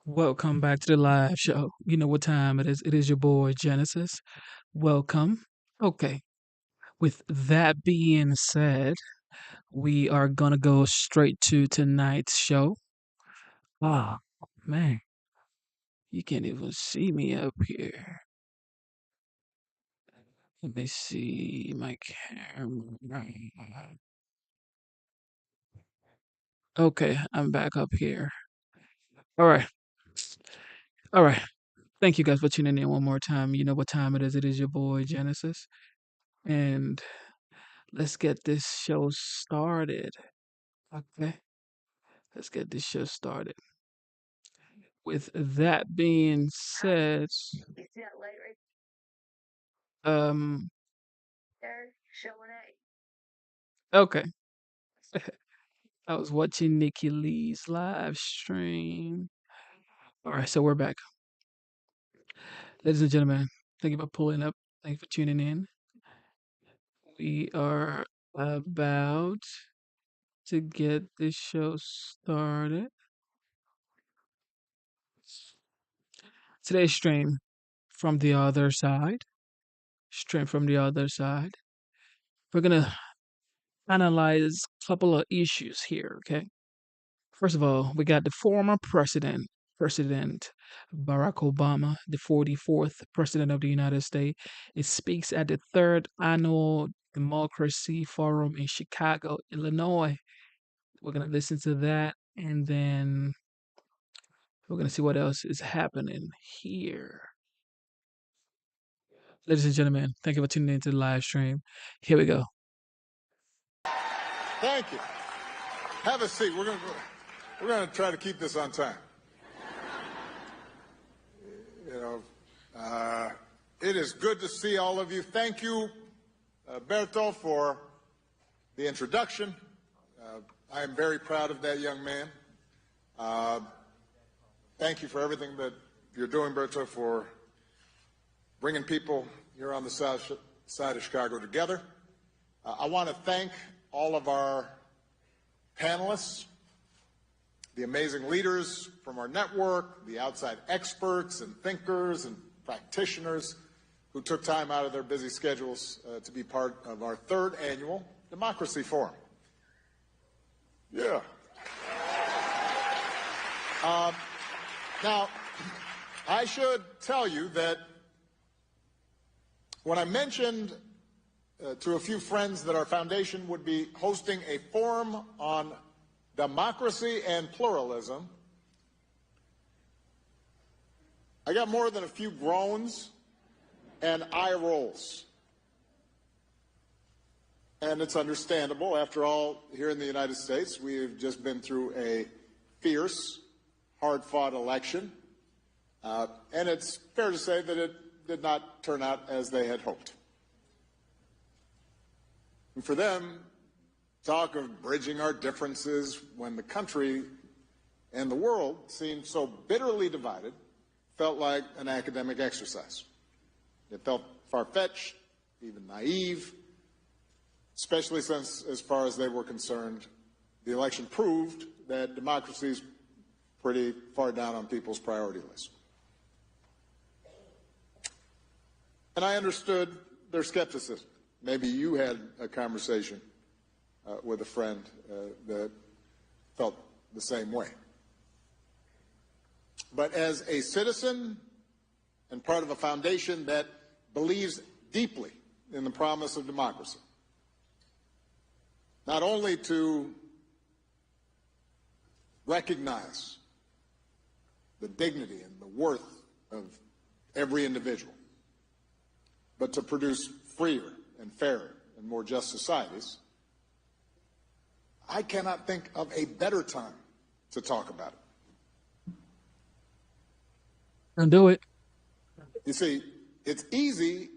Welcome back to the live show. You know what time it is. It is your boy Genesis. Welcome. Okay. With that being said, we are gonna go straight to tonight's show. Ah, man, you can't even see me up here. Let me see my camera. Okay, I'm back up here. All right. All right. Thank you guys for tuning in one more time. You know what time it is. It is your boy Genesis. And let's get this show started. Okay, let's get this show started. With that being said, um, okay, I was watching Nikki Lee's live stream. All right, so we're back, ladies and gentlemen. Thank you for pulling up. Thank you for tuning in. We are about to get this show started. Today's stream from the other side. Stream from the other side. We're gonna analyze a couple of issues here, okay? First of all, we got the former President Barack Obama, the 44th President of the United States. It speaks at the third annual Democracy Forum in Chicago, Illinois. We're going to listen to that, and then we're going to see what else is happening here. Ladies and gentlemen, thank you for tuning into the live stream. Here we go. Thank you. Have a seat. We're gonna try to keep this on time. You know, it is good to see all of you. Thank you, Berto, for the introduction. I am very proud of that young man. Thank you for everything that you're doing, Berto, for bringing people here on the south side of Chicago together. I want to thank all of our panelists, the amazing leaders from our network, the outside experts and thinkers and practitioners who took time out of their busy schedules to be part of our third annual Democracy Forum. Yeah. Now, I should tell you that when I mentioned to a few friends that our foundation would be hosting a forum on democracy and pluralism, I got more than a few groans and eye rolls. And it's understandable. After all, here in the United States, we've just been through a fierce, hard-fought election. And it's fair to say that it did not turn out as they had hoped. And for them, talk of bridging our differences when the country and the world seemed so bitterly divided felt like an academic exercise. It felt far-fetched, even naive, especially since, as far as they were concerned, the election proved that democracy is pretty far down on people's priority list. And I understood their skepticism. Maybe you had a conversation with a friend that felt the same way. But as a citizen and part of a foundation that believes deeply in the promise of democracy, not only to recognize the dignity and the worth of every individual, but to produce freer and fairer and more just societies, I cannot think of a better time to talk about it. Don't do it. You see, it's easy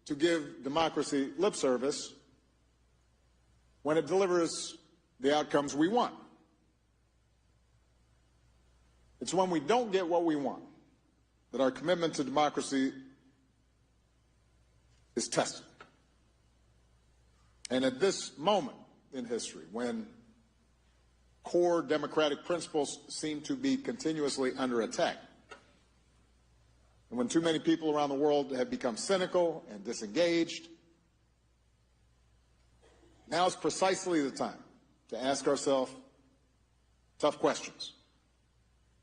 to give democracy lip service when it delivers the outcomes we want. It's when we don't get what we want that our commitment to democracy is tested. And at this moment in history, when core democratic principles seem to be continuously under attack. And when too many people around the world have become cynical and disengaged, now is precisely the time to ask ourselves tough questions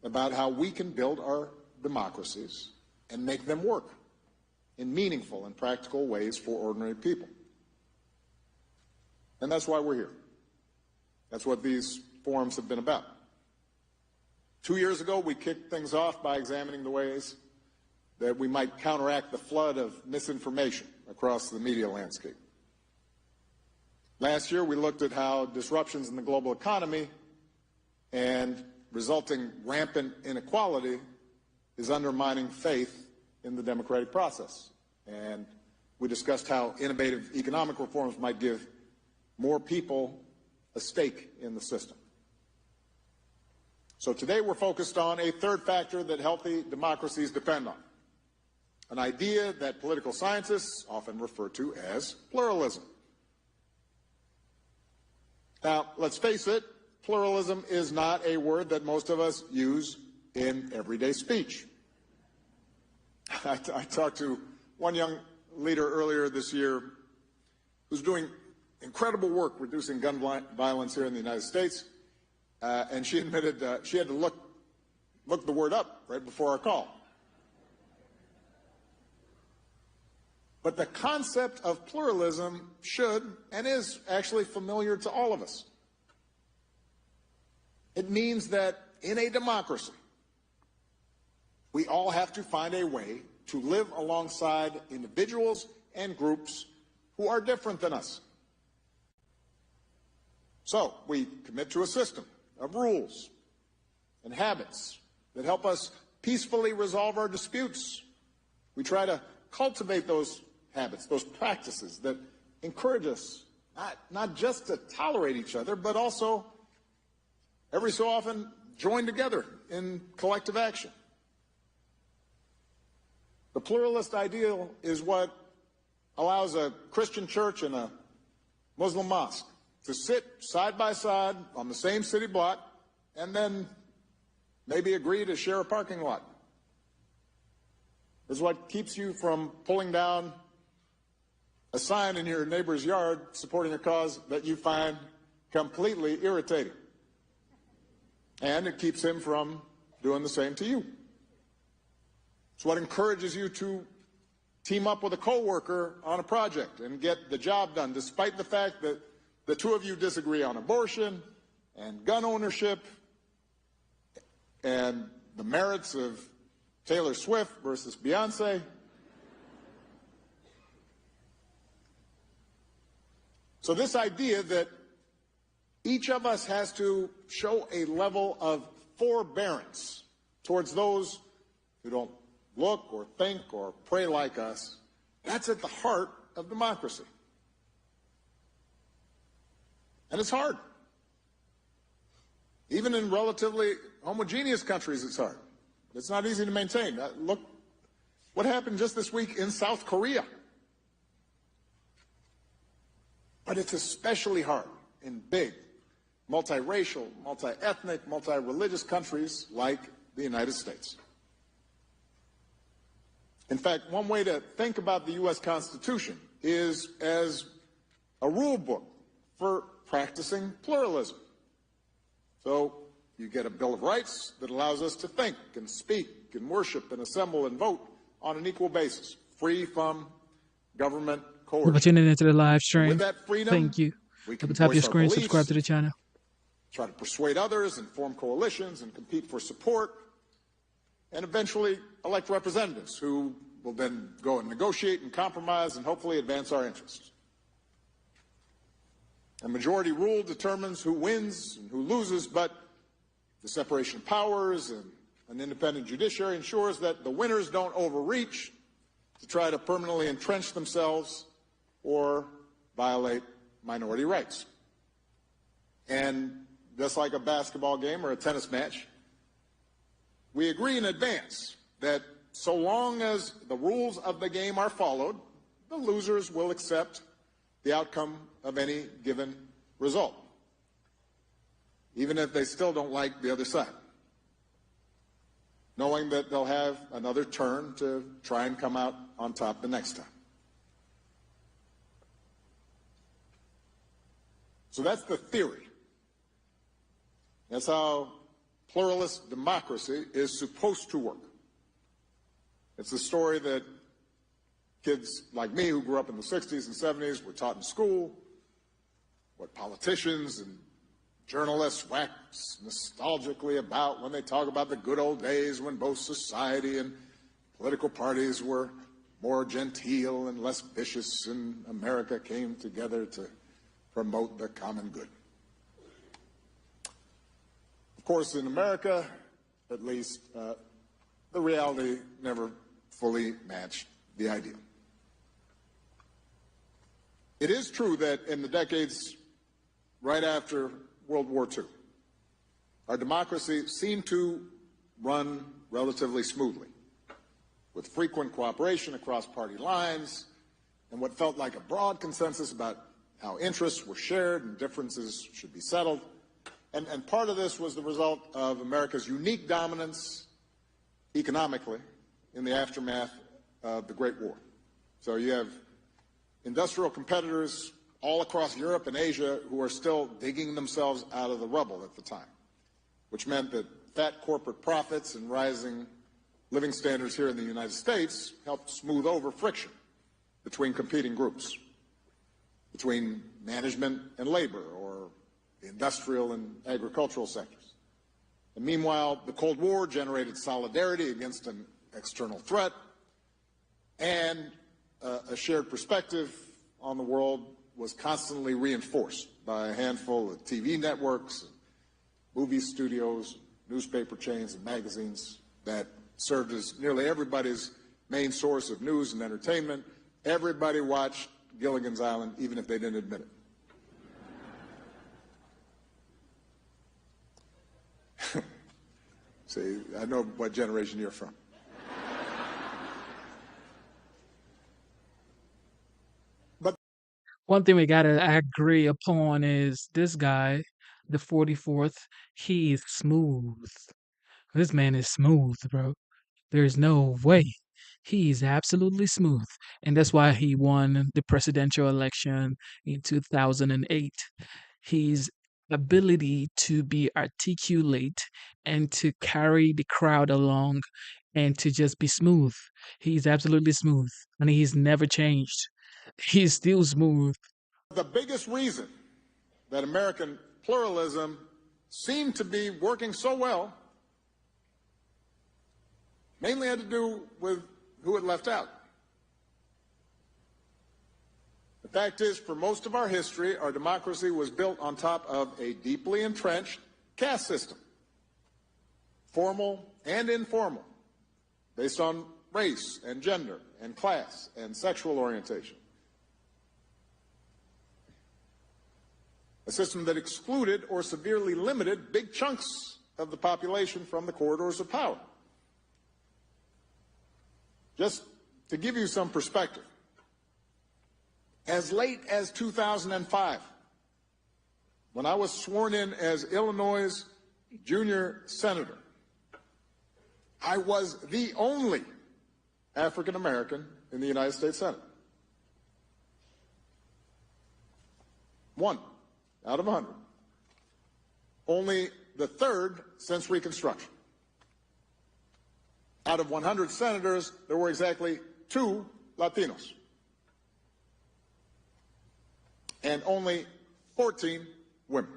about how we can build our democracies and make them work in meaningful and practical ways for ordinary people. And that's why we're here. That's what these forums have been about. 2 years ago, we kicked things off by examining the ways that we might counteract the flood of misinformation across the media landscape. Last year, we looked at how disruptions in the global economy and resulting rampant inequality is undermining faith in the democratic process. And we discussed how innovative economic reforms might give more people a stake in the system. So today we're focused on a third factor that healthy democracies depend on, an idea that political scientists often refer to as pluralism. Now, let's face it, pluralism is not a word that most of us use in everyday speech. I talked to one young leader earlier this year who's doing incredible work reducing gun violence here in the United States, and she admitted she had to look the word up right before our call. But the concept of pluralism should and is actually familiar to all of us. It means that in a democracy, we all have to find a way to live alongside individuals and groups who are different than us. So we commit to a system of rules and habits that help us peacefully resolve our disputes. We try to cultivate those habits, those practices that encourage us not just to tolerate each other, but also every so often join together in collective action. The pluralist ideal is what allows a Christian church and a Muslim mosque to sit side by side on the same city block and then maybe agree to share a parking lot. It's what keeps you from pulling down a sign in your neighbor's yard supporting a cause that you find completely irritating. And it keeps him from doing the same to you. It's what encourages you to team up with a coworker on a project and get the job done, despite the fact that the two of you disagree on abortion and gun ownership and the merits of Taylor Swift versus Beyonce. So this idea that each of us has to show a level of forbearance towards those who don't look or think or pray like us, that's at the heart of democracy. And it's hard. Even in relatively homogeneous countries, it's hard. It's not easy to maintain. Look what happened just this week in South Korea. But it's especially hard in big, multiracial, multi-ethnic, multi-religious countries like the United States. In fact, one way to think about the U.S. Constitution is as a rule book for practicing pluralism. So you get a Bill of Rights that allows us to think and speak and worship and assemble and vote on an equal basis, free from government coercion. For tuning into the live stream. With that freedom, Thank you. we At can the top of your voice our screen, beliefs, subscribe to the channel. try to persuade others and form coalitions and compete for support, and eventually elect representatives who will then go and negotiate and compromise and hopefully advance our interests. A majority rule determines who wins and who loses, but the separation of powers and an independent judiciary ensures that the winners don't overreach to try to permanently entrench themselves or violate minority rights. And just like a basketball game or a tennis match, we agree in advance that so long as the rules of the game are followed, the losers will accept the outcome of any given result. even if they still don't like the other side, knowing that they'll have another turn to try and come out on top the next time. So that's the theory. That's how pluralist democracy is supposed to work. It's the story that kids like me who grew up in the 60s and 70s were taught in school, what politicians and journalists wax nostalgically about when they talk about the good old days when both society and political parties were more genteel and less vicious, and America came together to promote the common good. Of course, in America, at least, the reality never fully matched the ideal. It is true that in the decades right after World War II, our democracy seemed to run relatively smoothly, with frequent cooperation across party lines and what felt like a broad consensus about how interests were shared and differences should be settled. And part of this was the result of America's unique dominance economically in the aftermath of the Great War. So you have industrial competitors all across Europe and Asia who are still digging themselves out of the rubble at the time, which meant that fat corporate profits and rising living standards here in the United States helped smooth over friction between competing groups, between management and labor, or the industrial and agricultural sectors. And meanwhile, the Cold War generated solidarity against an external threat and a shared perspective on the world was constantly reinforced by a handful of TV networks, movie studios, newspaper chains, and magazines that served as nearly everybody's main source of news and entertainment. Everybody watched Gilligan's Island, even if they didn't admit it. See, I know what generation you're from. But One thing we gotta agree upon is this guy, the 44th, he is smooth. This man is smooth, bro. There's no way. He is absolutely smooth. And that's why he won the presidential election in 2008. His ability to be articulate and to carry the crowd along and to just be smooth. He's absolutely smooth. And he's never changed. He's still smooth. the biggest reason that American pluralism seemed to be working so well mainly had to do with who it left out. The fact is, for most of our history, our democracy was built on top of a deeply entrenched caste system, formal and informal, based on race and gender and class and sexual orientation. A system that excluded or severely limited big chunks of the population from the corridors of power. Just to give you some perspective, as late as 2005, when I was sworn in as Illinois' junior senator, I was the only African American in the United States Senate. One out of 100. Only the third since Reconstruction. Out of 100 senators, there were exactly 2 Latinos. And only 14 women.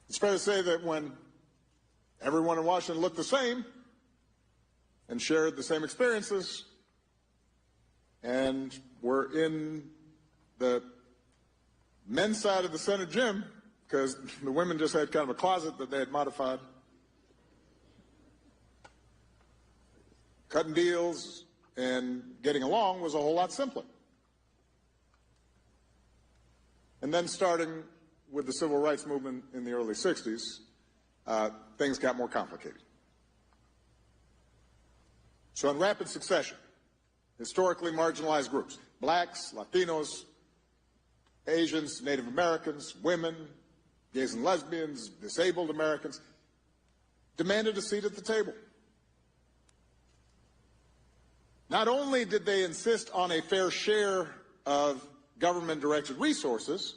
It's fair to say that when everyone in Washington looked the same and shared the same experiences and were in the men's side of the Senate gym, because the women just had kind of a closet that they had modified, cutting deals and getting along was a whole lot simpler. And then starting with the civil rights movement in the early 60s, things got more complicated. So in rapid succession, historically marginalized groups, blacks, Latinos, Asians, Native Americans, women, gays and lesbians, disabled Americans, demanded a seat at the table. Not only did they insist on a fair share of government-directed resources,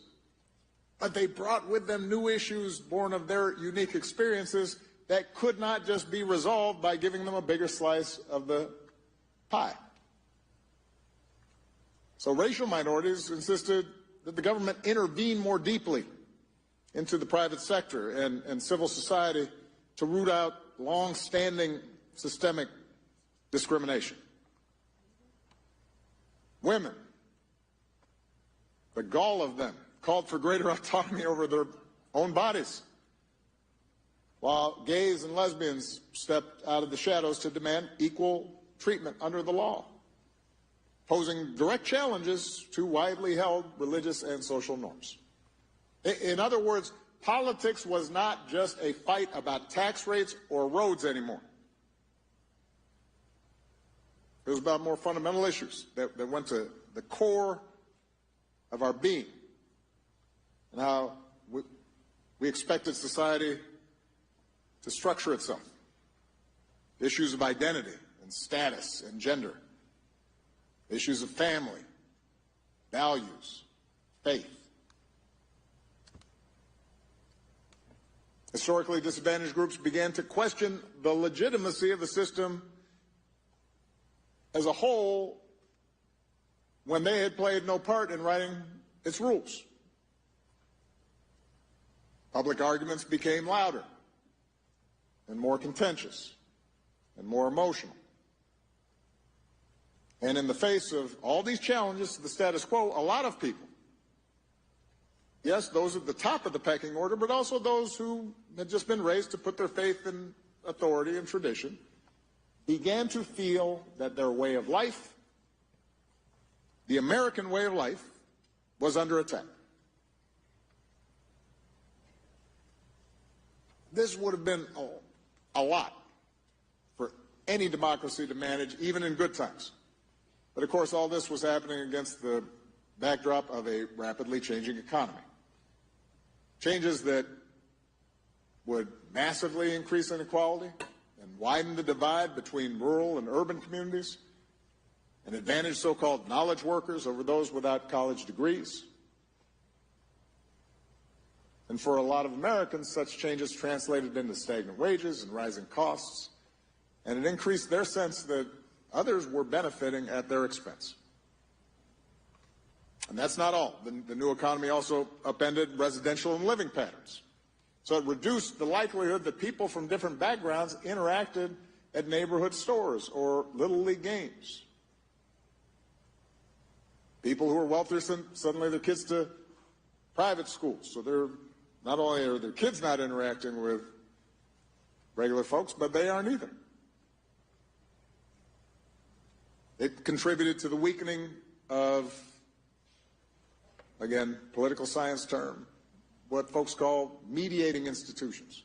but they brought with them new issues born of their unique experiences that could not just be resolved by giving them a bigger slice of the pie. So racial minorities insisted that the government intervene more deeply into the private sector and civil society to root out long-standing systemic discrimination. Women, the gall of them, called for greater autonomy over their own bodies, while gays and lesbians stepped out of the shadows to demand equal treatment under the law, posing direct challenges to widely held religious and social norms. In other words, politics was not just a fight about tax rates or roads anymore. It was about more fundamental issues that went to the core of our being and how we expected society to structure itself. Issues of identity and status and gender. Issues of family, values, faith. Historically disadvantaged groups began to question the legitimacy of the system as a whole when they had played no part in writing its rules. Public arguments became louder and more contentious and more emotional. And in the face of all these challenges to the status quo, a lot of people, yes, those at the top of the pecking order, but also those who had just been raised to put their faith in authority and tradition, began to feel that their way of life, the American way of life, was under attack. This would have been a lot for any democracy to manage, even in good times. But of course, all this was happening against the backdrop of a rapidly changing economy. Changes that would massively increase inequality and widen the divide between rural and urban communities, and advantage so-called knowledge workers over those without college degrees. And for a lot of Americans, such changes translated into stagnant wages and rising costs, and it increased their sense that others were benefiting at their expense. And that's not all. The new economy also upended residential and living patterns. So it reduced the likelihood that people from different backgrounds interacted at neighborhood stores or Little League games. People who are wealthier send suddenly their kids to private schools. So they're not only are their kids not interacting with regular folks, but they aren't either. It contributed to the weakening of, again, political science term, what folks call mediating institutions,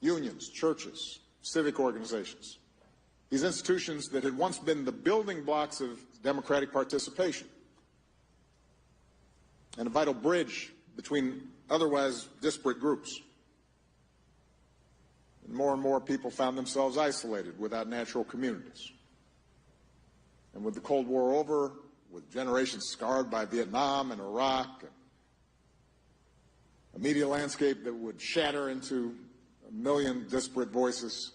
unions, churches, civic organizations. These institutions that had once been the building blocks of democratic participation and a vital bridge between otherwise disparate groups. And more people found themselves isolated without natural communities. And with the Cold War over, with generations scarred by Vietnam and Iraq, and a media landscape that would shatter into a million disparate voices,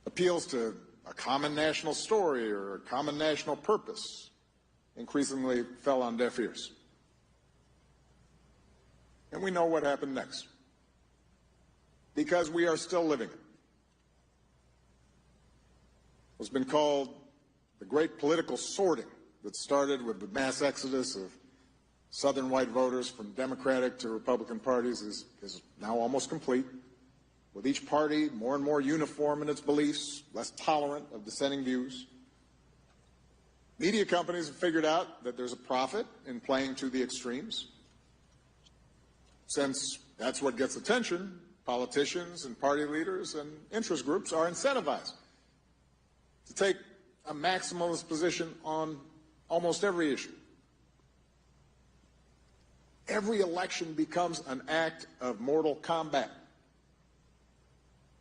appeals to a common national story or a common national purpose increasingly fell on deaf ears. And we know what happened next, because we are still living it. What's been called the great political sorting that started with the mass exodus of Southern white voters from Democratic to Republican parties is now almost complete, with each party more and more uniform in its beliefs, less tolerant of dissenting views. Media companies have figured out that there's a profit in playing to the extremes. Since that's what gets attention, politicians and party leaders and interest groups are incentivized to take a maximalist position on almost every issue. every election becomes an act of mortal combat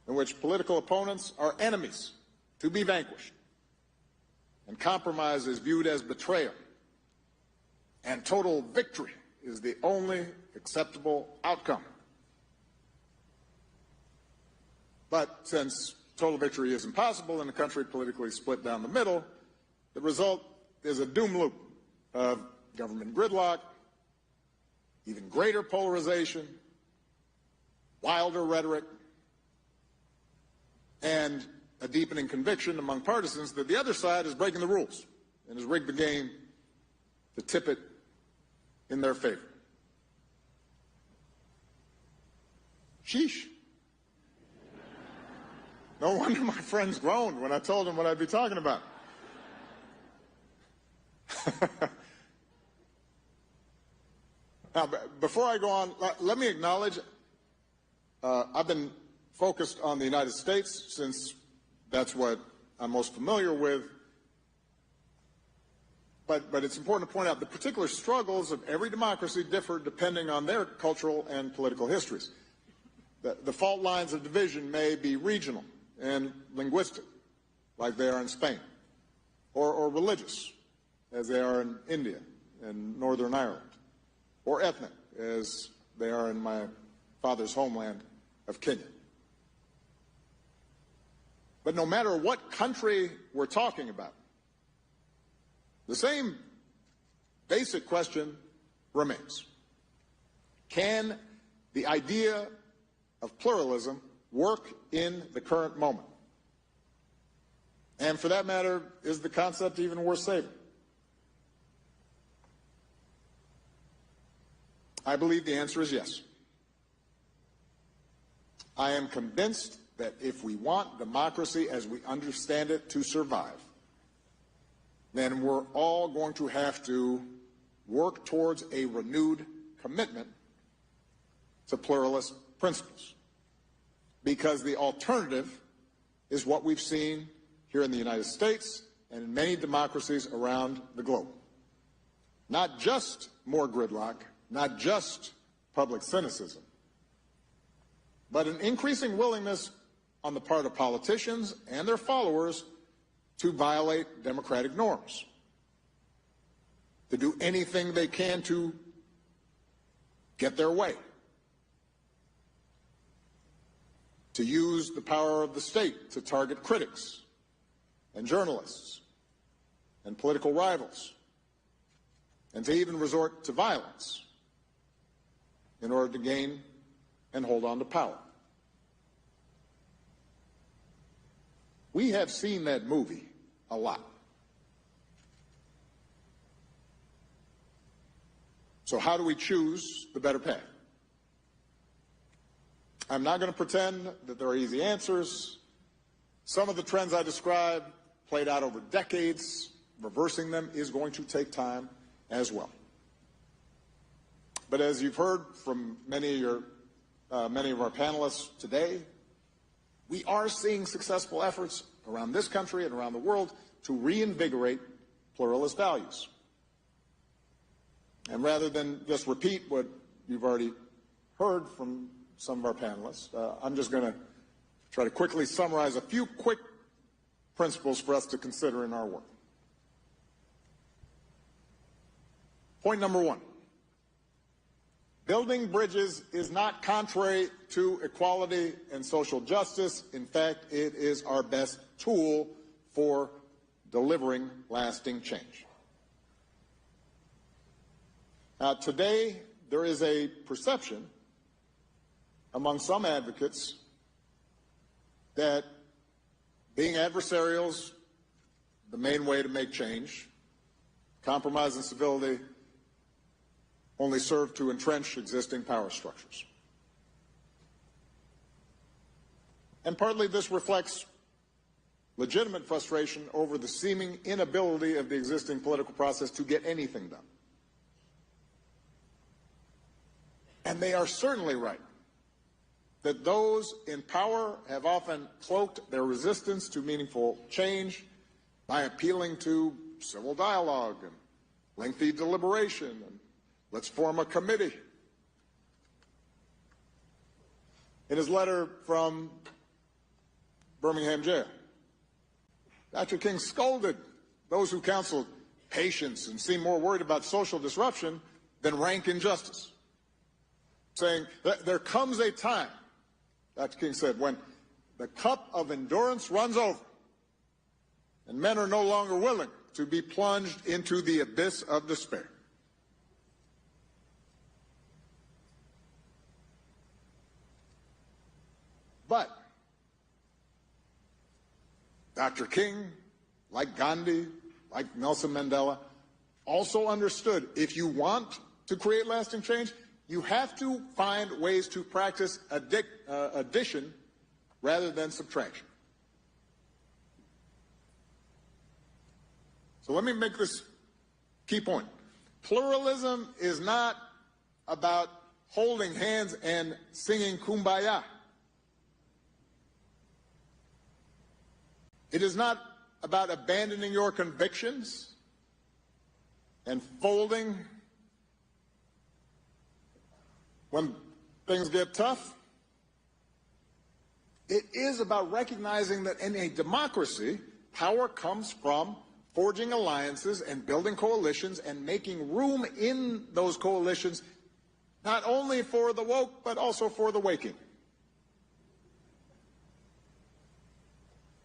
in which political opponents are enemies to be vanquished, and compromise is viewed as betrayal, and total victory is the only acceptable outcome. But since total victory is impossible in a country politically split down the middle, the result is a doom loop of government gridlock, even greater polarization, wilder rhetoric, and a deepening conviction among partisans that the other side is breaking the rules and has rigged the game to tip it in their favor. Sheesh. No wonder my friends groaned when I told them what I'd be talking about. Now, before I go on, let me acknowledge I've been focused on the United States since that's what I'm most familiar with. But it's important to point out the particular struggles of every democracy differ depending on their cultural and political histories. The fault lines of division may be regional and linguistic, like they are in Spain, or religious, as they are in India and Northern Ireland, or ethnic, as they are in my father's homeland of Kenya. But no matter what country we're talking about, the same basic question remains. Can the idea of pluralism work in the current moment? And for that matter, is the concept even worth saving? I believe the answer is yes. I am convinced that if we want democracy as we understand it to survive, then we're all going to have to work towards a renewed commitment to pluralist principles. Because the alternative is what we've seen here in the United States and in many democracies around the globe. Not just more gridlock, not just public cynicism, but an increasing willingness on the part of politicians and their followers to violate democratic norms, to do anything they can to get their way, to use the power of the state to target critics and journalists and political rivals, and to even resort to violence in order to gain and hold on to power. We have seen that movie a lot. So how do we choose the better path? I'm not going to pretend that there are easy answers. Some of the trends I described played out over decades. Reversing them is going to take time as well. But as you've heard from many of our panelists today, we are seeing successful efforts around this country and around the world to reinvigorate pluralist values. And rather than just repeat what you've already heard from some of our panelists, I'm just going to try to quickly summarize a few quick principles for us to consider in our work. Point number one. Building bridges is not contrary to equality and social justice. In fact, it is our best tool for delivering lasting change. Now, today, there is a perception among some advocates that being adversarial is the main way to make change. Compromise and civility only serve to entrench existing power structures. And partly this reflects legitimate frustration over the seeming inability of the existing political process to get anything done. And they are certainly right that those in power have often cloaked their resistance to meaningful change by appealing to civil dialogue and lengthy deliberation and Let's form a committee. In his letter from Birmingham jail, Dr. King scolded those who counseled patience and seemed more worried about social disruption than rank injustice, saying that there comes a time, Dr. King said, when the cup of endurance runs over and men are no longer willing to be plunged into the abyss of despair. But Dr. King, like Gandhi, like Nelson Mandela, also understood if you want to create lasting change, you have to find ways to practice addition rather than subtraction. So let me make this key point. Pluralism is not about holding hands and singing Kumbaya. It is not about abandoning your convictions and folding when things get tough. It is about recognizing that in a democracy, power comes from forging alliances and building coalitions and making room in those coalitions, not only for the woke, but also for the waking.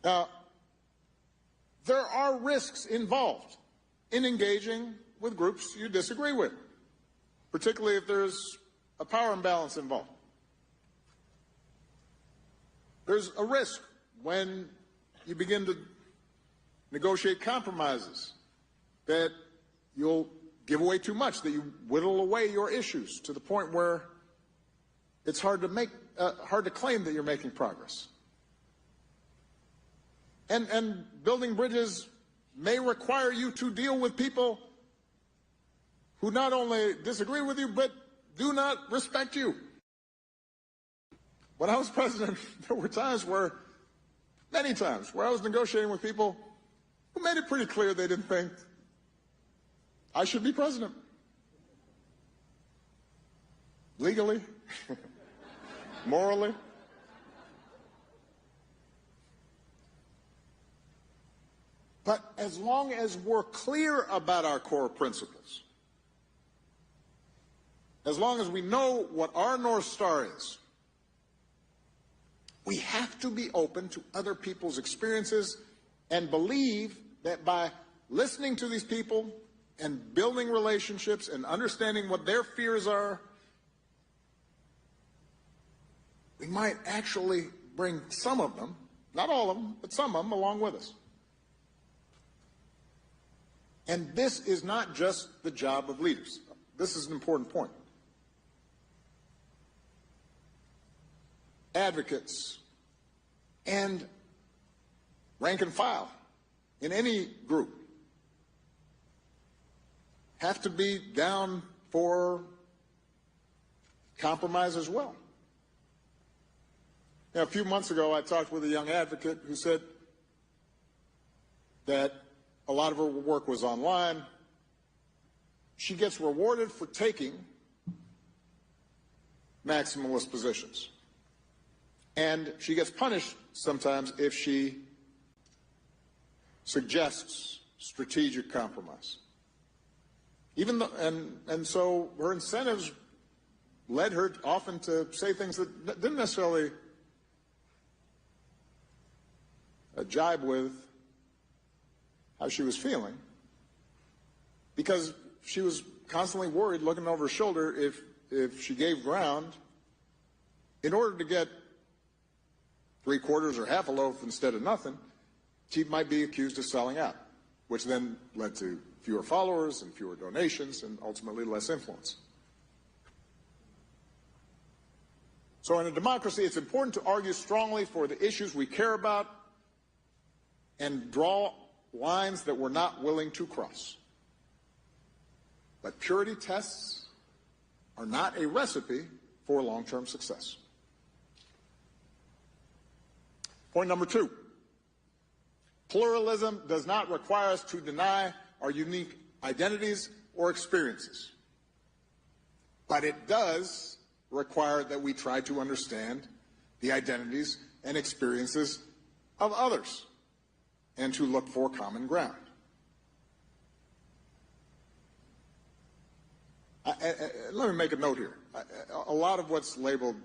Now, there are risks involved in engaging with groups you disagree with, particularly if there's a power imbalance involved. There's a risk when you begin to negotiate compromises that you'll give away too much, that you whittle away your issues to the point where it's hard to claim that you're making progress. And building bridges may require you to deal with people who not only disagree with you, but do not respect you. When I was president, there were times many times, where I was negotiating with people who made it pretty clear they didn't think I should be president. Legally, morally. But as long as we're clear about our core principles, as long as we know what our North Star is, we have to be open to other people's experiences and believe that by listening to these people and building relationships and understanding what their fears are, we might actually bring some of them, not all of them, but some of them along with us. And this is not just the job of leaders. This is an important point. Advocates and rank and file in any group have to be down for compromise as well. Now, a few months ago, I talked with a young advocate who said that a lot of her work was online. She gets rewarded for taking maximalist positions. And she gets punished sometimes if she suggests strategic compromise. Even though, and so her incentives led her often to say things that didn't necessarily jibe with how she was feeling, because she was constantly worried, looking over her shoulder, if she gave ground, in order to get 3/4 or half a loaf instead of nothing, she might be accused of selling out, which then led to fewer followers and fewer donations and ultimately less influence. So in a democracy, it's important to argue strongly for the issues we care about and draw lines that we're not willing to cross. But purity tests are not a recipe for long-term success. Point number 2, pluralism does not require us to deny our unique identities or experiences. But it does require that we try to understand the identities and experiences of others and to look for common ground. Let me make a note here. A lot of what's labeled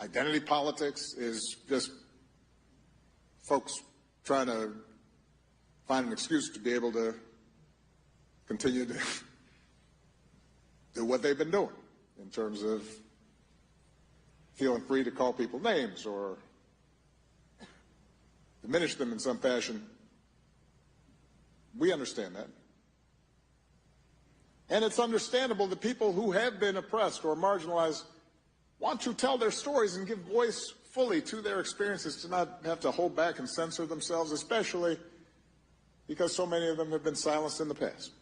identity politics is just folks trying to find an excuse to be able to continue to do what they've been doing in terms of feeling free to call people names or diminish them in some fashion. We understand that. And it's understandable that people who have been oppressed or marginalized want to tell their stories and give voice fully to their experiences, to not have to hold back and censor themselves, especially because so many of them have been silenced in the past.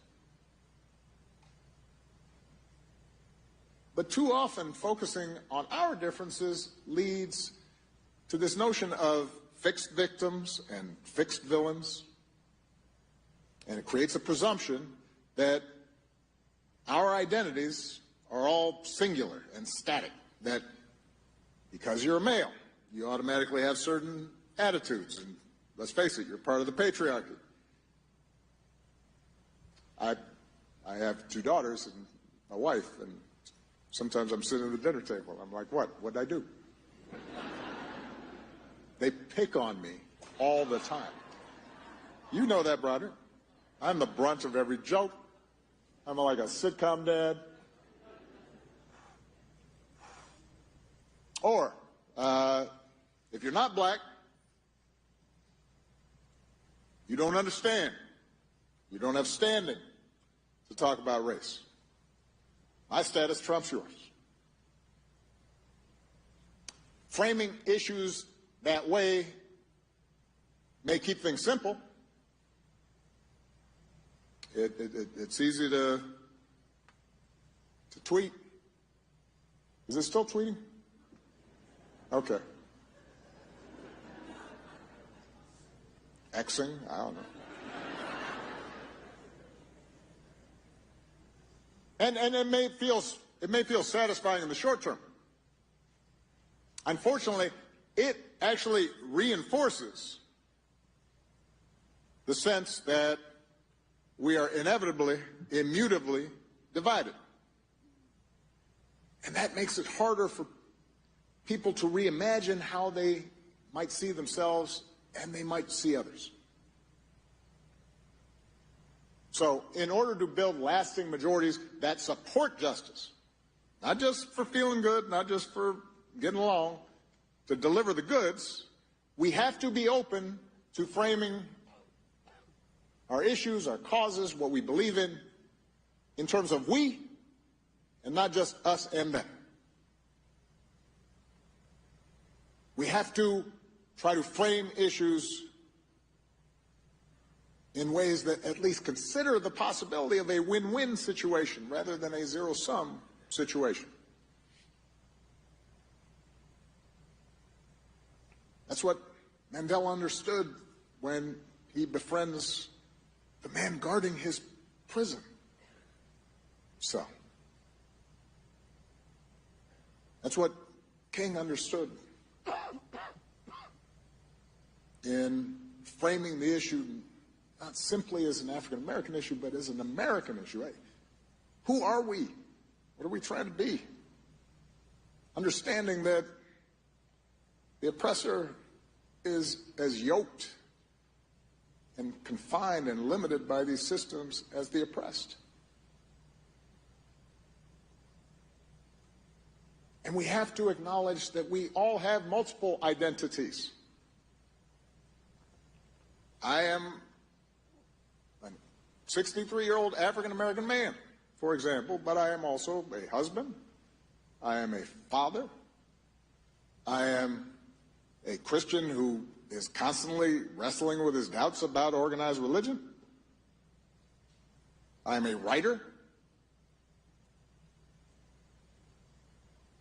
But too often, focusing on our differences leads to this notion of fixed victims and fixed villains, and it creates a presumption that our identities are all singular and static, that because you're a male, you automatically have certain attitudes, and let's face it, you're part of the patriarchy. I have 2 daughters and a wife, and sometimes I'm sitting at the dinner table, I'm like, what'd I do? They pick on me all the time. You know that, brother. I'm the brunt of every joke. I'm like a sitcom dad. Or, if you're not black, you don't understand. You don't have standing to talk about race. My status trumps yours. Framing issues that way may keep things simple. It's easy to tweet. Is it still tweeting? Okay. Xing? I don't know. And it may feel satisfying in the short term. Unfortunately, it actually reinforces the sense that we are inevitably, immutably divided. And that makes it harder for people to reimagine how they might see themselves and they might see others. So, in order to build lasting majorities that support justice, not just for feeling good, not just for getting along, to deliver the goods, we have to be open to framing our issues, our causes, what we believe in terms of we, and not just us and them. We have to try to frame issues in ways that at least consider the possibility of a win-win situation rather than a zero-sum situation. That's what Mandela understood when he befriends the man guarding his prison cell. That's what King understood in framing the issue not simply as an African American issue, but as an American issue. Right? Who are we? What are we trying to be? Understanding that the oppressor is as yoked and confined and limited by these systems as the oppressed. And we have to acknowledge that we all have multiple identities. I am a 63-year-old African-American man, for example, but I am also a husband. I am a father. I am a Christian who is constantly wrestling with his doubts about organized religion. I'm a writer.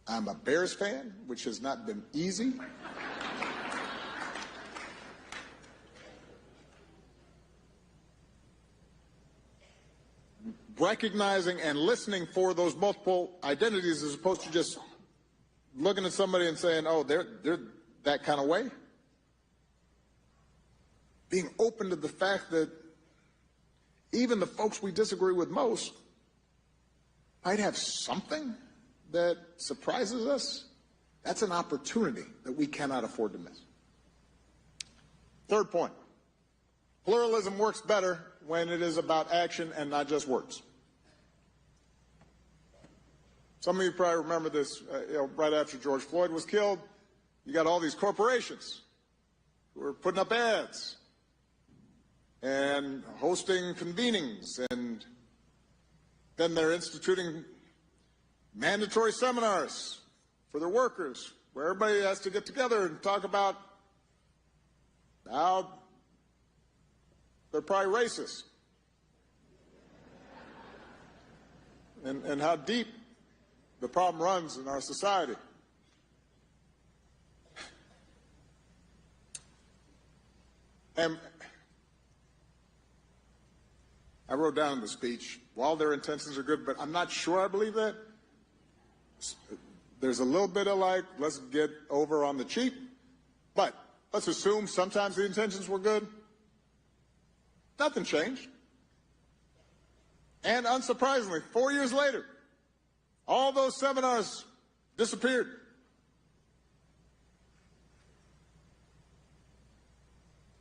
I'm a Bears fan, which has not been easy. recognizing and listening for those multiple identities as opposed to just looking at somebody and saying, oh, they're that kind of way. Being open to the fact that even the folks we disagree with most might have something that surprises us. That's an opportunity that we cannot afford to miss. Third point, pluralism works better when it is about action and not just words. Some of you probably remember this, right after George Floyd was killed, you got all these corporations who were putting up ads and hosting convenings, and then they're instituting mandatory seminars for their workers where everybody has to get together and talk about how they're probably racist and how deep the problem runs in our society. And I wrote down in the speech, while their intentions are good, but I'm not sure I believe that. There's a little bit of like, let's get over on the cheap, but let's assume sometimes the intentions were good. Nothing changed. And unsurprisingly, 4 years later, all those seminars disappeared.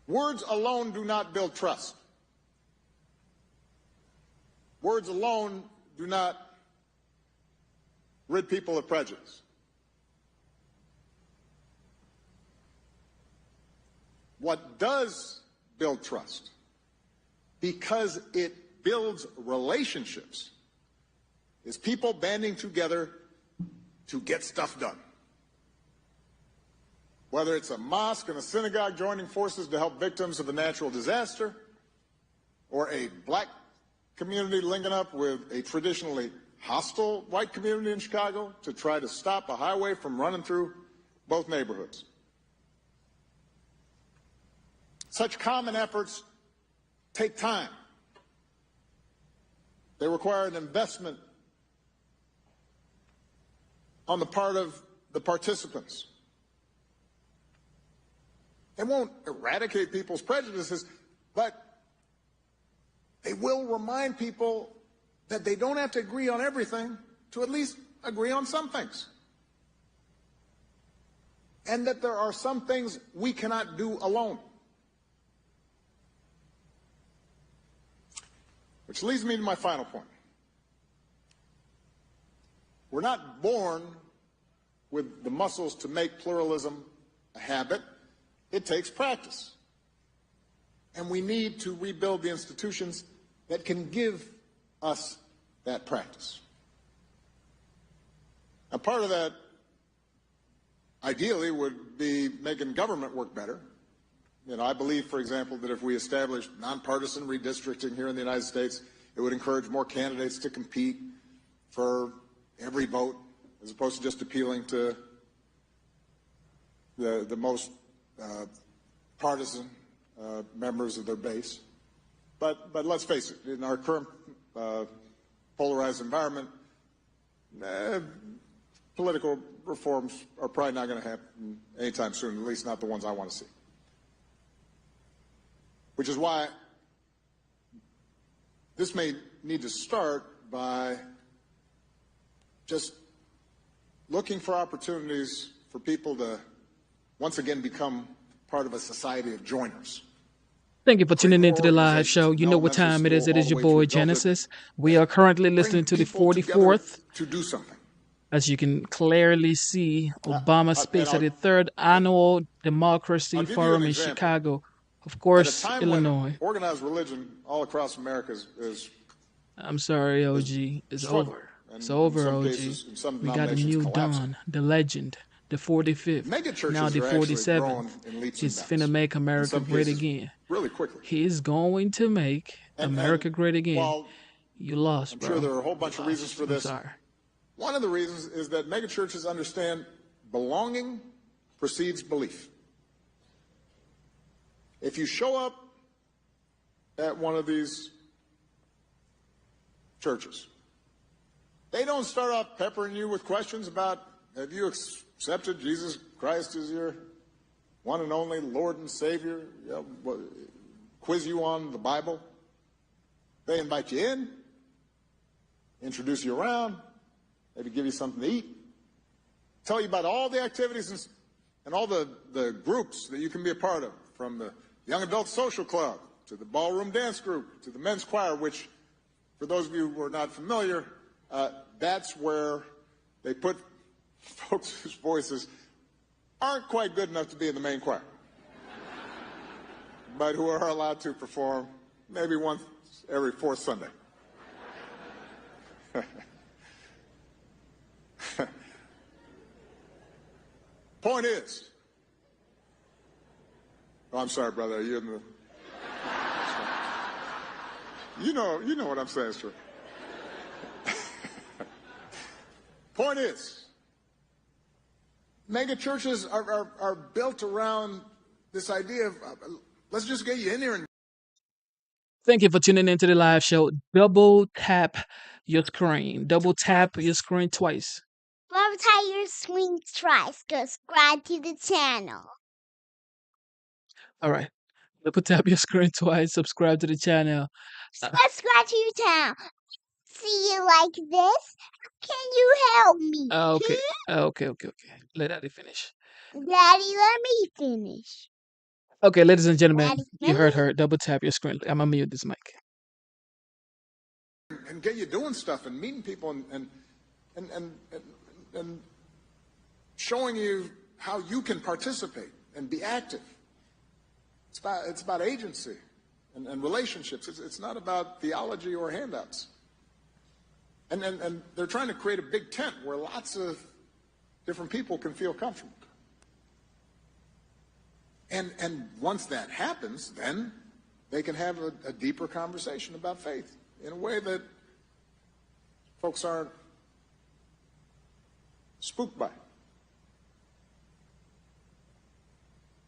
Words alone do not build trust. Words alone do not rid people of prejudice. What does build trust, because it builds relationships, is people banding together to get stuff done. Whether it's a mosque and a synagogue joining forces to help victims of a natural disaster, or a black community linking up with a traditionally hostile white community in Chicago to try to stop a highway from running through both neighborhoods. Such common efforts take time. They require an investment on the part of the participants. They won't eradicate people's prejudices, but they will remind people that they don't have to agree on everything to at least agree on some things. And that there are some things we cannot do alone. Which leads me to my final point. We're not born with the muscles to make pluralism a habit. It takes practice. And we need to rebuild the institutions that can give us that practice. Now, part of that, ideally, would be making government work better. I believe, for example, that if we established nonpartisan redistricting here in the United States, it would encourage more candidates to compete for every vote, as opposed to just appealing to the most partisan members of their base. But let's face it, in our current polarized environment, political reforms are probably not going to happen anytime soon, at least not the ones I want to see. Which is why this may need to start by just looking for opportunities for people to once again become part of a society of joiners. Thank you for tuning into the live show. You know what time it is. It is your boy Genesis. We are currently listening to the 44th. To do something. As you can clearly see, Obama speaks at the third annual Democracy Forum in Chicago. Of course, Illinois. Organized religion all across America is I'm sorry, OG. It's over. It's over, OG. We got a new dawn, the legend, the 45th, now the 47th. He's finna make America great again. Really quickly. He's going to make America great again. Well, You lost, bro. I'm sure there are a whole bunch of reasons for this. I'm sorry. One of the reasons is that megachurches understand belonging precedes belief. If you show up at one of these churches. They don't start off peppering you with questions about, have you accepted Jesus Christ as your one and only Lord and Savior? Quiz you on the Bible. They invite you in, introduce you around, maybe give you something to eat, tell you about all the activities and all the groups that you can be a part of, from the Young Adult Social Club to the Ballroom Dance Group to the Men's Choir, which, for those of you who are not familiar, that's where they put folks whose voices aren't quite good enough to be in the main choir, but who are allowed to perform maybe once every fourth Sunday. Point is, oh, I'm sorry, brother, are you in the... You know what I'm saying, sir. Point is, mega churches are built around this idea of let's just get you in here and... Thank you for tuning into the live show. Double tap your screen. Double tap your screen twice. Double tap your screen twice. Subscribe to the channel. All right. Double tap your screen twice. Subscribe to the channel. Subscribe to your channel. See you like this? Can you help me? Okay. Okay. Let Daddy finish. Daddy, let me finish. Okay, ladies and gentlemen, Daddy, you heard her. Double tap your screen. I'm gonna mute this mic. and get you doing stuff and meeting people and showing you how you can participate and be active. It's about agency and relationships. It's not about theology or handouts. And they're trying to create a big tent where lots of different people can feel comfortable. And once that happens, then they can have a deeper conversation about faith in a way that folks aren't spooked by.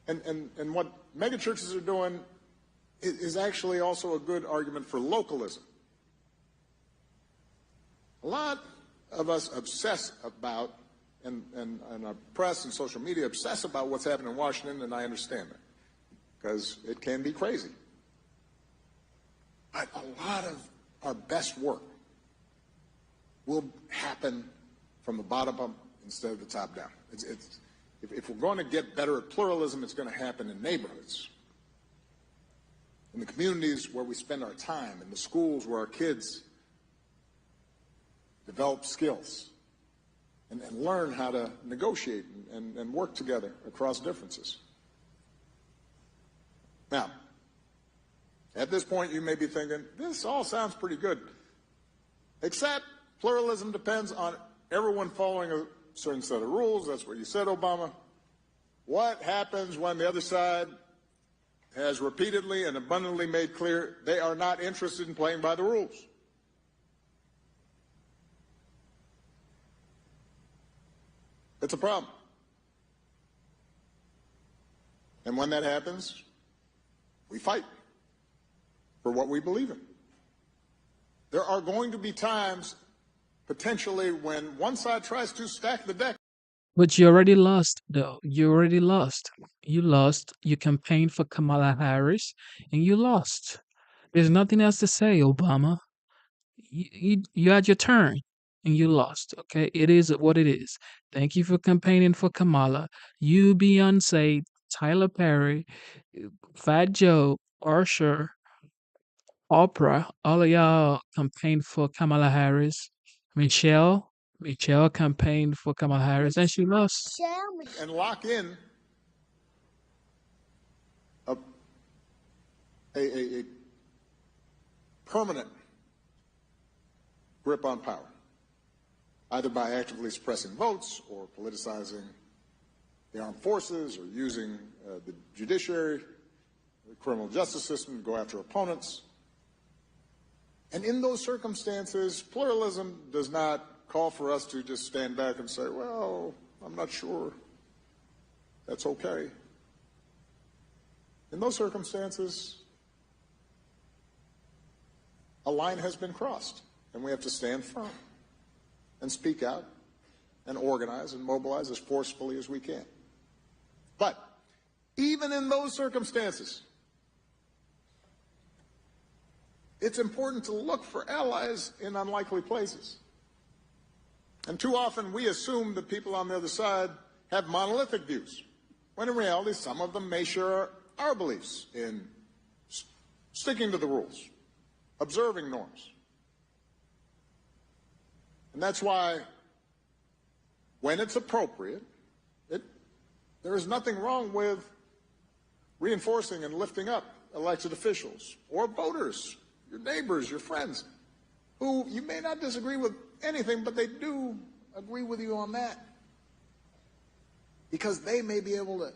And what megachurches are doing is actually also a good argument for localism. A lot of us obsess about, and our press and social media obsess about what's happening in Washington, and I understand that, because it can be crazy. But a lot of our best work will happen from the bottom up instead of the top down. If we're going to get better at pluralism, it's going to happen in neighborhoods, in the communities where we spend our time, in the schools where our kids develop skills and learn how to negotiate and work together across differences. Now, at this point, you may be thinking, this all sounds pretty good, except pluralism depends on everyone following a certain set of rules. That's what you said, Obama. What happens when the other side has repeatedly and abundantly made clear they are not interested in playing by the rules? It's a problem. And when that happens, we fight for what we believe in. There are going to be times, potentially, when one side tries to stack the deck. But you already lost, though. You already lost. You lost. You campaigned for Kamala Harris, and you lost. There's nothing else to say, Obama. You had your turn, and you lost. Okay, it is what it is. Thank you for campaigning for Kamala. You, Beyonce, Tyler Perry, Fat Joe, Usher, Oprah, all of y'all campaigned for Kamala Harris. Michelle campaigned for Kamala Harris, and she lost. And lock in a permanent grip on power, either by actively suppressing votes or politicizing the armed forces or using the judiciary, the criminal justice system to go after opponents. And in those circumstances, pluralism does not call for us to just stand back and say, well, I'm not sure that's okay. In those circumstances, a line has been crossed. and we have to stand firm and speak out and organize and mobilize as forcefully as we can. But even in those circumstances, it's important to look for allies in unlikely places. And too often we assume that people on the other side have monolithic views, when in reality some of them may share our beliefs in sticking to the rules, observing norms. And that's why, when it's appropriate, there is nothing wrong with reinforcing and lifting up elected officials or voters, your neighbors, your friends, who you may not disagree with anything, but they do agree with you on that, because they may be able to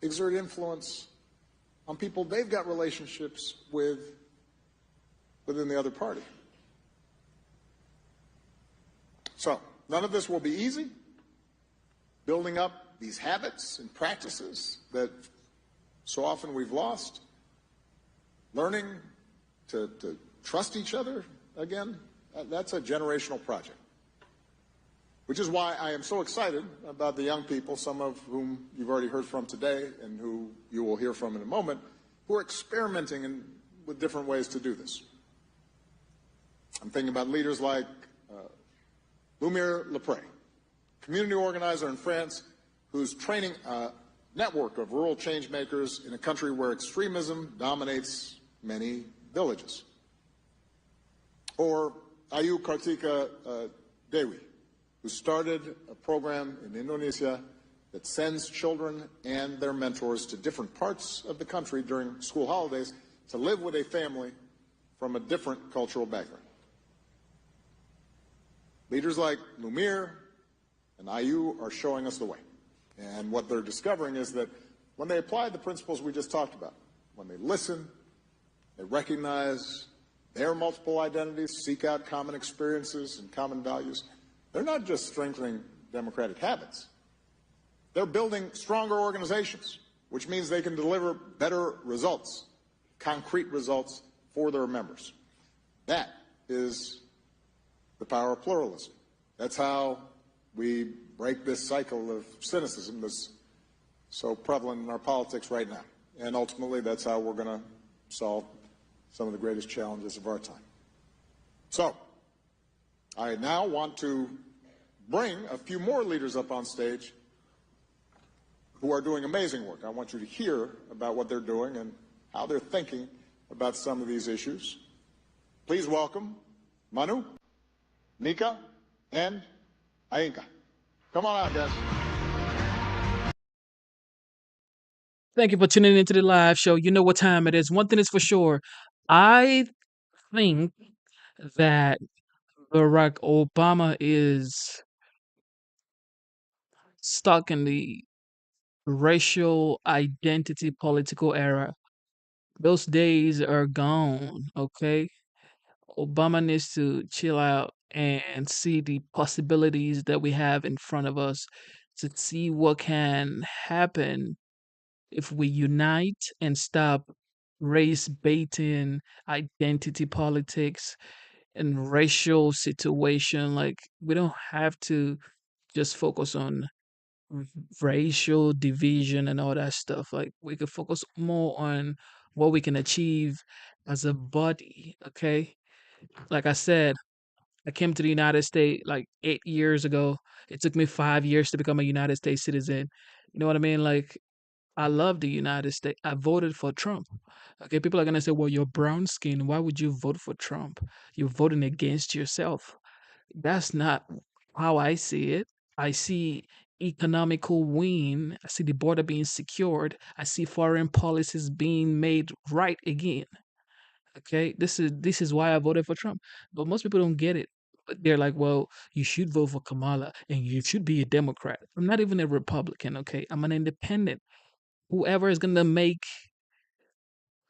exert influence on people they've got relationships with within the other party. So, none of this will be easy. Building up these habits and practices that so often we've lost, learning to trust each other again, that's a generational project. Which is why I am so excited about the young people, some of whom you've already heard from today and who you will hear from in a moment, who are experimenting with different ways to do this. I'm thinking about leaders like Lumiere Lepre, community organizer in France, who's training a network of rural change makers in a country where extremism dominates many villages. Or Ayu Kartika Dewi, who started a program in Indonesia that sends children and their mentors to different parts of the country during school holidays to live with a family from a different cultural background. Leaders like Lumiere and Ayu are showing us the way. And what they're discovering is that when they apply the principles we just talked about, when they listen, they recognize their multiple identities, seek out common experiences and common values, they're not just strengthening democratic habits. They're building stronger organizations, which means they can deliver better results, concrete results for their members. That is the power of pluralism. That's how we break this cycle of cynicism that's so prevalent in our politics right now. And ultimately, that's how we're going to solve some of the greatest challenges of our time. So, I now want to bring a few more leaders up on stage who are doing amazing work. I want you to hear about what they're doing and how they're thinking about some of these issues. Please welcome Manu, Nika, and Ainka. Come on out, guys. Thank you for tuning into the live show. You know what time it is. One thing is for sure. I think that Barack Obama is stuck in the racial identity political era. Those days are gone, okay? Obama needs to chill out and see the possibilities that we have in front of us, to see what can happen if we unite and stop race baiting, identity politics, and racial situation. Like, we don't have to just focus on racial division and all that stuff. Like, we could focus more on what we can achieve as a body, okay? Like I said, I came to the United States like 8 years ago. It took me 5 years to become a United States citizen. You know what I mean? Like, I love the United States. I voted for Trump. Okay, people are gonna say, "Well, you're brown skin. Why would you vote for Trump? You're voting against yourself." That's not how I see it. I see economical win. I see the border being secured. I see foreign policies being made right again. Okay, this is why I voted for Trump. But most people don't get it. But they're like, "Well, you should vote for Kamala and you should be a Democrat." I'm not even a Republican. Okay, I'm an independent. Whoever is gonna make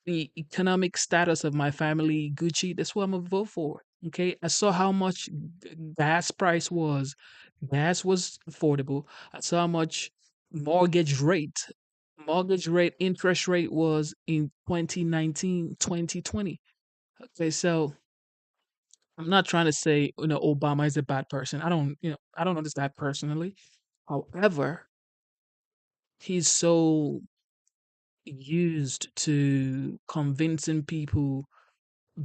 the economic status of my family Gucci, that's what I'm gonna vote for. Okay, I saw how much gas price was. Gas was affordable. I saw how much mortgage rate, interest rate was in 2019, 2020. Okay, so I'm not trying to say, Obama is a bad person. I don't know this guy personally. However, he's so used to convincing people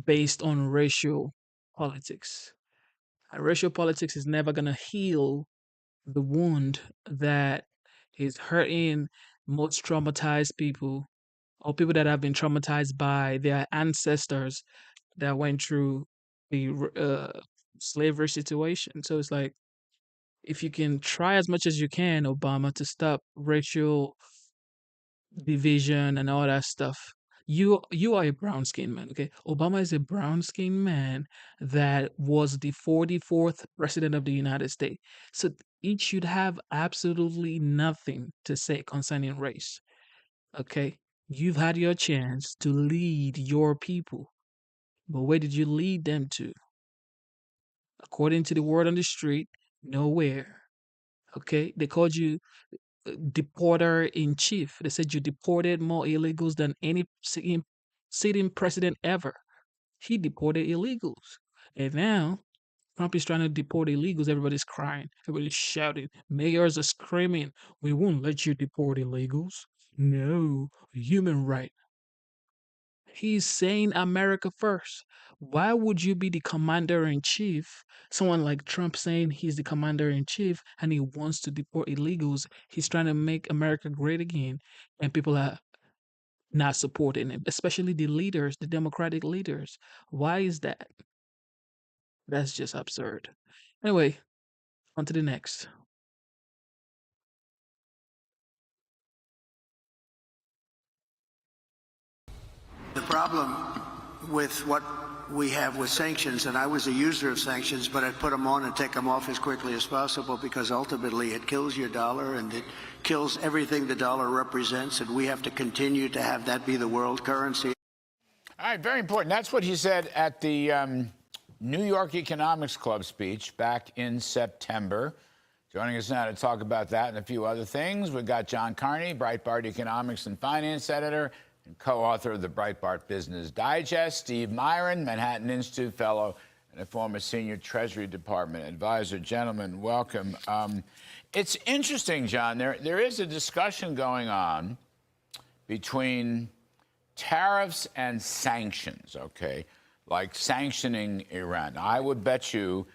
based on racial politics. And racial politics is never going to heal the wound that is hurting most traumatized people, or people that have been traumatized by their ancestors that went through the slavery situation. So it's like, if you can try as much as you can, Obama, to stop racial division and all that stuff. You are a brown skinned man, okay? Obama is a brown skinned man that was the 44th president of the United States. So he should have absolutely nothing to say concerning race. Okay? You've had your chance to lead your people, but where did you lead them to? According to the word on the street, nowhere. Okay? They called you deporter in chief. They said you deported more illegals than any sitting president ever. He deported illegals. And now Trump is trying to deport illegals. Everybody's crying. Everybody's shouting. Mayors are screaming, "We won't let you deport illegals. No, human right." He's saying America first. Why would you be the commander in chief? Someone like Trump saying he's the commander in chief and he wants to deport illegals. He's trying to make America great again. And people are not supporting him, especially the leaders, the Democratic leaders. Why is that? That's just absurd. Anyway, on to the next. The problem with what we have with sanctions, and I was a user of sanctions, but I'd put them on and take them off as quickly as possible because ultimately it kills your dollar and it kills everything the dollar represents, and we have to continue to have that be the world currency. All right, very important. That's what he said at the New York Economics Club speech back in September. Joining us now to talk about that and a few other things, we've got John Carney, Breitbart Economics and Finance Editor and co-author of the Breitbart Business Digest, Steve Myron, Manhattan Institute Fellow and a former Senior Treasury Department Advisor. Gentlemen, welcome. It's interesting, John. There is a discussion going on between tariffs and sanctions, okay? Like sanctioning Iran. I would bet you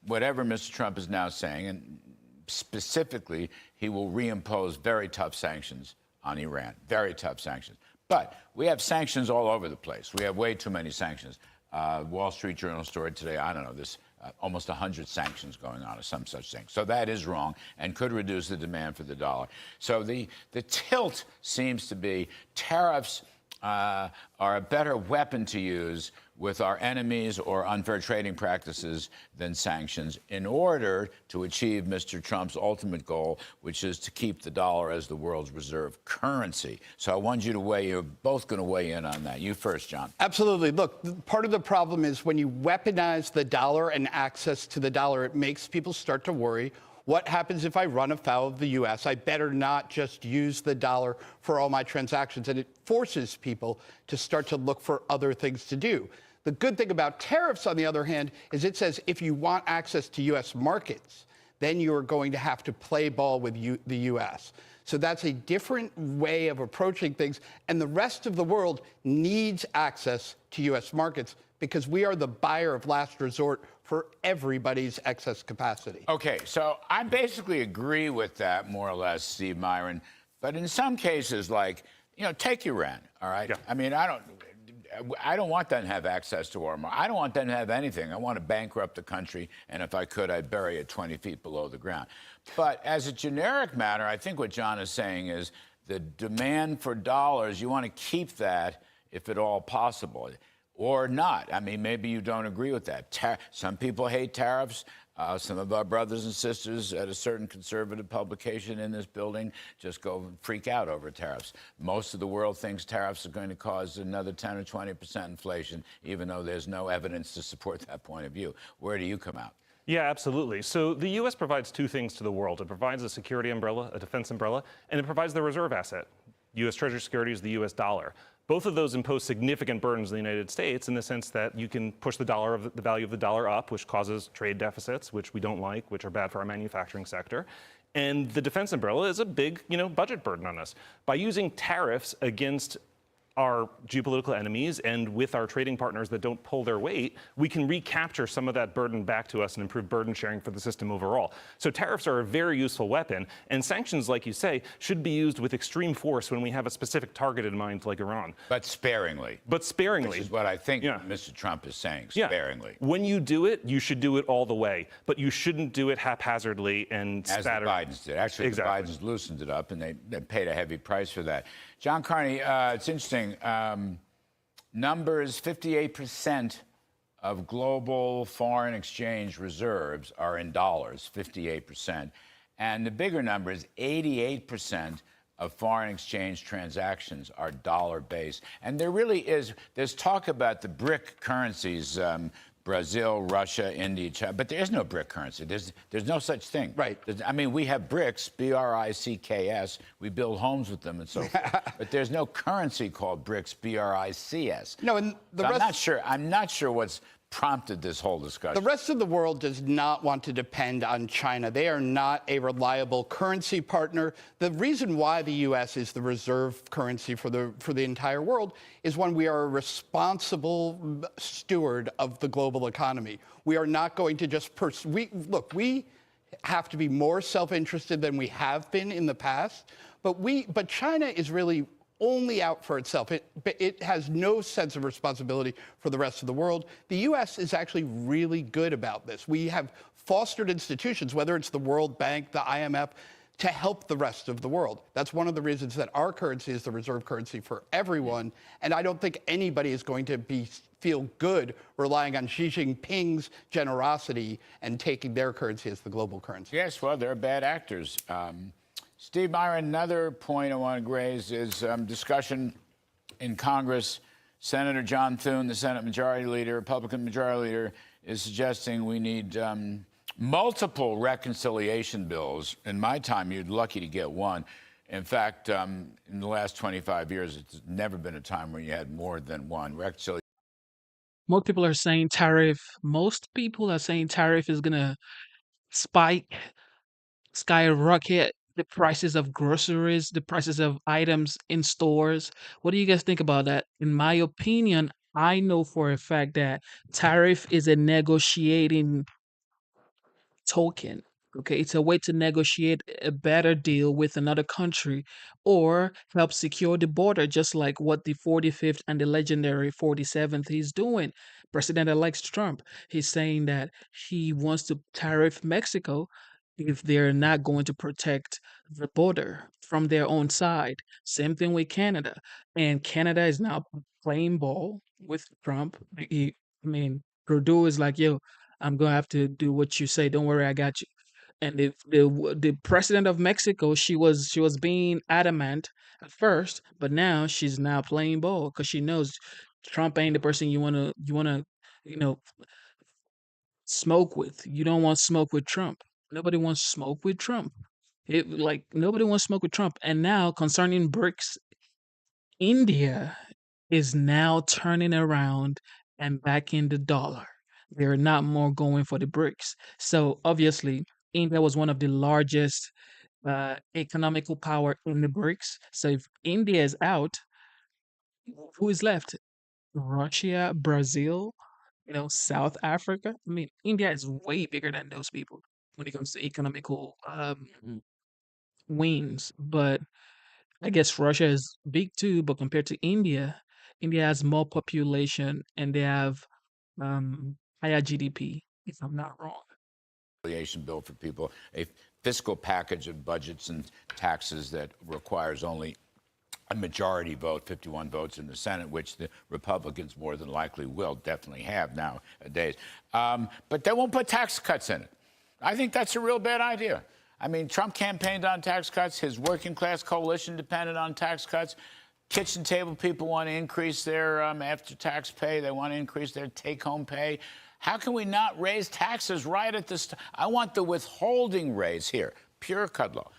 whatever Mr. Trump is now saying, and specifically, he will reimpose very tough sanctions on Iran, very tough sanctions. But we have sanctions all over the place. We have way too many sanctions. Wall Street Journal story today, I don't know, this almost 100 sanctions going on or some such thing. So that is wrong and could reduce the demand for the dollar. So the tilt seems to be tariffs are a better weapon to use with our enemies or unfair trading practices than sanctions in order to achieve Mr. Trump's ultimate goal, which is to keep the dollar as the world's reserve currency. So I want you to you're both going to weigh in on that. You first, John. Absolutely. Look, part of the problem is when you weaponize the dollar and access to the dollar, it makes people start to worry. What happens if I run afoul of the U.S.? I better not just use the dollar for all my transactions. And it forces people to start to look for other things to do. The good thing about tariffs, on the other hand, is it says if you want access to U.S. markets, then you're going to have to play ball with the U.S. So that's a different way of approaching things. And the rest of the world needs access to U.S. markets because we are the buyer of last resort for everybody's excess capacity. Okay, so I basically agree with that, more or less, Steve Myron. But in some cases, like, take Iran, all right? Yeah. I mean, I don't want them to have access to our market. I don't want them to have anything. I want to bankrupt the country, and if I could, I'd bury it 20 feet below the ground. But as a generic matter, I think what John is saying is the demand for dollars, you want to keep that if at all possible. Or not. I mean, maybe you don't agree with that. Some people hate tariffs. Some of our brothers and sisters at a certain conservative publication in this building just go freak out over tariffs. Most of the world thinks tariffs are going to cause another 10 or 20% inflation, even though there's no evidence to support that point of view. Where do you come out? Yeah, absolutely. So the U.S. provides two things to the world. It provides a security umbrella, a defense umbrella, and it provides the reserve asset. U.S. Treasury securities, the U.S. dollar. Both of those impose significant burdens on the United States in the sense that you can push the value of the dollar up, which causes trade deficits, which we don't like, which are bad for our manufacturing sector. And the defense umbrella is a big, budget burden on us. By using tariffs against our geopolitical enemies and with our trading partners that don't pull their weight, we can recapture some of that burden back to us and improve burden sharing for the system overall. So tariffs are a very useful weapon, and sanctions, like you say, should be used with extreme force when we have a specific target in mind, like Iran. But sparingly. But sparingly. Which is what I think Mr. Trump is saying, sparingly. When you do it, you should do it all the way, but you shouldn't do it haphazardly and spatter. As the Bidens did. Actually, the Bidens loosened it up, and they paid a heavy price for that. John Carney, it's interesting. Numbers, 58% of global foreign exchange reserves are in dollars, 58%. And the bigger number is 88% of foreign exchange transactions are dollar-based. And there really is, there's talk about the BRIC currencies, Brazil, Russia, India, China, but there is no BRIC currency. There's no such thing. Right. I mean, we have BRICS, B-R-I-C-K-S. We build homes with them and so forth. But there's no currency called BRICS, B-R-I-C-S. No, and the so rest... I'm not sure what's prompted this whole discussion. The rest of the world does not want to depend on China. They are not a reliable currency partner. The reason why the U.S. is the reserve currency for the entire world is when we are a responsible steward of the global economy. We are not going to just we have to be more self-interested than we have been in the past. But China is really only out for itself. It has no sense of responsibility for the rest of the world. The U.S. is actually really good about this. We have fostered institutions, whether it's the World Bank, the IMF, to help the rest of the world. That's one of the reasons that our currency is the reserve currency for everyone. And I don't think anybody is going to feel good relying on Xi Jinping's generosity and taking their currency as the global currency. Yes, well, they're bad actors. Steve Myron, another point I want to raise is discussion in Congress. Senator John Thune, the Senate Majority Leader, Republican Majority Leader, is suggesting we need multiple reconciliation bills. In my time, you're lucky to get one. In fact, in the last 25 years, it's never been a time where you had more than one reconciliation. Most people are saying tariff. Most people are saying tariff is going to skyrocket the prices of groceries, the prices of items in stores. What do you guys think about that? In my opinion, I know for a fact that tariff is a negotiating token. Okay, it's a way to negotiate a better deal with another country or help secure the border, just like what the 45th and the legendary 47th is doing. President-elect Trump, he's saying that he wants to tariff Mexico if they're not going to protect the border from their own side. Same thing with Canada. And Canada is now playing ball with Trump. Trudeau is like, yo, I'm going to have to do what you say. Don't worry, I got you. And the president of Mexico, she was being adamant at first, but now she's now playing ball because she knows Trump ain't the person you wanna smoke with. You don't want smoke with Trump. Nobody wants smoke with Trump. Nobody wants smoke with Trump. And now concerning BRICS, India is now turning around and backing the dollar. They're not more going for the BRICS. So obviously, India was one of the largest economical power in the BRICS. So if India is out, who is left? Russia, Brazil, South Africa. India is way bigger than those people when it comes to economical wings. But I guess Russia is big too, but compared to India, India has more population and they have higher GDP, if I'm not wrong. Bill for people, a fiscal package of budgets and taxes that requires only a majority vote, 51 votes in the Senate, which the Republicans more than likely will definitely have nowadays. But they won't put tax cuts in it. I think that's a real bad idea. I mean, Trump campaigned on tax cuts. His working class coalition depended on tax cuts. Kitchen table people want to increase their after-tax pay. They want to increase their take-home pay. How can we not raise taxes right at this time? I want the withholding rates here, pure cut law.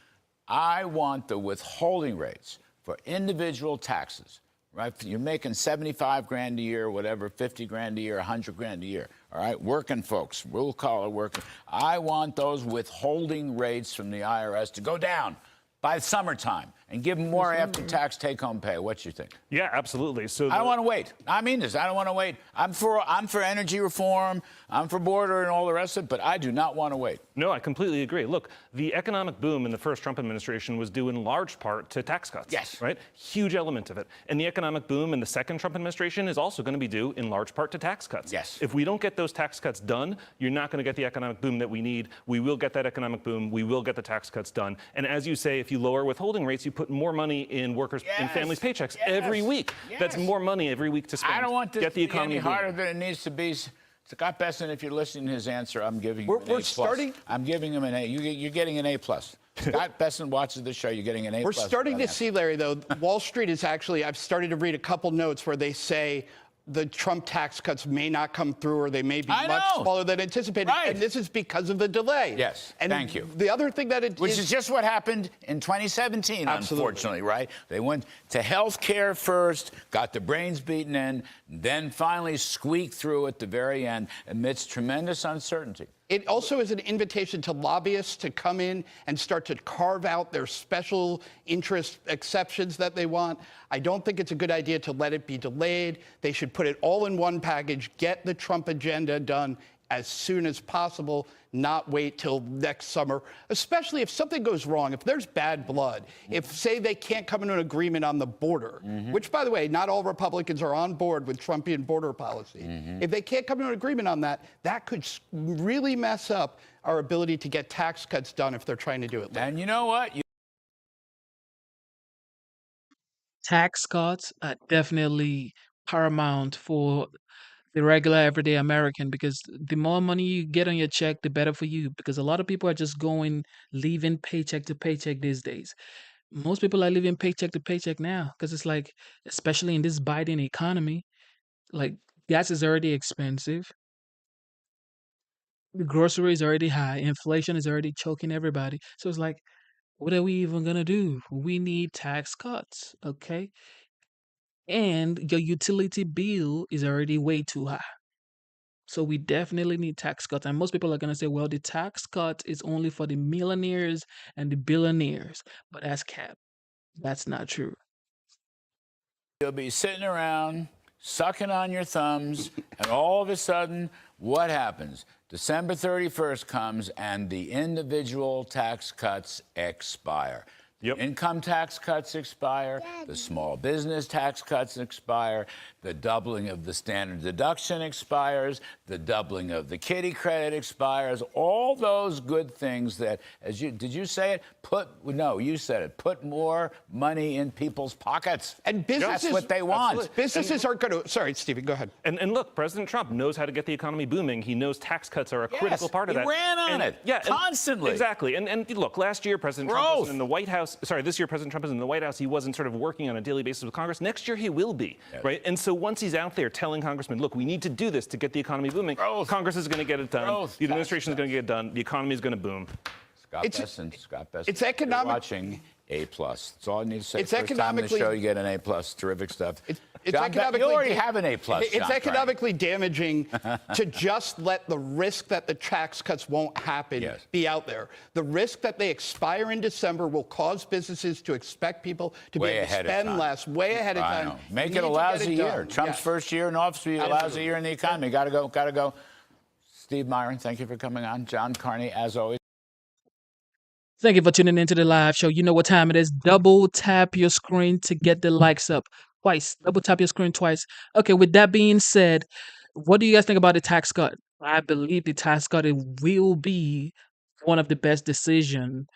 I want the withholding rates for for individual taxes, right? You're making 75 grand a year, whatever, 50 grand a year, 100 grand a year, all right? Working folks, blue collar working. I want those withholding rates from the IRS to go down by the summertime and give them more after-tax take-home pay. What you think? Yeah, absolutely. So I don't want to wait. I mean this. I don't want to wait. I'm for energy reform. I'm for border and all the rest of it, but I do not want to wait. No, I completely agree. Look, the economic boom in the first Trump administration was due in large part to tax cuts. Yes. Right? Huge element of it. And the economic boom in the second Trump administration is also going to be due in large part to tax cuts. Yes. If we don't get those tax cuts done, you're not going to get the economic boom that we need. We will get that economic boom. We will get the tax cuts done. And as you say, if you lower withholding rates, you put more money in workers' and families' paychecks every week. That's more money every week to spend. I don't want this get the to be economy any booming. harder than it needs to be. Scott Besson, if you're listening to his answer, I'm giving him an A+. I'm giving him an A. You're getting an A+. Scott Besson watches the show. You're getting an A+. We're starting to see, Larry, though, Wall Street is actually, I've started to read a couple notes where they say the Trump tax cuts may not come through or they may be much smaller than anticipated. Right. And this is because of the delay. Yes, and thank you. The other thing that Which is just what happened in 2017, unfortunately, right? They went to health care first, got the brains beaten in, then finally squeaked through at the very end amidst tremendous uncertainty. It also is an invitation to lobbyists to come in and start to carve out their special interest exceptions that they want. I don't think it's a good idea to let it be delayed. They should put it all in one package, get the Trump agenda done as soon as possible, not wait till next summer, especially if something goes wrong, if there's bad blood, if, say, they can't come into an agreement on the border, which, by the way, not all Republicans are on board with Trumpian border policy. If they can't come to an agreement on that, that could really mess up our ability to get tax cuts done if they're trying to do it later. And you know what? Tax cuts are definitely paramount for the regular everyday American because the more money you get on your check, the better for you. Because a lot of people are just living paycheck to paycheck these days. Most people are living paycheck to paycheck now because it's like, especially in this Biden economy, like gas is already expensive, the grocery is already high, inflation is already choking everybody. So it's like, what are we even gonna do? We need tax cuts, okay? And your utility bill is already way too high. So we definitely need tax cuts. And most people are going to say, well, the tax cut is only for the millionaires and the billionaires. But that's cap. That's not true. You'll be sitting around, sucking on your thumbs, and all of a sudden, what happens? December 31st comes, and the individual tax cuts expire. Yep. Income tax cuts expire, the small business tax cuts expire, the doubling of the standard deduction expires, the doubling of the kiddie credit expires, all those good things that, did you say it? You said it. Put more money in people's pockets. And businesses, that's what they want. Absolutely. Businesses aren't going to, sorry, Stephen, go ahead. And look, President Trump knows how to get the economy booming. He knows tax cuts are a critical part of that. He ran on it. Yeah, constantly. Exactly. And look, last year, President Trump was in the White House. Sorry, this year, President Trump is in the White House. He wasn't sort of working on a daily basis with Congress. Next year, he will be, right? And so once he's out there telling congressmen, look, we need to do this to get the economy booming, Congress is going to get it done. The administration is going to get it done. The economy is going to boom. Scott Besson. It's economic. You're watching A+. That's all I need to say. It's First economically. time on the show, you get an A+. Terrific stuff. It's economically. You already have an A+. It's economically damaging to just let the risk that the tax cuts won't happen be out there. The risk that they expire in December will cause businesses to expect people to be able to spend less, way ahead of time. Make it a lousy year. Trump's first year in office will be a lousy year in the economy. Got to go. Steve Myron, thank you for coming on. John Carney, as always. Thank you for tuning into the live show. You know what time it is. Double tap your screen to get the likes up. Twice. Double tap your screen twice. Okay, with that being said, what do you guys think about the tax cut? I believe the tax cut will be one of the best decisions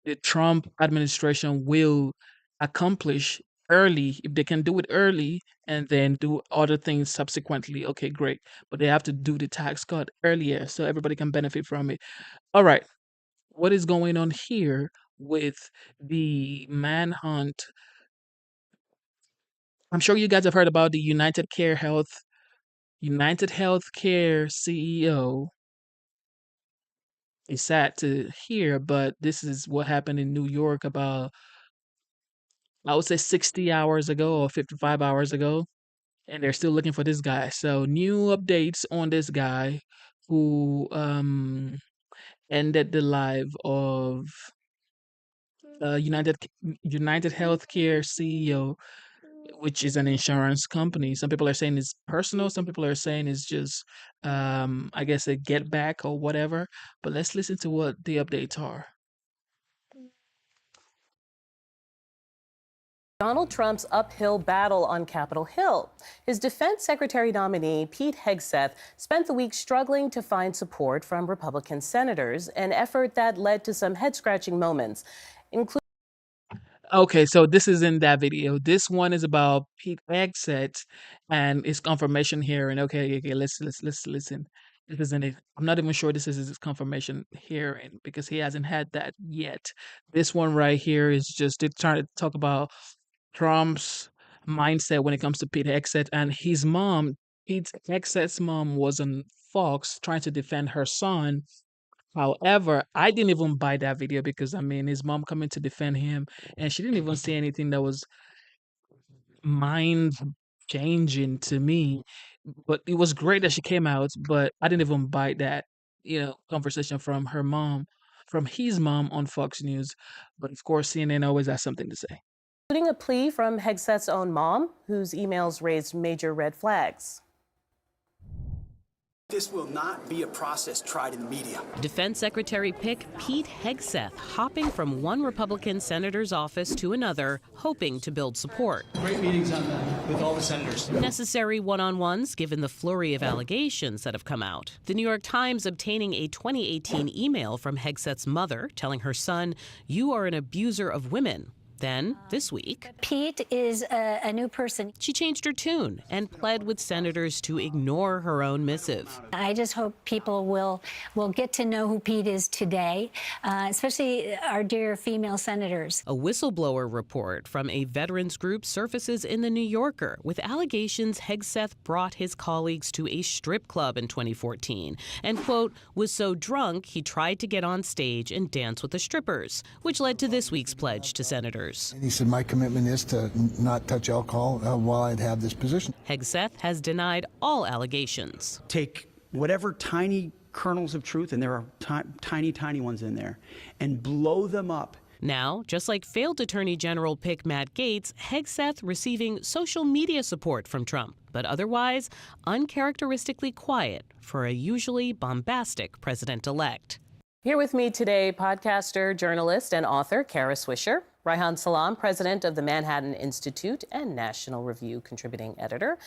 the Trump administration will accomplish early. If they can do it early and then do other things subsequently, okay, great. But they have to do the tax cut earlier so everybody can benefit from it. All right. What is going on here with the manhunt? I'm sure you guys have heard about the UnitedHealthcare CEO. It's sad to hear, but this is what happened in New York about I would say 60 hours ago or 55 hours ago, and they're still looking for this guy. So new updates on this guy who ended the life of United Healthcare CEO, which is an insurance company. Some people are saying it's personal. Some people are saying it's just, I guess, a get back or whatever. But let's listen to what the updates are. Donald Trump's uphill battle on Capitol Hill. His defense secretary nominee, Pete Hegseth, spent the week struggling to find support from Republican senators, an effort that led to some head-scratching moments, including Okay, so this is in that video. This one is about Pete Hegseth and his confirmation hearing. Okay, let's listen. This isn't it. I'm not even sure this is his confirmation hearing because he hasn't had that yet. This one right here is just they're trying to talk about Trump's mindset when it comes to Pete Hegseth and his mom. Pete Hegseth's mom was on Fox trying to defend her son. However, I didn't even buy that video because I mean his mom coming to defend him and she didn't even say anything that was mind changing to me. But it was great that she came out, but I didn't even buy that, conversation from her mom, from his mom on Fox News. But of course, CNN always has something to say. a plea from Hegseth's own mom, whose emails raised major red flags. This will not be a process tried in the media. Defense Secretary pick Pete Hegseth hopping from one Republican senator's office to another, hoping to build support. Great meetings on that with all the senators. Necessary one-on-ones given the flurry of allegations that have come out. The New York Times obtaining a 2018 email from Hegseth's mother telling her son, "You are an abuser of women." Then, this week, Pete is a new person. She changed her tune and pled with senators to ignore her own missive. I just hope people will get to know who Pete is today, especially our dear female senators. A whistleblower report from a veterans group surfaces in The New Yorker with allegations Hegseth brought his colleagues to a strip club in 2014 and, quote, was so drunk he tried to get on stage and dance with the strippers, which led to this week's pledge to senators. And he said, my commitment is to not touch alcohol while I'd have this position. Hegseth has denied all allegations. Take whatever tiny kernels of truth, and there are tiny, tiny ones in there, and blow them up. Now, just like failed Attorney General pick Matt Gaetz, Hegseth receiving social media support from Trump, but otherwise uncharacteristically quiet for a usually bombastic president-elect. Here with me today, podcaster, journalist, and author Kara Swisher. Reihan Salam, president of the Manhattan Institute and National Review contributing editor.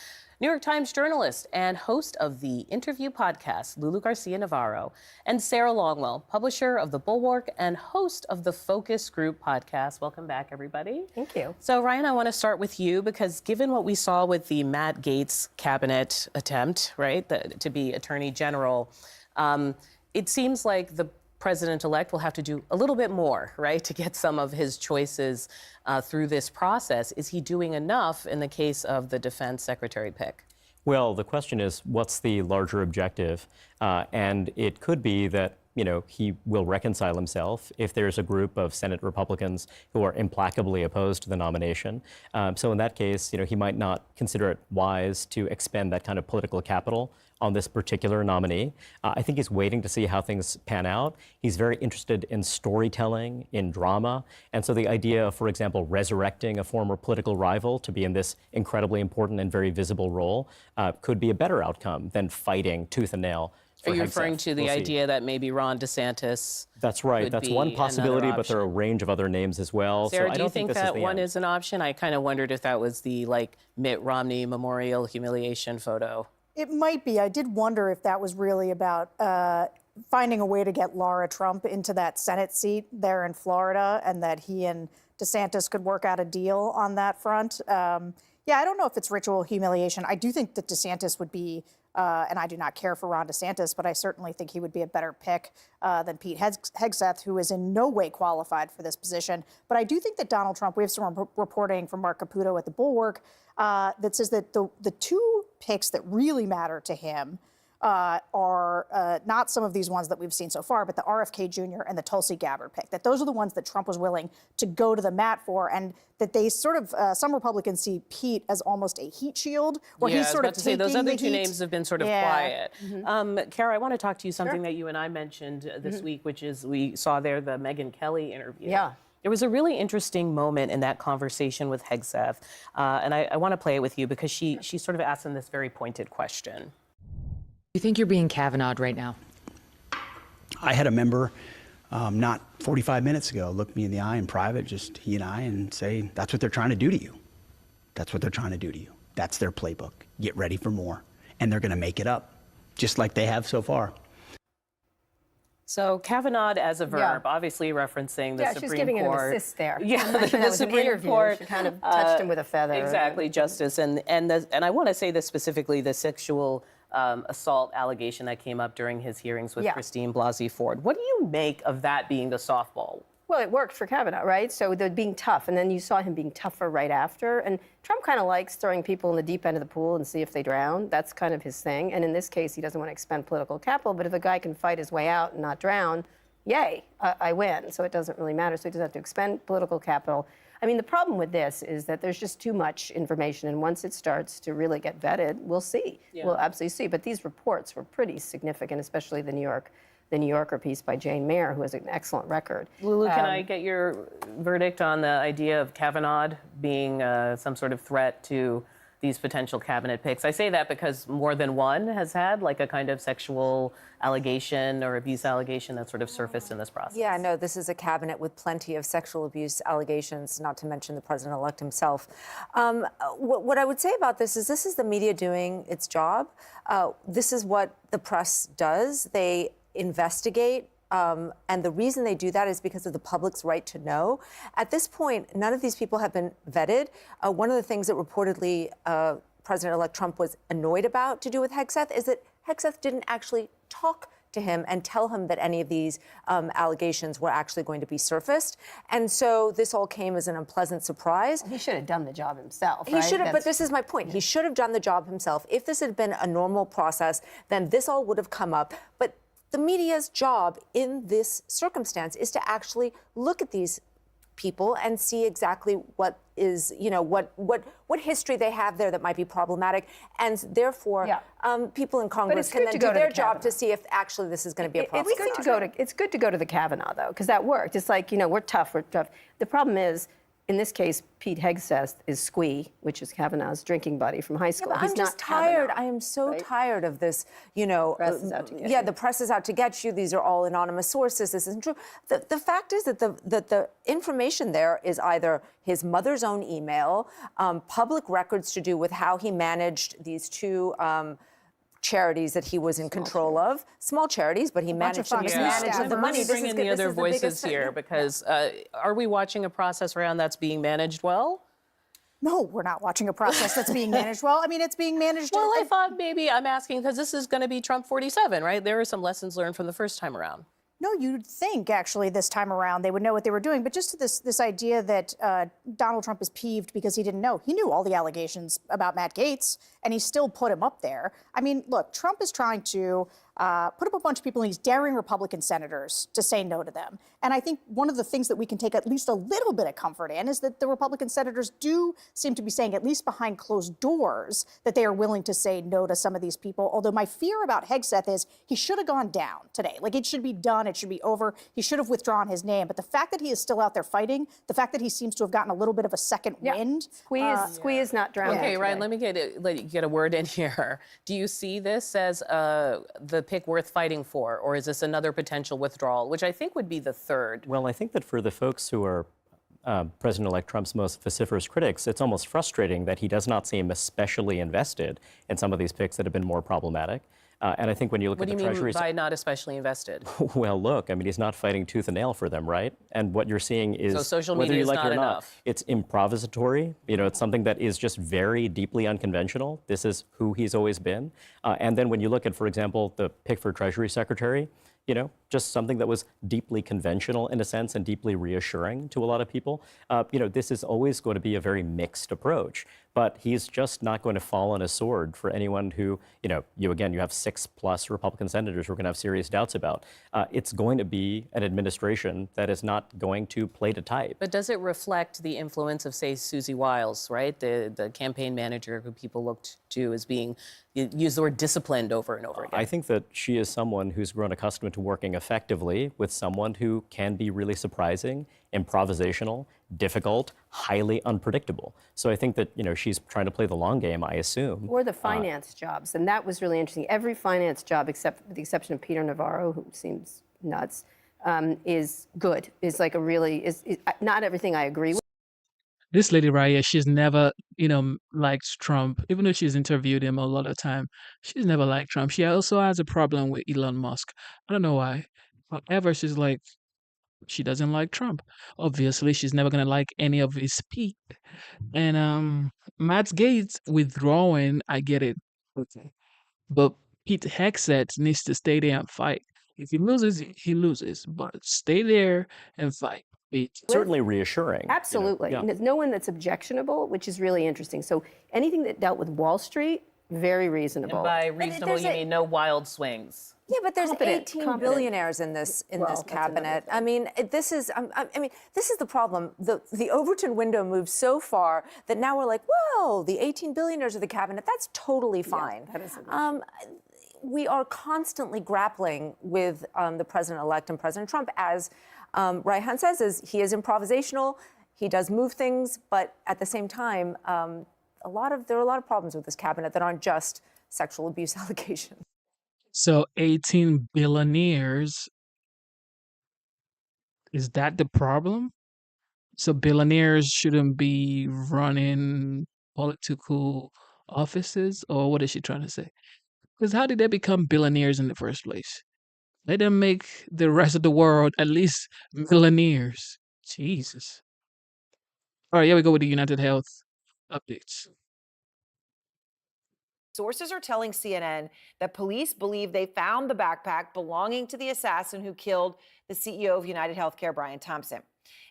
New York Times journalist and host of the Interview podcast, Lulu Garcia-Navarro. And Sarah Longwell, publisher of The Bulwark and host of the Focus Group podcast. Welcome back, everybody. Thank you. So, Ryan, I want to start with you because given what we saw with the Matt Gaetz cabinet attempt, right, to be attorney general, it seems like the president-elect will have to do a little bit more, right, to get some of his choices through this process. Is he doing enough in the case of the defense secretary pick? Well, the question is, what's the larger objective? And it could be that, he will reconcile himself if there's a group of Senate Republicans who are implacably opposed to the nomination. So in that case, he might not consider it wise to expend that kind of political capital on this particular nominee. I think he's waiting to see how things pan out. He's very interested in storytelling, in drama. And so the idea of, for example, resurrecting a former political rival to be in this incredibly important and very visible role could be a better outcome than fighting tooth and nail. Are you referring to the idea that maybe Ron DeSantis? That's right. That's one possibility, but there are a range of other names as well. Sarah, so I do you don't think this that is one is an option? I kind of wondered if that was the Mitt Romney memorial humiliation photo. It might be. I did wonder if that was really about finding a way to get Laura Trump into that Senate seat there in Florida and that he and DeSantis could work out a deal on that front. Yeah, I don't know if it's ritual humiliation. I do think that DeSantis would be, and I do not care for Ron DeSantis, but I certainly think he would be a better pick than Pete Hegseth, who is in no way qualified for this position. But I do think that Donald Trump, we have some reporting from Mark Caputo at The Bulwark that says that the two picks that really matter to him are not some of these ones that we've seen so far, but the RFK Jr. and the Tulsi Gabbard pick, that those are the ones that Trump was willing to go to the mat for, and that they sort of, some Republicans see Pete as almost a heat shield, where he's sort of taking those other two heat. names have been sort of quiet. Kara, I want to talk to you something that you and I mentioned this week, which is we saw there the Megyn Kelly interview. Yeah. There was a really interesting moment in that conversation with Hegseth, and I want to play it with you because she sort of asked him this very pointed question. You think you're being Kavanaugh'd right now? I had a member not 45 minutes ago look me in the eye in private, just he and I, and say, that's what they're trying to do to you. That's what they're trying to do to you. That's their playbook. Get ready for more. And they're going to make it up, just like they have so far. So Kavanaugh as a verb, obviously referencing the Supreme Court. Yeah, she's giving an assist there. Yeah, the Supreme Court. She kind of touched him with a feather. Exactly, Justice. And I want to say this specifically, the sexual assault allegation that came up during his hearings with Christine Blasey Ford. What do you make of that being the softball? Well, it worked for Kavanaugh, right? So they're being tough, and then you saw him being tougher right after. And Trump kind of likes throwing people in the deep end of the pool and see if they drown. That's kind of his thing. And in this case, he doesn't want to expend political capital. But if a guy can fight his way out and not drown, yay, I win. So it doesn't really matter. So he doesn't have to expend political capital. I mean, the problem with this is that there's just too much information. And once it starts to really get vetted, we'll see. Yeah. We'll absolutely see. But these reports were pretty significant, especially the New Yorker piece by Jane Mayer, who has an excellent record. Lulu, can I get your verdict on the idea of Kavanaugh being some sort of threat to these potential cabinet picks? I say that because more than one has had like a kind of sexual allegation or abuse allegation that sort of surfaced in this process. Yeah, no, this is a cabinet with plenty of sexual abuse allegations, not to mention the president-elect himself. What I would say about this is the media doing its job. This is what the press does. They investigate, and the reason they do that is because of the public's right to know. At this point, none of these people have been vetted. One of the things that reportedly President-elect Trump was annoyed about to do with Hegseth is that Hegseth didn't actually talk to him and tell him that any of these allegations were actually going to be surfaced. And so this all came as an unpleasant surprise. He should have done the job himself, He should have, but this is my point. He should have done the job himself. If this had been a normal process, then this all would have come up. But the media's job in this circumstance is to actually look at these people and see exactly what is, what history they have there that might be problematic. And therefore, people in Congress can then do their job to see if actually this is going to be a problem. It's good to go to the Kavanaugh, though, because that worked. It's like, we're tough. The problem is, in this case, Pete Hegseth is Squee, which is Kavanaugh's drinking buddy from high school. Yeah, I'm just tired. Kavanaugh, I am so tired of this, The press is out to get you. The press is out to get you. These are all anonymous sources. This isn't true. The fact is that the information there is either his mother's own email, public records to do with how he managed these two charities that he was in control of, small charities, but he managed to mismanage the money. Bring in the other voices here, because are we watching a process around that's being managed well? No, we're not watching a process that's being managed well. I mean, it's being managed. Well, I thought maybe I'm asking because this is going to be Trump 47, right? There are some lessons learned from the first time around. No, you'd think, actually, this time around they would know what they were doing. But just this idea that Donald Trump is peeved because he didn't know. He knew all the allegations about Matt Gaetz, and he still put him up there. I mean, look, Trump is trying to put up a bunch of people, and he's daring Republican senators to say no to them. And I think one of the things that we can take at least a little bit of comfort in is that the Republican senators do seem to be saying, at least behind closed doors, that they are willing to say no to some of these people. Although my fear about Hegseth is he should have gone down today. Like, it should be done. It should be over. He should have withdrawn his name. But the fact that he is still out there fighting, the fact that he seems to have gotten a little bit of a second wind. Squee is not drowning. Okay, Ryan, let me get a word in here. Do you see this as the pick worth fighting for, or is this another potential withdrawal, which I think would be the third? Well, I think that for the folks who are President-elect Trump's most vociferous critics, it's almost frustrating that he does not seem especially invested in some of these picks that have been more problematic. And I think when you look at the Treasury... What do you mean by not especially invested? Well, look, I mean, he's not fighting tooth and nail for them, right? And what you're seeing is, so social whether media you is like not it or not, enough. it's improvisatory. It's something that is just very deeply unconventional. This is who he's always been. And then when you look at, for example, the pick for Treasury Secretary, just something that was deeply conventional in a sense and deeply reassuring to a lot of people. This is always going to be a very mixed approach, but he's just not going to fall on a sword for anyone who, you have 6+ Republican senators who are going to have serious doubts about. It's going to be an administration that is not going to play to type. But does it reflect the influence of, say, Susie Wiles, right? The campaign manager who people looked to as being, use the word disciplined over and over again. I think that she is someone who's grown accustomed to working effectively with someone who can be really surprising, improvisational, difficult, highly unpredictable. So I think that, she's trying to play the long game, I assume. Or the finance jobs, and that was really interesting. Every finance job, except with the exception of Peter Navarro, who seems nuts, is good. Is like a really is not everything I agree with. This lady right here, she's never, liked Trump, even though she's interviewed him a lot of time. She's never liked Trump. She also has a problem with Elon Musk. I don't know why. However, she's like, she doesn't like Trump. Obviously, she's never gonna like any of his speak. And Matt Gaetz withdrawing, I get it. Okay. But Pete Hegseth needs to stay there and fight. If he loses, he loses. But stay there and fight. Pete. Certainly reassuring. Absolutely. Yeah. There's no one that's objectionable, which is really interesting. So anything that dealt with Wall Street, very reasonable. And by reasonable, you mean no wild swings. Yeah, but there's Competent, 18 billionaires in this cabinet. I mean, this is the problem. The Overton window moved so far that now we're like, whoa, the 18 billionaires of the cabinet. That's totally fine. Yeah, that is we are constantly grappling with the president-elect and President Trump, as Raihan says, he is improvisational. He does move things, but at the same time, there are a lot of problems with this cabinet that aren't just sexual abuse allegations. So 18 billionaires, is that the problem? So billionaires shouldn't be running political offices, or what is she trying to say? Because how did they become billionaires in the first place? Let them make the rest of the world at least millionaires. Jesus. All right, here we go with the United Health updates. Sources are telling CNN that police believe they found the backpack belonging to the assassin who killed the CEO of UnitedHealthcare, Brian Thompson.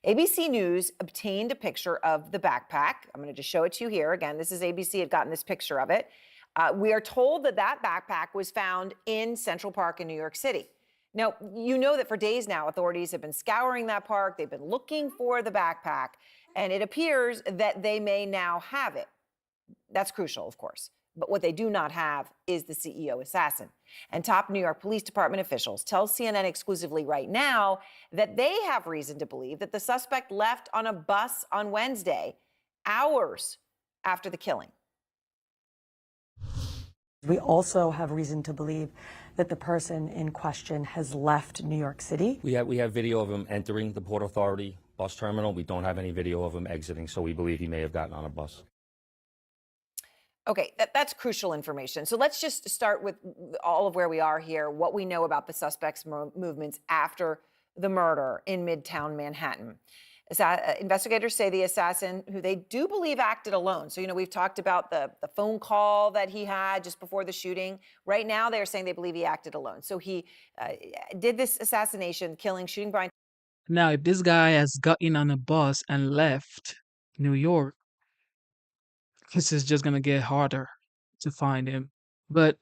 ABC News obtained a picture of the backpack. I'm going to just show it to you here. Again, this is ABC had gotten this picture of it. We are told that backpack was found in Central Park in New York City. Now, you know that for days now, authorities have been scouring that park. They've been looking for the backpack, and it appears that they may now have it. That's crucial, of course. But what they do not have is the CEO assassin. And top New York Police Department officials tell CNN exclusively right now that they have reason to believe that the suspect left on a bus on Wednesday, hours after the killing. We also have reason to believe that the person in question has left New York City. We have video of him entering the Port Authority bus terminal. We don't have any video of him exiting, so we believe he may have gotten on a bus. Okay, that's crucial information. So let's just start with all of where we are here, what we know about the suspect's movements after the murder in Midtown Manhattan. Investigators say the assassin, who they do believe acted alone. So, we've talked about the phone call that he had just before the shooting. Right now, they're saying they believe he acted alone. So he did this assassination, shooting Brian. Now, if this guy has gotten on a bus and left New York, this is just going to get harder to find him. But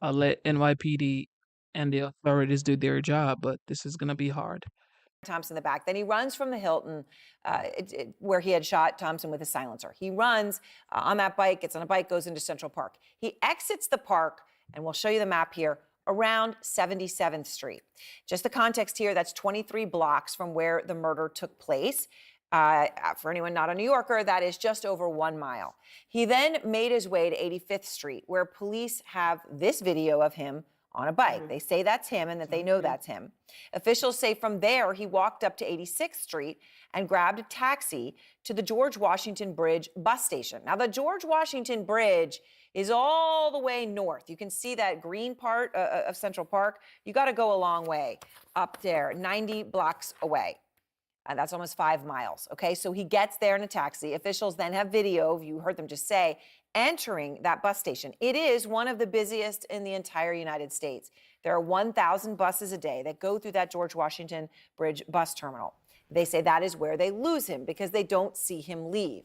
I'll let NYPD and the authorities do their job, but this is going to be hard. Thompson in the back. Then he runs from the Hilton where he had shot Thompson with a silencer. He runs on that bike, gets on a bike, goes into Central Park. He exits the park, and we'll show you the map here, around 77th Street. Just the context here, that's 23 blocks from where the murder took place. For anyone not a New Yorker, that is just over 1 mile. He then made his way to 85th Street, where police have this video of him on a bike. They say that's him and that they know that's him. Officials say from there, he walked up to 86th Street and grabbed a taxi to the George Washington Bridge bus station. Now, the George Washington Bridge is all the way north. You can see that green part of Central Park. You got to go a long way up there, 90 blocks away. That's almost 5 miles. Okay, so he gets there in a taxi. Officials then have video, you heard them just say, entering that bus station. It is one of the busiest in the entire United States. There are 1,000 buses a day that go through that George Washington Bridge bus terminal. They say that is where they lose him because they don't see him leave.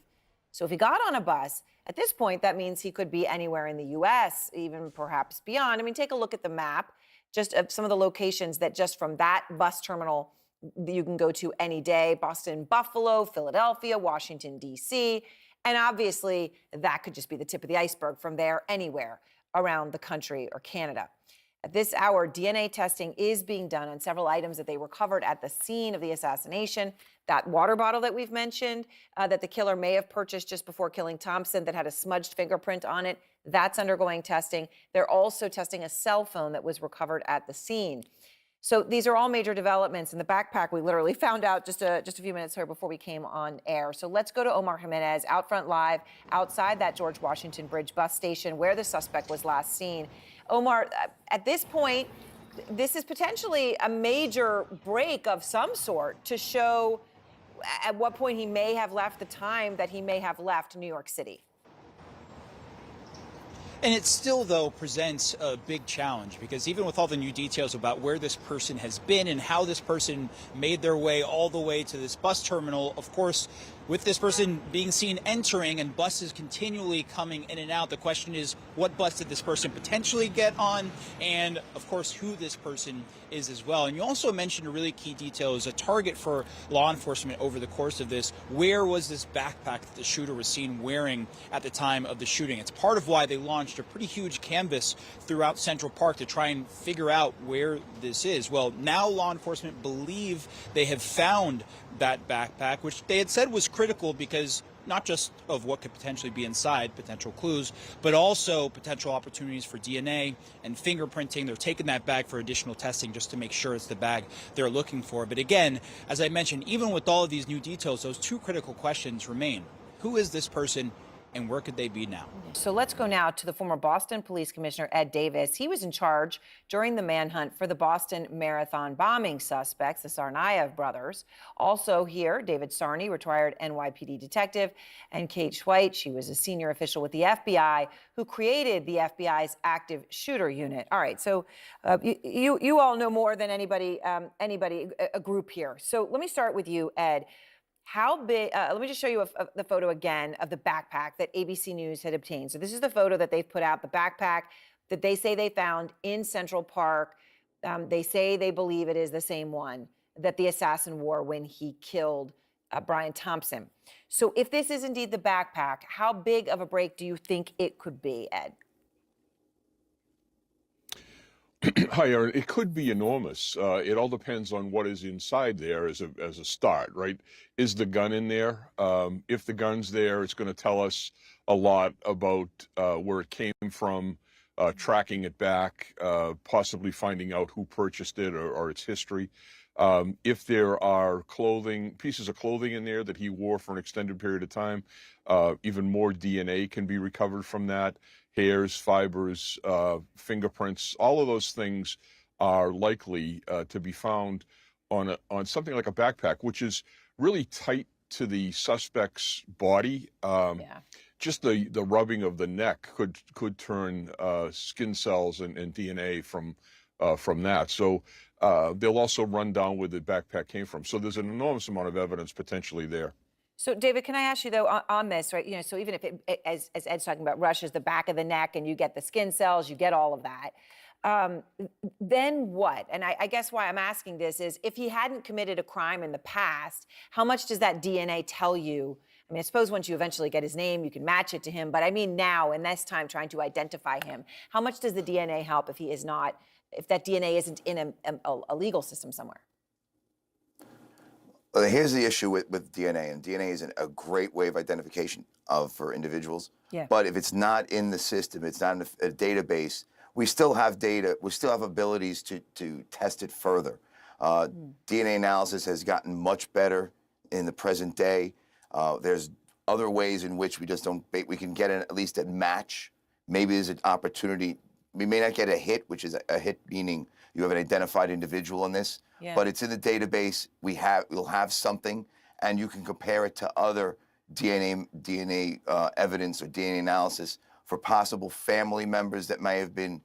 So if he got on a bus, at this point, that means he could be anywhere in the U.S., even perhaps beyond. I mean, take a look at the map, just of some of the locations that just from that bus terminal you can go to any day: Boston, Buffalo, Philadelphia, Washington, D.C. And obviously, that could just be the tip of the iceberg from there, anywhere around the country or Canada. At this hour, DNA testing is being done on several items that they recovered at the scene of the assassination. That water bottle that we've mentioned, that the killer may have purchased just before killing Thompson, that had a smudged fingerprint on it, that's undergoing testing. They're also testing a cell phone that was recovered at the scene. So these are all major developments. In the backpack, we literally found out just a few minutes here before we came on air. So let's go to Omar Jimenez, out front live, outside that George Washington Bridge bus station where the suspect was last seen. Omar, at this point, this is potentially a major break of some sort to show at what point he may have left, the time that he may have left New York City. And it still, though, presents a big challenge, because even with all the new details about where this person has been and how this person made their way all the way to this bus terminal, of course, with this person being seen entering and buses continually coming in and out, the question is, what bus did this person potentially get on? And, of course, who this person is as well. And you also mentioned a really key detail as a target for law enforcement over the course of this. Where was this backpack that the shooter was seen wearing at the time of the shooting? It's part of why they launched a pretty huge canvas throughout Central Park to try and figure out where this is. Well, now law enforcement believe they have found that backpack, which they had said was critical because not just of what could potentially be inside, potential clues, but also potential opportunities for DNA and fingerprinting. They're taking that bag for additional testing just to make sure it's the bag they're looking for. But again, as I mentioned, even with all of these new details, those two critical questions remain. Who is this person? And where could they be now? So let's go now to the former Boston Police Commissioner, Ed Davis. He was in charge during the manhunt for the Boston Marathon bombing suspects, the Tsarnaev brothers. Also here, David Sarney, retired NYPD detective, and Kate Schweit. She was a senior official with the FBI who created the FBI's active shooter unit. All right, so you all know more than anybody, a group here. So let me start with you, Ed. How big, let me just show you the photo again of the backpack that ABC News had obtained. So this is the photo that they've put out, the backpack that they say they found in Central Park. They say they believe it is the same one that the assassin wore when he killed Brian Thompson. So if this is indeed the backpack, how big of a break do you think it could be, Ed? Hi, Aaron. It could be enormous. It all depends on what is inside there as a start, right? Is the gun in there? If the gun's there, it's going to tell us a lot about where it came from, tracking it back, possibly finding out who purchased it or its history. If there are pieces of clothing in there that he wore for an extended period of time, even more DNA can be recovered from that. Hairs, fibers, fingerprints, all of those things are likely to be found on something like a backpack, which is really tight to the suspect's body. Just the rubbing of the neck could turn skin cells and DNA from that. So they'll also run down where the backpack came from. So there's an enormous amount of evidence potentially there. So, David, can I ask you, though, on this, right? You know, so even if it, as Ed's talking about, rushes the back of the neck and you get the skin cells, you get all of that, then what? And I guess why I'm asking this is if he hadn't committed a crime in the past, how much does that DNA tell you? I mean, I suppose once you eventually get his name, you can match it to him. But I mean now, in this time, trying to identify him, how much does the DNA help if he is not, if that DNA isn't in a legal system somewhere? Well, here's the issue with DNA, and DNA is a great way of identification for individuals. Yeah. But if it's not in the system, it's not in a database, we still have data, we still have abilities to test it further. DNA analysis has gotten much better in the present day. There's other ways in which we just don't, we can get at least a match. Maybe there's an opportunity. We may not get a hit, which is a hit meaning you have an identified individual in this. Yeah. but it's in the database. We'll have something, and you can compare it to other DNA evidence or DNA analysis for possible family members that may have been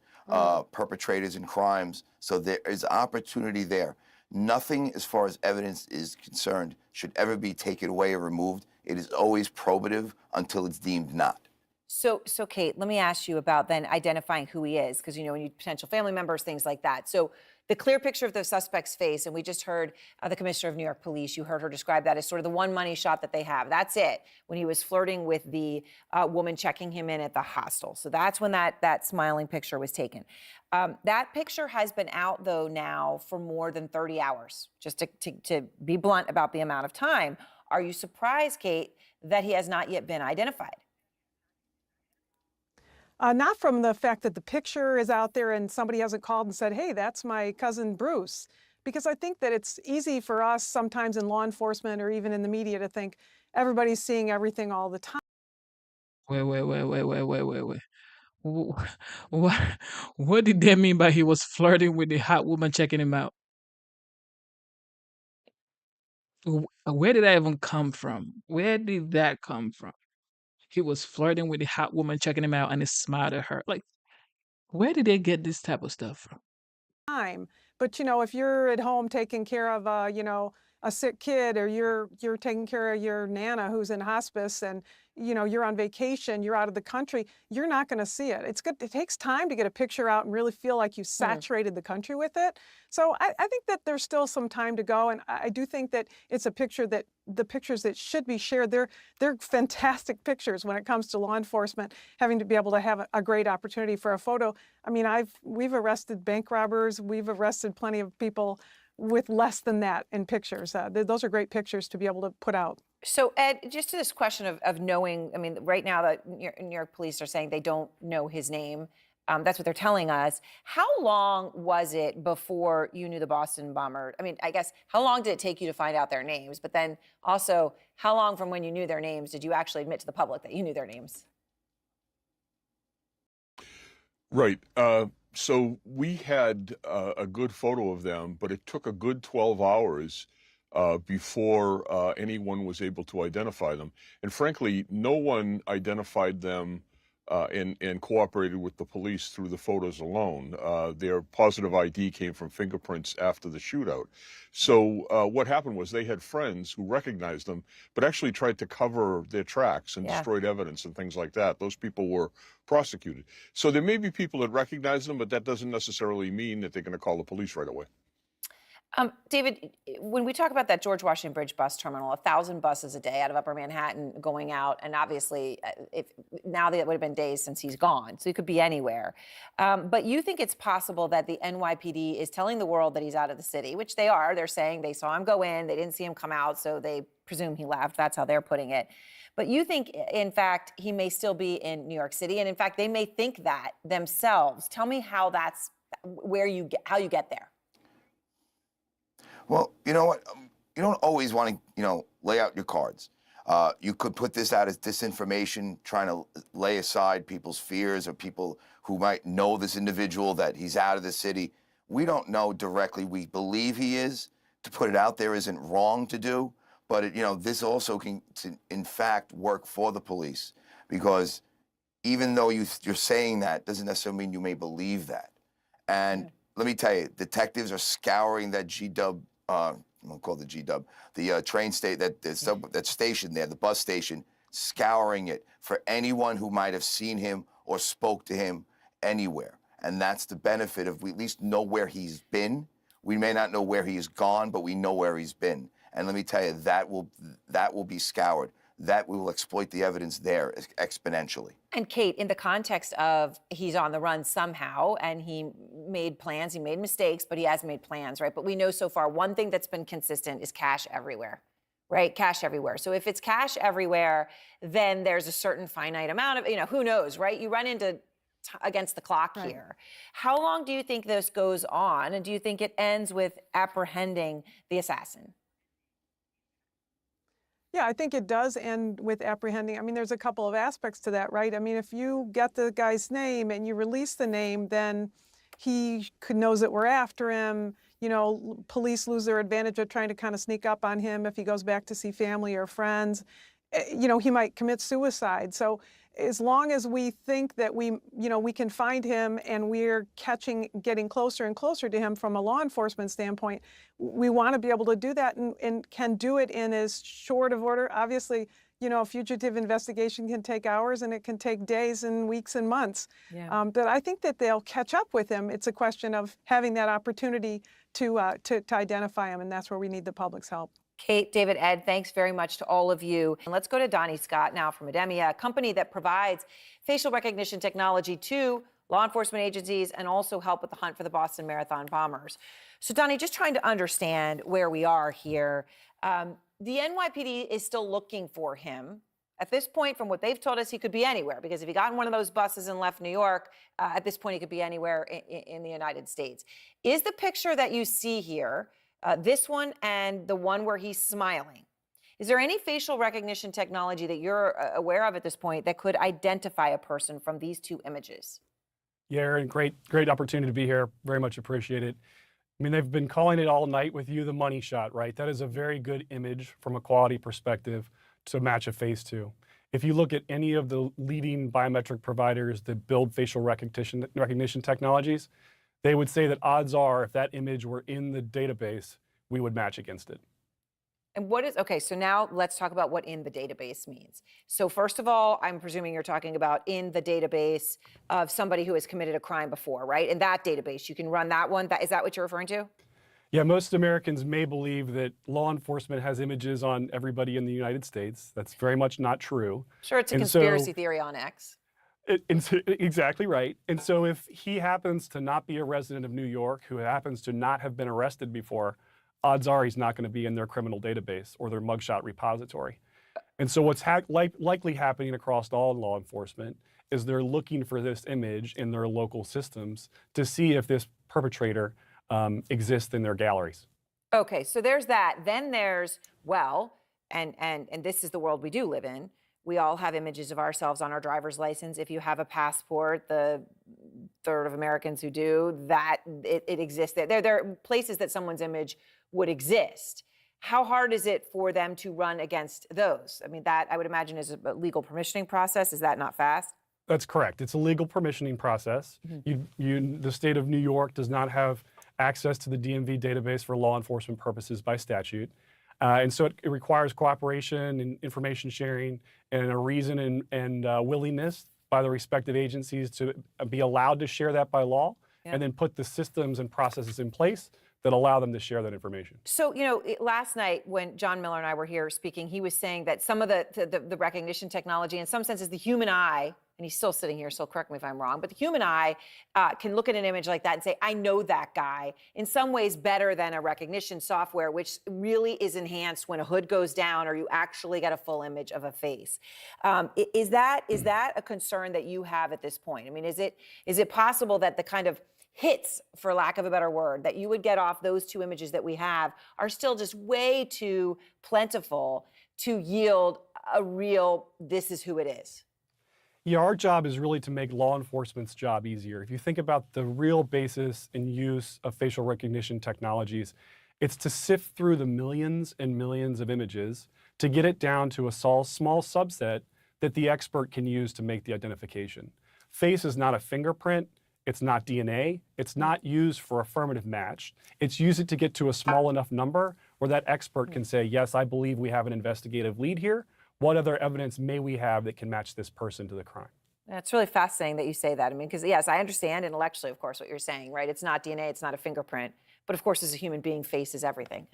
perpetrators in crimes. So there is opportunity there. Nothing, as far as evidence is concerned, should ever be taken away or removed. It is always probative until it's deemed not. So Kate, let me ask you about then identifying who he is, because, you know, when you potential family members, things like that. So the clear picture of the suspect's face, and we just heard the commissioner of New York Police, you heard her describe that as sort of the one money shot that they have. That's it, when he was flirting with the woman checking him in at the hostel. So that's when that smiling picture was taken. That picture has been out, though, now for more than 30 hours, just to be blunt about the amount of time. Are you surprised, Kate, that he has not yet been identified? Not from the fact that the picture is out there and somebody hasn't called and said, hey, that's my cousin Bruce. Because I think that it's easy for us sometimes in law enforcement or even in the media to think everybody's seeing everything all the time. Wait. What, what did that mean by he was flirting with the hot woman checking him out? Where did that even come from? Where did that come from? He was flirting with the hot woman checking him out and he smiled at her. Like, where did they get this type of stuff from? But, you know, if you're at home taking care of, you know, a sick kid, or you're taking care of your Nana who's in hospice, and, you know, you're on vacation, you're out of the country, you're not going to see it. It's good. It takes time to get a picture out and really feel like you saturated the country with it. So I think that there's still some time to go. And I do think that it's a picture that the pictures that should be shared, they're fantastic pictures when it comes to law enforcement having to be able to have a great opportunity for a photo. I mean, we've arrested bank robbers. We've arrested plenty of people with less than that in pictures. Those are great pictures to be able to put out. So, Ed, just to this question of knowing, I mean, right now the New York police are saying they don't know his name. That's what they're telling us. How long was it before you knew the Boston bomber? I mean, I guess, how long did it take you to find out their names? But then also, how long from when you knew their names did you actually admit to the public that you knew their names? Right. So we had a good photo of them, but it took a good 12 hours before anyone was able to identify them. And frankly, no one identified them and cooperated with the police through the photos alone. Their positive ID came from fingerprints after the shootout. So what happened was they had friends who recognized them, but actually tried to cover their tracks and destroyed evidence and things like that. Those people were prosecuted. So there may be people that recognize them, but that doesn't necessarily mean that they're going to call the police right away. David, when we talk about that George Washington Bridge bus terminal, 1,000 buses a day out of Upper Manhattan going out, and obviously, now that it would have been days since he's gone, so he could be anywhere. But you think it's possible that the NYPD is telling the world that he's out of the city, which they are. They're saying they saw him go in, they didn't see him come out, so they presume he left. That's how they're putting it. But you think, in fact, he may still be in New York City, and in fact, they may think that themselves. Tell me how that's how you get there. Well, you know what? You don't always want to, you know, lay out your cards. You could put this out as disinformation, trying to lay aside people's fears or people who might know this individual, that he's out of the city. We don't know directly. We believe he is. To put it out there isn't wrong to do, but you know, this also can, in fact, work for the police, because even though you're saying that, doesn't necessarily mean you may believe that. And let me tell you, detectives are scouring that G-Dub. I won't call it the G-Dub, the train station, that station there, the bus station, scouring it for anyone who might have seen him or spoke to him anywhere. And that's the benefit of, we at least know where he's been. We may not know where he's gone, but we know where he's been. And let me tell you, that will be scoured. That we will exploit the evidence there exponentially. And Kate, in the context of he's on the run somehow, and he made plans, he made mistakes, but he has made plans, right? But we know so far one thing that's been consistent is cash everywhere, right? Cash everywhere. So if it's cash everywhere, then there's a certain finite amount of, you know, who knows, right? You run into against the clock here. How long do you think this goes on? And do you think it ends with apprehending the assassin? Yeah, I think it does end with apprehending. I mean, there's a couple of aspects to that, right? I mean, if you get the guy's name and you release the name, then he knows that we're after him. police lose their advantage of trying to kind of sneak up on him if he goes back to see family or friends. He might commit suicide. So as long as we think that we can find him and we're getting closer and closer to him from a law enforcement standpoint, we want to be able to do that and can do it in as short of order. Obviously, a fugitive investigation can take hours and it can take days and weeks and months. Yeah. But I think that they'll catch up with him. It's a question of having that opportunity to identify him, and that's where we need the public's help. Kate, David, Ed, thanks very much to all of you. And let's go to Donnie Scott now from Ademia, a company that provides facial recognition technology to law enforcement agencies and also help with the hunt for the Boston Marathon bombers. So, Donnie, just trying to understand where we are here. The NYPD is still looking for him. At this point, from what they've told us, he could be anywhere, because if he got in one of those buses and left New York, at this point, he could be anywhere in the United States. Is the picture that you see here, this one and the one where he's smiling, is there any facial recognition technology that you're aware of at this point that could identify a person from these two images? Yeah, Erin, great opportunity to be here. Very much appreciate it. I mean, they've been calling it all night with you the money shot, right? That is a very good image from a quality perspective to match a face to. If you look at any of the leading biometric providers that build facial recognition technologies, they would say that odds are, if that image were in the database, we would match against it. And okay, so now let's talk about what in the database means. So first of all, I'm presuming you're talking about in the database of somebody who has committed a crime before, right? In that database, you can run that one. Is that what you're referring to? Yeah, most Americans may believe that law enforcement has images on everybody in the United States. That's very much not true. Sure, it's a conspiracy theory on X. Exactly right. And so if he happens to not be a resident of New York, who happens to not have been arrested before, odds are he's not going to be in their criminal database or their mugshot repository. And so what's likely happening across all law enforcement is they're looking for this image in their local systems to see if this perpetrator exists in their galleries. Okay, so there's that. Then there's, and this is the world we do live in. We all have images of ourselves on our driver's license. If you have a passport, the third of Americans who do, that it exists there. There are places that someone's image would exist. How hard is it for them to run against those? I mean, that I would imagine is a legal permissioning process. Is that not fast? That's correct. It's a legal permissioning process. The state of New York does not have access to the DMV database for law enforcement purposes by statute. And so it requires cooperation and information sharing and a reason and willingness by the respective agencies to be allowed to share that by law, and then put the systems and processes in place that allow them to share that information. So, last night when John Miller and I were here speaking, he was saying that some of the recognition technology, in some senses, the human eye, and he's still sitting here, so correct me if I'm wrong, but the human eye can look at an image like that and say, I know that guy, in some ways better than a recognition software, which really is enhanced when a hood goes down or you actually get a full image of a face. Is that a concern that you have at this point? I mean, is it possible that the kind of hits, for lack of a better word, that you would get off those two images that we have are still just way too plentiful to yield a real, this is who it is? Yeah, our job is really to make law enforcement's job easier. If you think about the real basis and use of facial recognition technologies, it's to sift through the millions and millions of images to get it down to a small subset that the expert can use to make the identification. Face is not a fingerprint. It's not DNA. It's not used for affirmative match. It's used to get to a small enough number where that expert can say, yes, I believe we have an investigative lead here. What other evidence may we have that can match this person to the crime? It's really fascinating that you say that. I mean, because yes, I understand intellectually, of course, what you're saying, right? It's not DNA, it's not a fingerprint. But of course, as a human being, face is everything,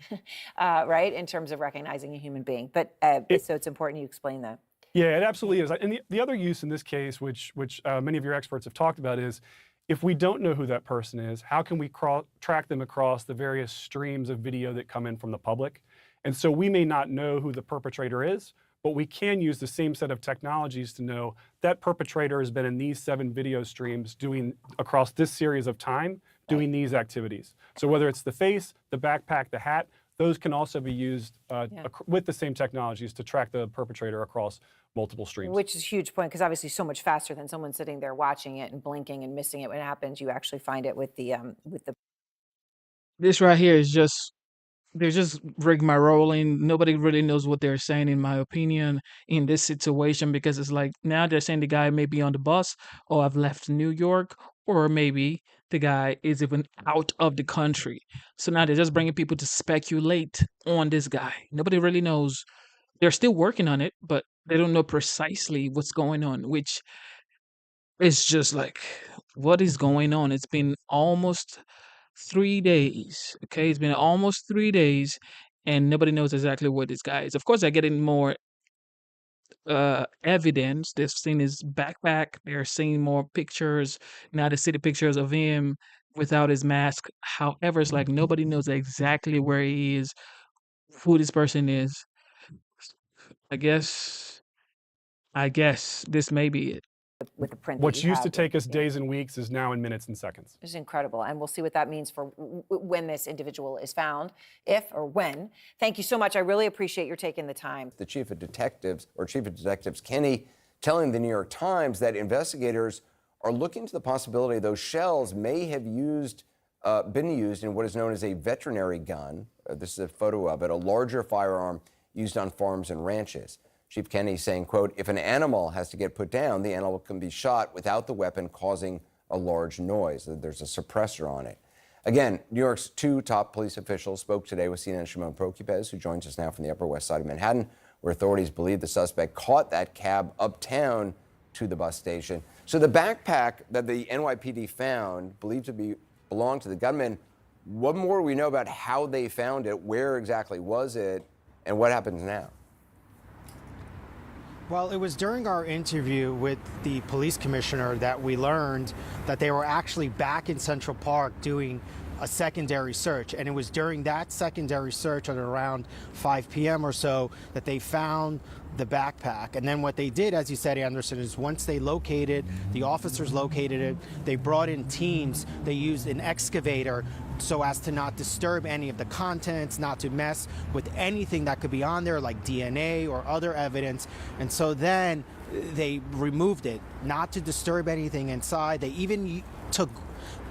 right? In terms of recognizing a human being. But so it's important you explain that. Yeah, it absolutely is. And the other use in this case, which many of your experts have talked about, is if we don't know who that person is, how can we track them across the various streams of video that come in from the public? And so we may not know who the perpetrator is, but we can use the same set of technologies to know that perpetrator has been in these 7 video streams doing across this series of time, doing these activities. So whether it's the face, the backpack, the hat, those can also be used with the same technologies to track the perpetrator across multiple streams. Which is a huge point, because obviously so much faster than someone sitting there watching it and blinking and missing it when it happens. You actually find it with the this right here is just they're just rigmaroling. Nobody really knows what they're saying, in my opinion, in this situation, because it's like now they're saying the guy may be on the bus or I've left New York, or maybe the guy is even out of the country. So now they're just bringing people to speculate on this guy. Nobody really knows. They're still working on it, but they don't know precisely what's going on, which is just like, what is going on? It's been almost 3 days. Okay, it's been almost 3 days, and nobody knows exactly where this guy is. Of course, they're getting more evidence. They've seen his backpack. They're seeing more pictures. Now they see the pictures of him without his mask. However, it's like nobody knows exactly where he is, who this person is. I guess. I guess this may be it. With the print that What's you used to have. take us days and weeks is now in minutes and seconds. It's incredible, and we'll see what that means for when this individual is found, if or when. Thank you so much. I really appreciate your taking the time. The Chief of Detectives Kenny telling the New York Times that investigators are looking to the possibility those shells may have been used in what is known as a veterinary gun. This is a photo of it, a larger firearm used on farms and ranches. Chief Kenny saying, quote, if an animal has to get put down, the animal can be shot without the weapon causing a large noise. There's a suppressor on it. Again, New York's two top police officials spoke today with CNN's Shimon Prokupecz, who joins us now from the Upper West Side of Manhattan, where authorities believe the suspect caught that cab uptown to the bus station. So the backpack that the NYPD found, believed to belong to the gunman, what more do we know about how they found it, where exactly was it, and what happens now? Well, it was during our interview with the police commissioner that we learned that they were actually back in Central Park doing a secondary search. And it was during that secondary search at around 5 p.m. or so that they found the backpack. And then what they did, as you said, Anderson, is once they located, the officers located it, they brought in teams. They used an excavator so as to not disturb any of the contents, not to mess with anything that could be on there, like DNA or other evidence. And so then they removed it, not to disturb anything inside. They even took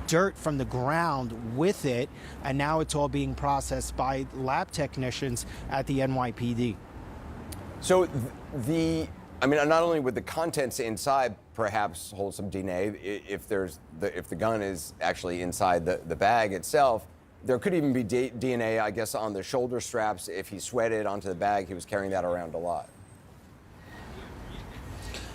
dirt from the ground with it, and now it's all being processed by lab technicians at the NYPD. So not only would the contents inside perhaps hold some DNA, if the gun is actually inside the bag itself, there could even be DNA, I guess, on the shoulder straps. If he sweated onto the bag, he was carrying that around a lot.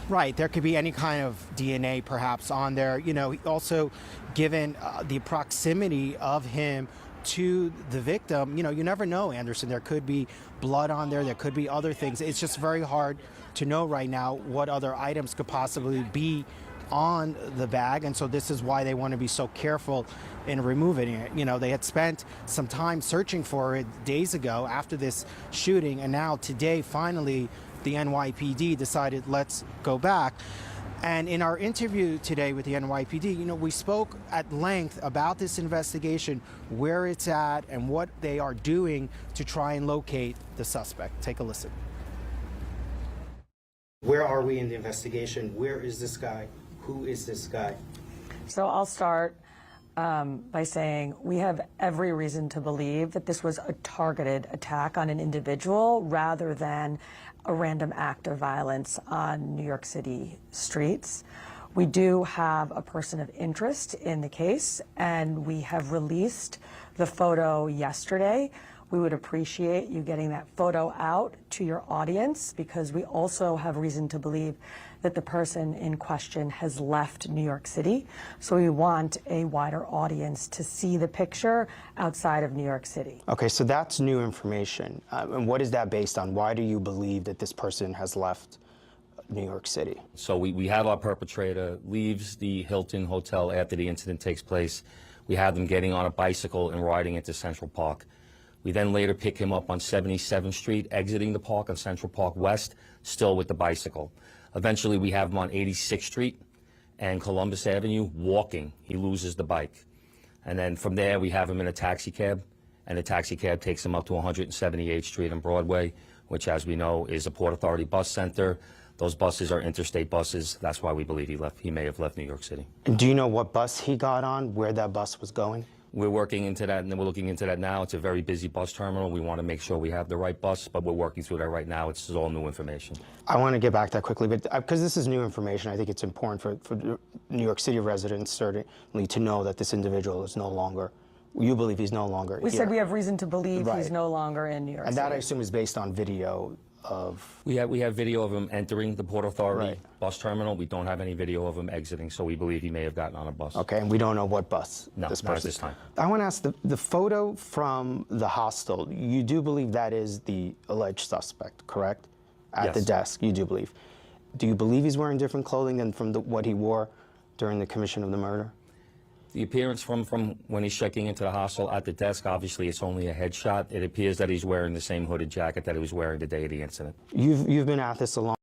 Right, there could be any kind of DNA perhaps on there. You know, also given the proximity of him to the victim, you know, you never know, Anderson. There could be blood on there. There could be other things. It's just very hard to know right now what other items could possibly be on the bag. And so this is why they want to be so careful in removing it. You know, they had spent some time searching for it days ago after this shooting. And now today, finally, the NYPD decided, let's go back. And in our interview today with the NYPD, you know, we spoke at length about this investigation, where it's at, and what they are doing to try and locate the suspect. Take a listen. Where are we in the investigation? Where is this guy? Who is this guy? So I'll start by saying we have every reason to believe that this was a targeted attack on an individual rather than a random act of violence on New York City streets. We do have a person of interest in the case, and we have released the photo yesterday. We would appreciate you getting that photo out to your audience, because we also have reason to believe that the person in question has left New York City. So we want a wider audience to see the picture outside of New York City. Okay, so that's new information. And what is that based on? Why do you believe that this person has left New York City? So we have our perpetrator leaves the Hilton Hotel after the incident takes place. We have them getting on a bicycle and riding into Central Park. We then later pick him up on 77th Street, exiting the park on Central Park West, still with the bicycle. Eventually, we have him on 86th Street and Columbus Avenue, walking. He loses the bike. And then from there, we have him in a taxi cab, and the taxi cab takes him up to 178th Street and Broadway, which, as we know, is a Port Authority bus center. Those buses are interstate buses. That's why we believe he may have left New York City. And do you know what bus he got on, where that bus was going? We're working into that, and then we're looking into that now. It's a very busy bus terminal. We want to make sure we have the right bus, but we're working through that right now. It's all new information. I want to get back to that quickly, but because this is new information, I think it's important for New York City residents certainly to know that this individual is no longer, you believe he's no longer We here. said we have reason to believe Right. he's no longer in New York And City. that, I assume, is based on video of... We have video of him entering the Port Authority Right. bus terminal. We don't have any video of him exiting, so we believe he may have gotten on a bus. Okay, and we don't know what bus No, this not at person this time. I want to ask, the photo from the hostel, you do believe that is the alleged suspect, correct? At the Yes. desk, you do believe. Do you believe he's wearing different clothing than from what he wore during the commission of the murder? The appearance from when he's checking into the hostel at the desk, obviously it's only a headshot. It appears that he's wearing the same hooded jacket that he was wearing the day of the incident. You've been at this a long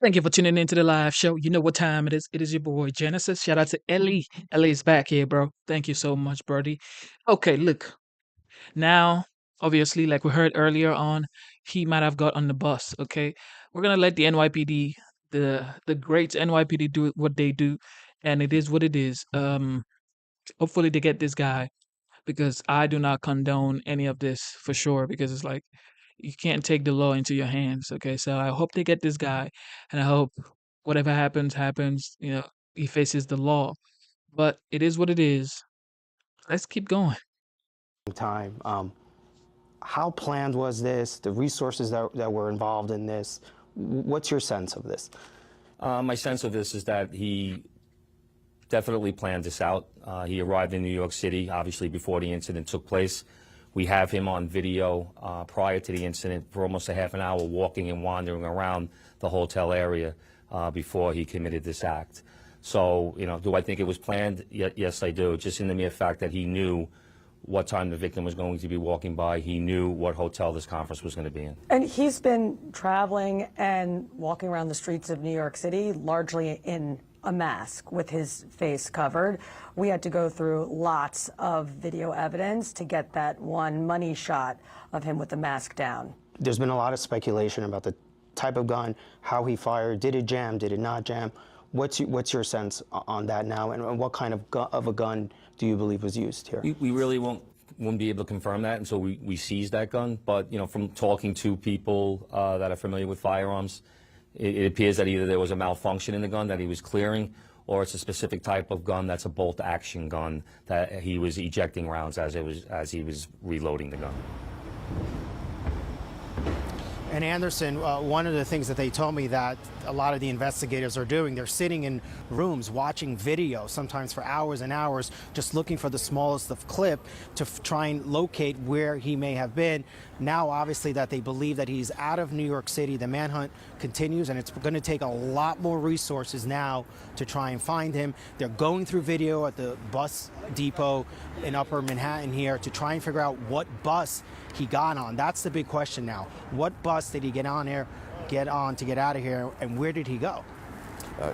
Thank you for tuning into the live show. You know what time it is. It is your boy Genesis. Shout out to Ellie. Ellie's back here, bro. Thank you so much, birdie. Okay, look. Now, obviously, like we heard earlier on, he might have got on the bus. Okay, we're gonna let the NYPD, the great NYPD, do what they do, and it is what it is. Hopefully they get this guy, because I do not condone any of this for sure, because it's like you can't take the law into your hands. Okay, so I hope they get this guy, and I hope whatever happens, you know, he faces the law. But it is what it is. Let's keep going. time. How planned was this? The resources that were involved in this? What's your sense of this? My sense of this is that he definitely planned this out. He arrived in New York City, obviously, before the incident took place. We have him on video prior to the incident for almost a half an hour walking and wandering around the hotel area before he committed this act. So, you know, do I think it was planned? Yes, I do. Just in the mere fact that he knew what time the victim was going to be walking by. He knew what hotel this conference was going to be in. And he's been traveling and walking around the streets of New York City largely in a mask with his face covered. We had to go through lots of video evidence to get that one money shot of him with the mask down. There's been a lot of speculation about the type of gun, how he fired, did it jam, did it not jam? What's your sense on that now, and what kind of a gun do you believe was used here? We really won't be able to confirm that until we seize that gun. But, you know, from talking to people that are familiar with firearms, it appears that either there was a malfunction in the gun that he was clearing, or it's a specific type of gun that's a bolt-action gun that he was ejecting rounds as he was reloading the gun. And Anderson, one of the things that they told me that a lot of the investigators are doing, they're sitting in rooms watching video, sometimes for hours and hours, just looking for the smallest of clip to try and locate where he may have been. Now, obviously, that they believe that he's out of New York City, the manhunt continues, and it's going to take a lot more resources now to try and find him. They're going through video at the bus depot in Upper Manhattan here to try and figure out what bus he got on. That's the big question now. What bus did he get on to get out of here, and where did he go?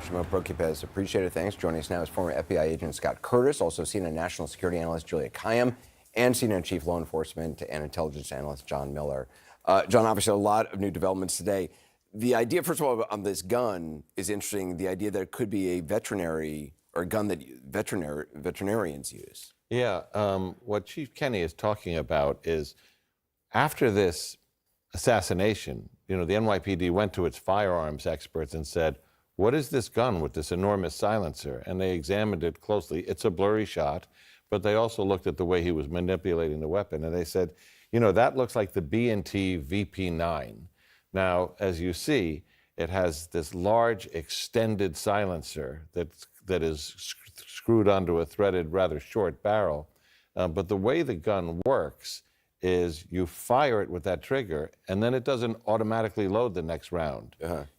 Shimon Prokupez, appreciate it. Thanks. Joining us now is former FBI agent Scott Curtis, also CNN national security analyst Julia Kayyem, and CNN chief law enforcement and intelligence analyst John Miller. John, obviously a lot of new developments today. The idea, first of all, on this gun is interesting. The idea that it could be a veterinary or a gun that veterinarians use. Yeah, what Chief Kenny is talking about is after this assassination, you know, the NYPD went to its firearms experts and said, what is this gun with this enormous silencer? And they examined it closely. It's a blurry shot, but they also looked at the way he was manipulating the weapon, and they said, you know, that looks like the B&T VP9. Now, as you see, it has this large extended silencer that is screwed onto a threaded, rather short barrel. But the way the gun works is you fire it with that trigger, and then it doesn't automatically load the next round.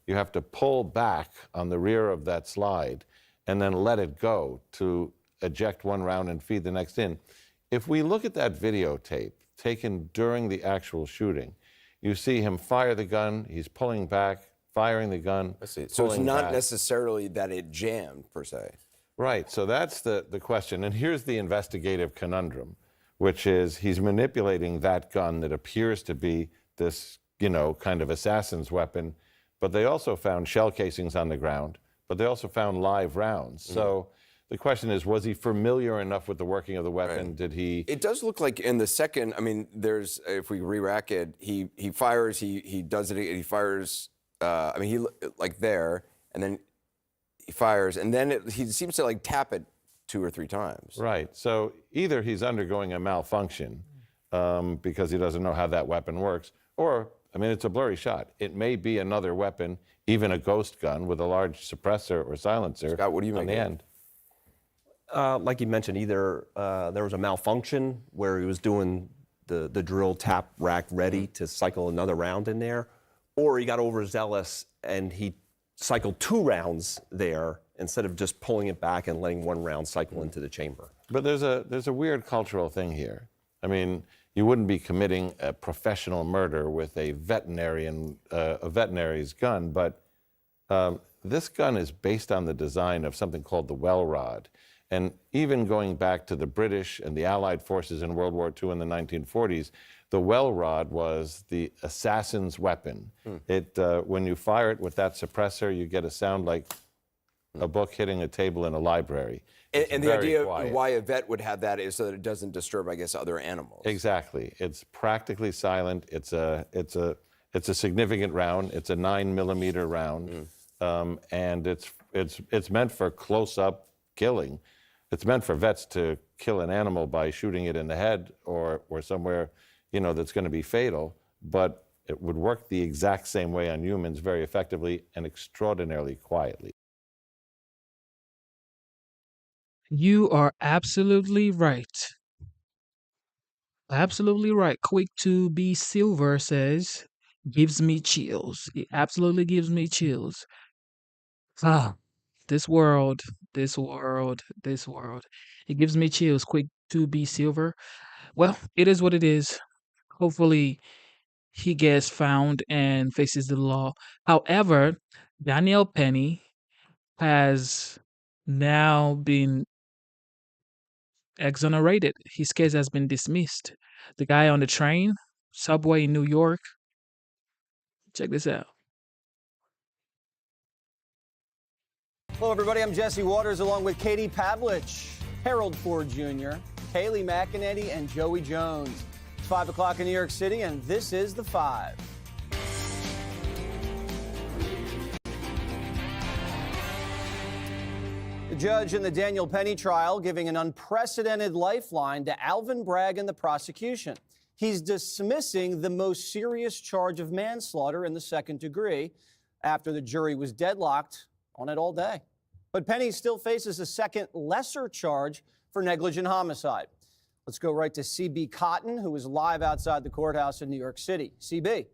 You have to pull back on the rear of that slide and then let it go to eject one round and feed the next in. If we look at that videotape taken during the actual shooting, you see him fire the gun, he's pulling back, firing the gun. I see. So it's not necessarily that it jammed, per se. Right, so that's the question. And here's the investigative conundrum, which is he's manipulating that gun that appears to be this, you know, kind of assassin's weapon, but they also found shell casings on the ground, but they also found live rounds. So The question is, was he familiar enough with the working of the weapon? Right. Did he? It does look like in the second, I mean, there's, if we re-rack it, he fires, he does it, he fires, I mean, he like there, and then he fires, and then he seems to like tap it 2 or 3 times. Right. So either he's undergoing a malfunction because he doesn't know how that weapon works, or, I mean, it's a blurry shot. It may be another weapon, even a ghost gun with a large suppressor or silencer. Scott, what do you on make the of it? end? Like you mentioned, either there was a malfunction where he was doing the drill tap rack ready to cycle another round in there, or he got overzealous and he cycled 2 rounds there instead of just pulling it back and letting 1 round cycle into the chamber. But there's a weird cultural thing here. I mean, you wouldn't be committing a professional murder with a veterinary's gun, but this gun is based on the design of something called the well rod. And even going back to the British and the Allied forces in World War II in the 1940s, the well rod was the assassin's weapon. When you fire it with that suppressor, you get a sound like a book hitting a table in a library. And the idea why a vet would have that is so that it doesn't disturb, I guess, other animals. Exactly. It's practically silent. It's a significant round. It's a 9mm round, and it's meant for close-up killing. It's meant for vets to kill an animal by shooting it in the head or somewhere, that's going to be fatal. But it would work the exact same way on humans very effectively and extraordinarily quietly. You are absolutely right. Absolutely right. Quick to be Silver says, gives me chills. It absolutely gives me chills. Ah, this world. It gives me chills. Quick to be Silver. Well, it is what it is. Hopefully, he gets found and faces the law. However, Daniel Penny has now been exonerated. His case has been dismissed. The guy on the train, subway in New York. Check this out. Hello, everybody. I'm Jesse Waters along with Katie Pavlich, Harold Ford Jr., Kaylee McEnany, and Joey Jones. It's 5 o'clock in New York City, and this is The Five. The judge in the Daniel Penny trial giving an unprecedented lifeline to Alvin Bragg and the prosecution. He's dismissing the most serious charge of manslaughter in the second degree after the jury was deadlocked on it all day. But Penny still faces a second lesser charge for negligent homicide. Let's go right to CB Cotton, who is live outside the courthouse in New York City. CB.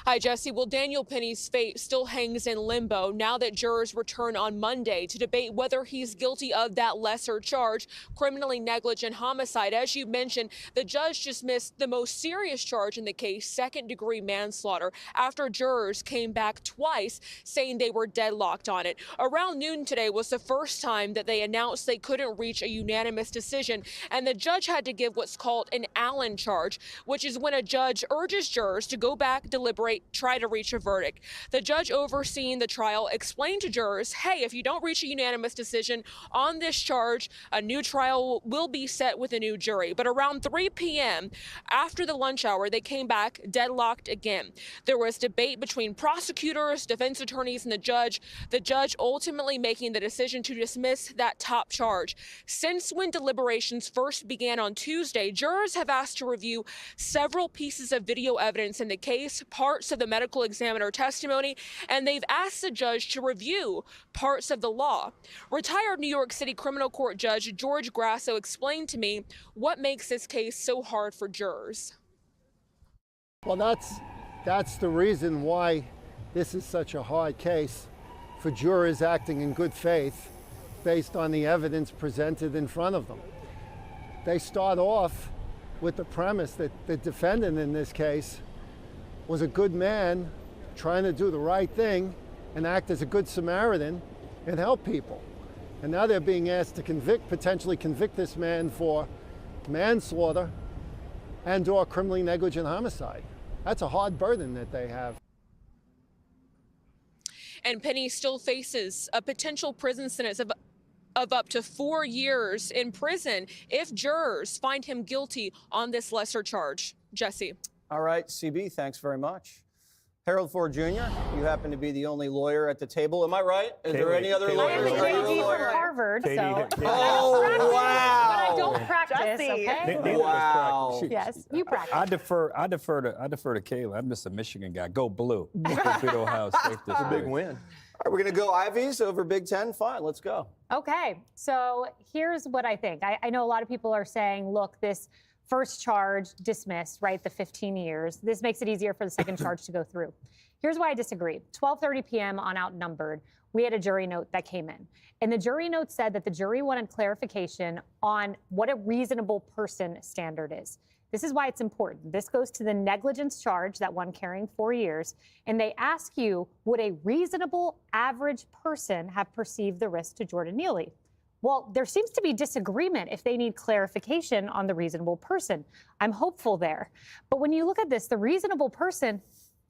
Hi, Jesse. Well, Daniel Penny's fate still hangs in limbo now that jurors return on Monday to debate whether he's guilty of that lesser charge, criminally negligent homicide. As you mentioned, the judge dismissed the most serious charge in the case, second-degree manslaughter, after jurors came back twice saying they were deadlocked on it. Around noon today was the first time that they announced they couldn't reach a unanimous decision, and the judge had to give what's called an Allen charge, which is when a judge urges jurors to go back, deliberate, try to reach a verdict. The judge overseeing the trial explained to jurors, hey, if you don't reach a unanimous decision on this charge, a new trial will be set with a new jury. But around 3 p.m., after the lunch hour, they came back deadlocked again. There was debate between prosecutors, defense attorneys, and the judge ultimately making the decision to dismiss that top charge. Since when deliberations first began on Tuesday, jurors have asked to review several pieces of video evidence in the case, parts of the medical examiner testimony, and they've asked the judge to review parts of the law. Retired New York City criminal court judge George Grasso explained to me what makes this case so hard for jurors. Well, that's the reason why this is such a hard case for jurors acting in good faith based on the evidence presented in front of them. They start off with the premise that the defendant in this case was a good man trying to do the right thing and act as a good Samaritan and help people. And now they're being asked to potentially convict this man for manslaughter and/or criminally negligent homicide. That's a hard burden that they have. And Penny still faces a potential prison sentence of up to 4 years in prison if jurors find him guilty on this lesser charge. Jesse. All right, CB, thanks very much. Harold Ford Jr., you happen to be the only lawyer at the table. Am I right? Is there any other lawyers? I have a JD from Harvard, so. Oh, wow. But I don't practice, okay? Wow. Yes, you practice. I defer to Kayla. I'm just a Michigan guy. Go blue. Beat Ohio State this a big week. win. All right, we're going to go Ivies over Big Ten. Fine, let's go. Okay, so here's what I think. I know a lot of people are saying, look, this first charge dismissed, right, the 15 years. This makes it easier for the second charge to go through. Here's why I disagree. 12:30 p.m. on Outnumbered, we had a jury note that came in. And the jury note said that the jury wanted clarification on what a reasonable person standard is. This is why it's important. This goes to the negligence charge, that one carrying 4 years. And they ask you, would a reasonable average person have perceived the risk to Jordan Neely? Well, there seems to be disagreement if they need clarification on the reasonable person. I'm hopeful there. But when you look at this, the reasonable person,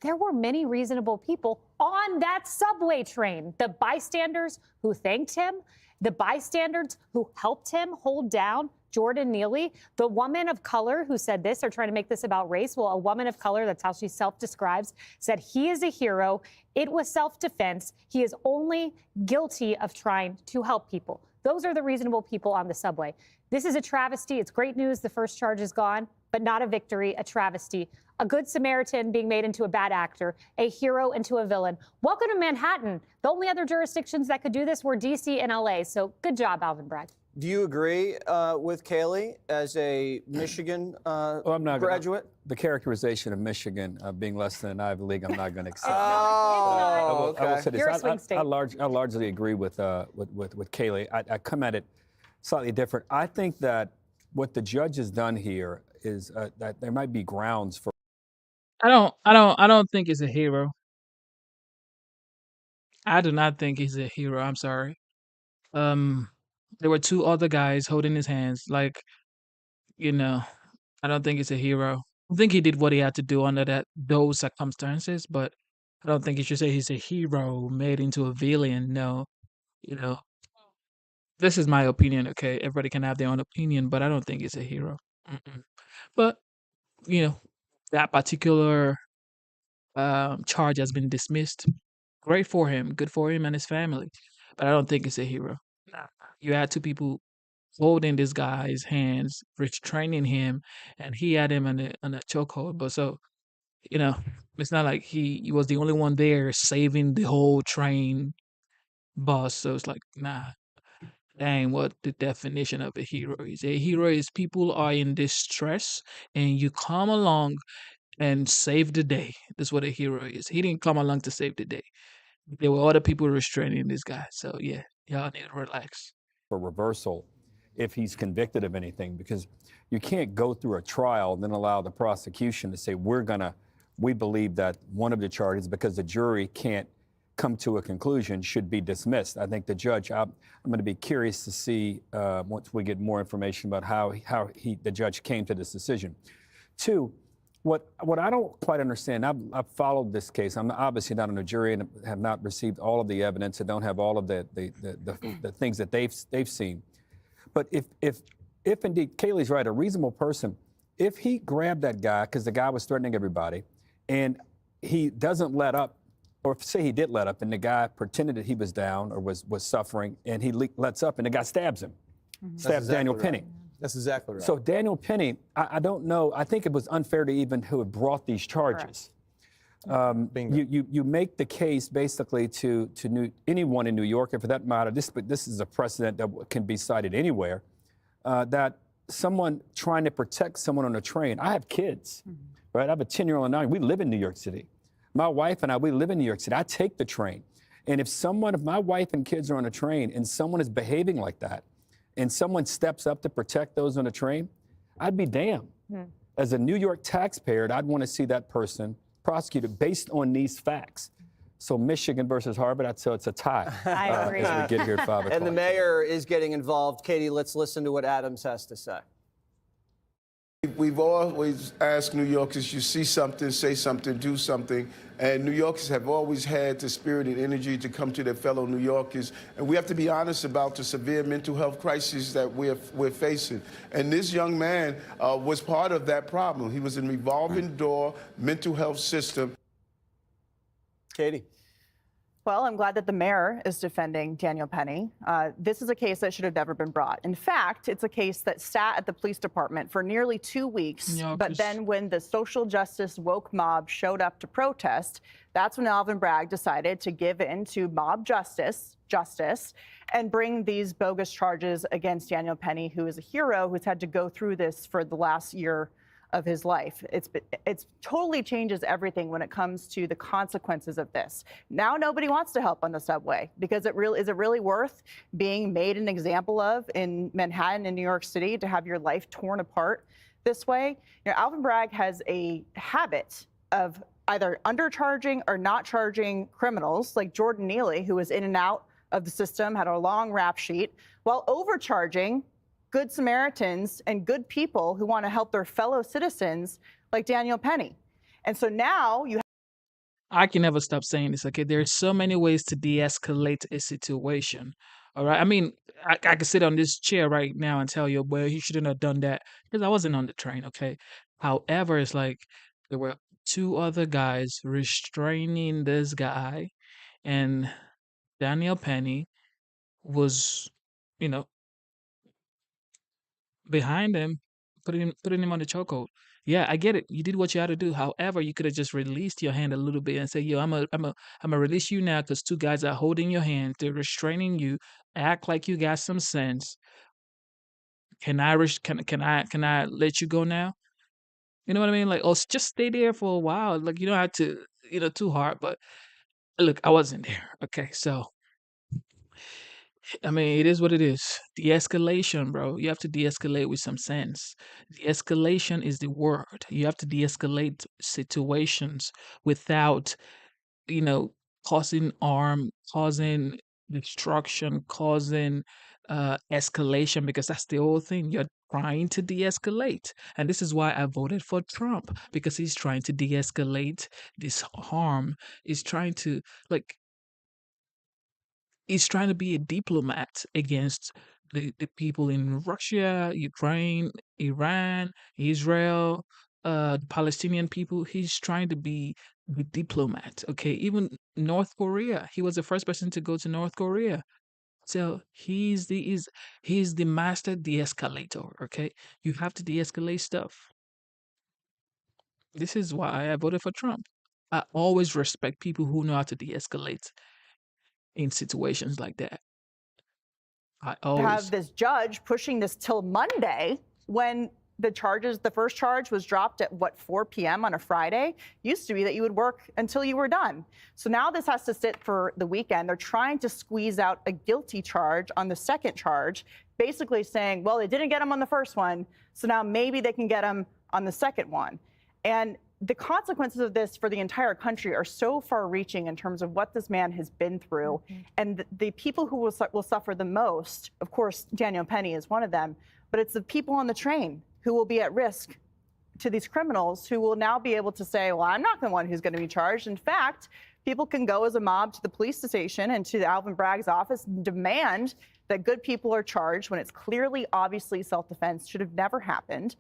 there were many reasonable people on that subway train. The bystanders who thanked him, the bystanders who helped him hold down Jordan Neely, the woman of color who said this, they're trying to make this about race. Well, a woman of color, that's how she self-describes, said he is a hero. It was self-defense. He is only guilty of trying to help people. Those are the reasonable people on the subway. This is a travesty. It's great news. The first charge is gone, but not a victory, a travesty. A good Samaritan being made into a bad actor, a hero into a villain. Welcome to Manhattan. The only other jurisdictions that could do this were D.C. and L.A., so good job, Alvin Bragg. Do you agree with Kaylee as a Michigan graduate? The characterization of Michigan being less than an Ivy League, I'm not going to accept. Oh, I will say this. You're a swing state. I largely agree with Kaylee. I come at it slightly different. I think that what the judge has done here is that there might be grounds for. I don't think he's a hero. I do not think he's a hero. I'm sorry. There were two other guys holding his hands. Like, I don't think he's a hero. I think he did what he had to do under those circumstances, but I don't think you should say he's a hero made into a villain. No, this is my opinion. Okay, everybody can have their own opinion, but I don't think he's a hero. Mm-mm. But that particular charge has been dismissed. Great for him, good for him and his family. But I don't think it's a hero. Nah. You had two people holding this guy's hands, restraining him, and he had him in a chokehold. But so, it's not like he was the only one there saving the whole train bus. So it's like, nah, that ain't what the definition of a hero is. A hero is people are in distress and you come along and save the day. That's what a hero is. He didn't come along to save the day. There were other people restraining this guy. So yeah, y'all need to relax. For reversal if he's convicted of anything, because you can't go through a trial and then allow the prosecution to say we believe that one of the charges, because the jury can't come to a conclusion, should be dismissed. I think the judge, I'm going to be curious to see once we get more information about how the judge came to this decision. Two, what I don't quite understand, I've followed this case. I'm obviously not on a jury and have not received all of the evidence and don't have all of the things that they've seen. But if indeed Kaylee's right, a reasonable person, if he grabbed that guy because the guy was threatening everybody, and he doesn't let up, or say he did let up, and the guy pretended that he was down or was suffering, and he lets up, and the guy stabs him, stabs Daniel Penny. That's exactly right. So Daniel Penny, I don't know. I think it was unfair to even who had brought these charges. You make the case basically to anyone in New York, and for that matter, this is a precedent that can be cited anywhere, that someone trying to protect someone on a train. I have kids, right? I have a 10-year-old and 9. We live in New York City. My wife and I, we live in New York City. I take the train. And if my wife and kids are on a train and someone is behaving like that, and someone steps up to protect those on a train, I'd be damned. As a New York taxpayer, I'd want to see that person prosecuted based on these facts. So Michigan versus Harvard, I'd say it's a tie. I agree. As we get here at 5 o'clock. And the mayor is getting involved. Katie, let's listen to what Adams has to say. We've always asked New Yorkers, you see something, say something, do something. And New Yorkers have always had the spirit and energy to come to their fellow New Yorkers. And we have to be honest about the severe mental health crisis that we're facing. And this young man was part of that problem. He was in revolving door mental health system. Katie. Well, I'm glad that the mayor is defending Daniel Penny. This is a case that should have never been brought. In fact, it's a case that sat at the police department for nearly 2 weeks. Yeah, But 'cause- then when the social justice woke mob showed up to protest, that's when Alvin Bragg decided to give in to mob justice, and bring these bogus charges against Daniel Penny, who is a hero who's had to go through this for the last year of his life. It's totally changes everything when it comes to the consequences of this. Now nobody wants to help on the subway because is it really worth being made an example of in Manhattan and New York City to have your life torn apart this way? You know, Alvin Bragg has a habit of either undercharging or not charging criminals like Jordan Neely, who was in and out of the system, had a long rap sheet, while overcharging good Samaritans and good people who want to help their fellow citizens like Daniel Penny. And so now you I can never stop saying this, okay? There's so many ways to de-escalate a situation. All right. I mean, I could sit on this chair right now and tell you, well, he shouldn't have done that because I wasn't on the train, okay? However, it's like there were two other guys restraining this guy, and Daniel Penny was, you know, behind him, putting him on the chokehold. Yeah, I get it. You did what you had to do. However, you could have just released your hand a little bit and say, "Yo, I'm a release you now because two guys are holding your hand. They're restraining you. Act like you got some sense. Can I let you go now? You know what I mean? Like, oh, just stay there for a while. Like, you don't have to, too hard. But look, I wasn't there. Okay, so I mean, it is what it is. De-escalation, bro. You have to de-escalate with some sense. De-escalation is the word. You have to de-escalate situations without, you know, causing harm, causing destruction, causing escalation, because that's the whole thing. You're trying to de-escalate. And this is why I voted for Trump, because he's trying to de-escalate this harm. He's trying to, like, he's trying to be a diplomat against the people in Russia, Ukraine, Iran, Israel, the Palestinian people. He's trying to be the diplomat. Okay, even North Korea. He was the first person to go to North Korea. So he's the master de-escalator. Okay, you have to de-escalate stuff. This is why I voted for Trump. I always respect people who know how to de-escalate in situations like that. I always have this judge pushing this till Monday when the first charge was dropped at 4 p.m. on a Friday. Used to be that you would work until you were done. So now this has to sit for the weekend. They're trying to squeeze out a guilty charge on the second charge, basically saying, well, they didn't get him on the first one, so now maybe they can get him on the second one. And the consequences of this for the entire country are so far-reaching in terms of what this man has been through. And the people who will suffer the most, of course, Daniel Penny is one of them, but it's the people on the train who will be at risk to these criminals who will now be able to say, well, I'm not the one who's going to be charged. In fact, people can go as a mob to the police station and to Alvin Bragg's office and demand that good people are charged when it's clearly, obviously self-defense, should have never happened.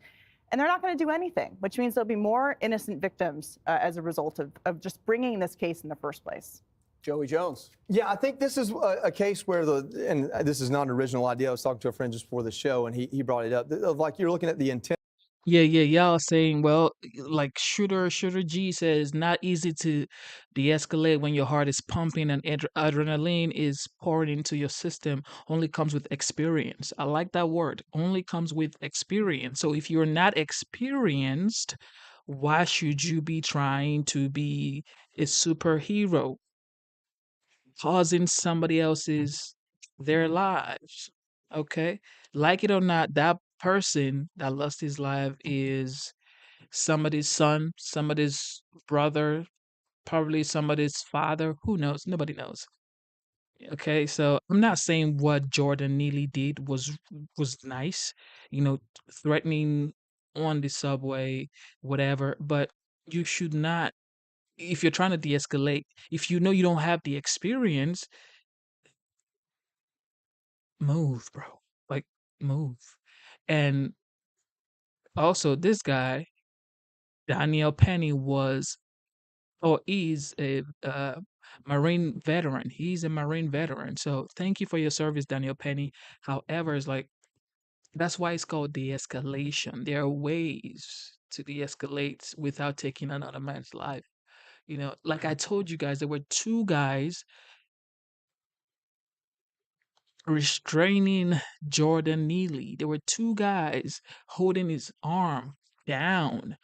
And they're not going to do anything, which means there'll be more innocent victims as a result of just bringing this case in the first place. Joey Jones. Yeah, I think this is a case where and this is not an original idea. I was talking to a friend just before the show, and he brought it up. Of like, you're looking at the intent. Yeah, y'all saying, well, like Shooter G says, not easy to de-escalate when your heart is pumping and adrenaline is pouring into your system. Only comes with experience. I like that word. Only comes with experience. So if you're not experienced, why should you be trying to be a superhero, causing somebody else's their lives? Okay, like it or not, that person that lost his life is somebody's son, somebody's brother, probably somebody's father. Who knows? Nobody knows. Okay, so I'm not saying what Jordan Neely did was nice, threatening on the subway, whatever, but you should not, if you're trying to de-escalate, if you know you don't have the experience, move, bro. Like, move. And also, this guy, Daniel Penny, was or is a Marine veteran. He's a Marine veteran. So thank you for your service, Daniel Penny. However, it's like that's why it's called de-escalation. There are ways to de-escalate without taking another man's life. You know, like I told you guys, there were two guys restraining Jordan Neely. There were two guys holding his arm down,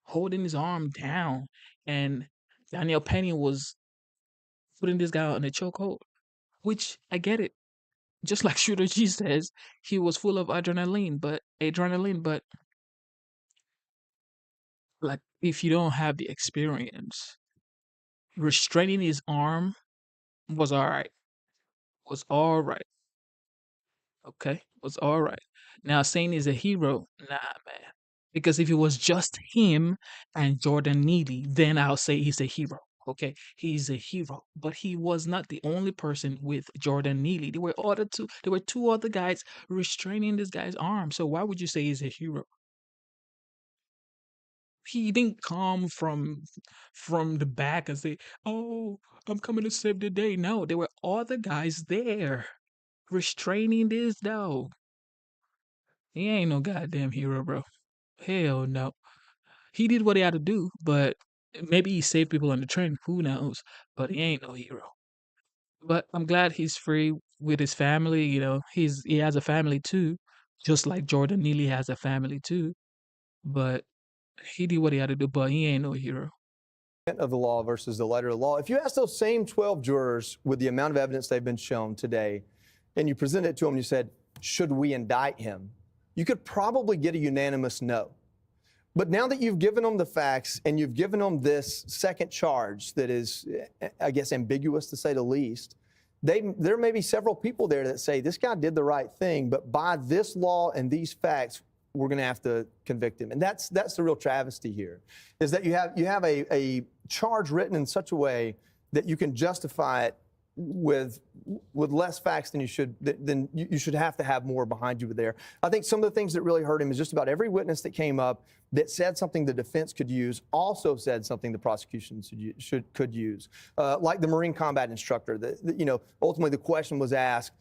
holding his arm down, and Daniel Penny was putting this guy on a chokehold. Which I get it. Just like Shooter G says, he was full of adrenaline, but like if you don't have the experience, restraining his arm was all right. Was all right. Okay, was all right. Now saying he's a hero, nah, man. Because if it was just him and Jordan Neely, then I'll say he's a hero. Okay, he's a hero, but he was not the only person with Jordan Neely. There were two other guys restraining this guy's arm. So why would you say he's a hero? He didn't come from the back and say, "Oh, I'm coming to save the day." No, there were other guys there restraining this dog. He ain't no goddamn hero, bro. Hell no. He did what he had to do, but maybe he saved people on the train. Who knows? But he ain't no hero. But I'm glad he's free with his family. You know, he has a family too, just like Jordan Neely has a family too. But he did what he had to do, but he ain't no hero. Of the law versus the letter of the law. If you ask those same 12 jurors with the amount of evidence they've been shown today, and you present it to them and you said, should we indict him? You could probably get a unanimous no. But now that you've given them the facts and you've given them this second charge that is, I guess, ambiguous to say the least, there may be several people there that say this guy did the right thing, but by this law and these facts, we're going to have to convict him. And that's the real travesty here, is that you have a charge written in such a way that you can justify it with less facts than you should have to have more behind you there. I think some of the things that really hurt him is just about every witness that came up that said something the defense could use also said something the prosecution could use. Like the Marine combat instructor, ultimately the question was asked,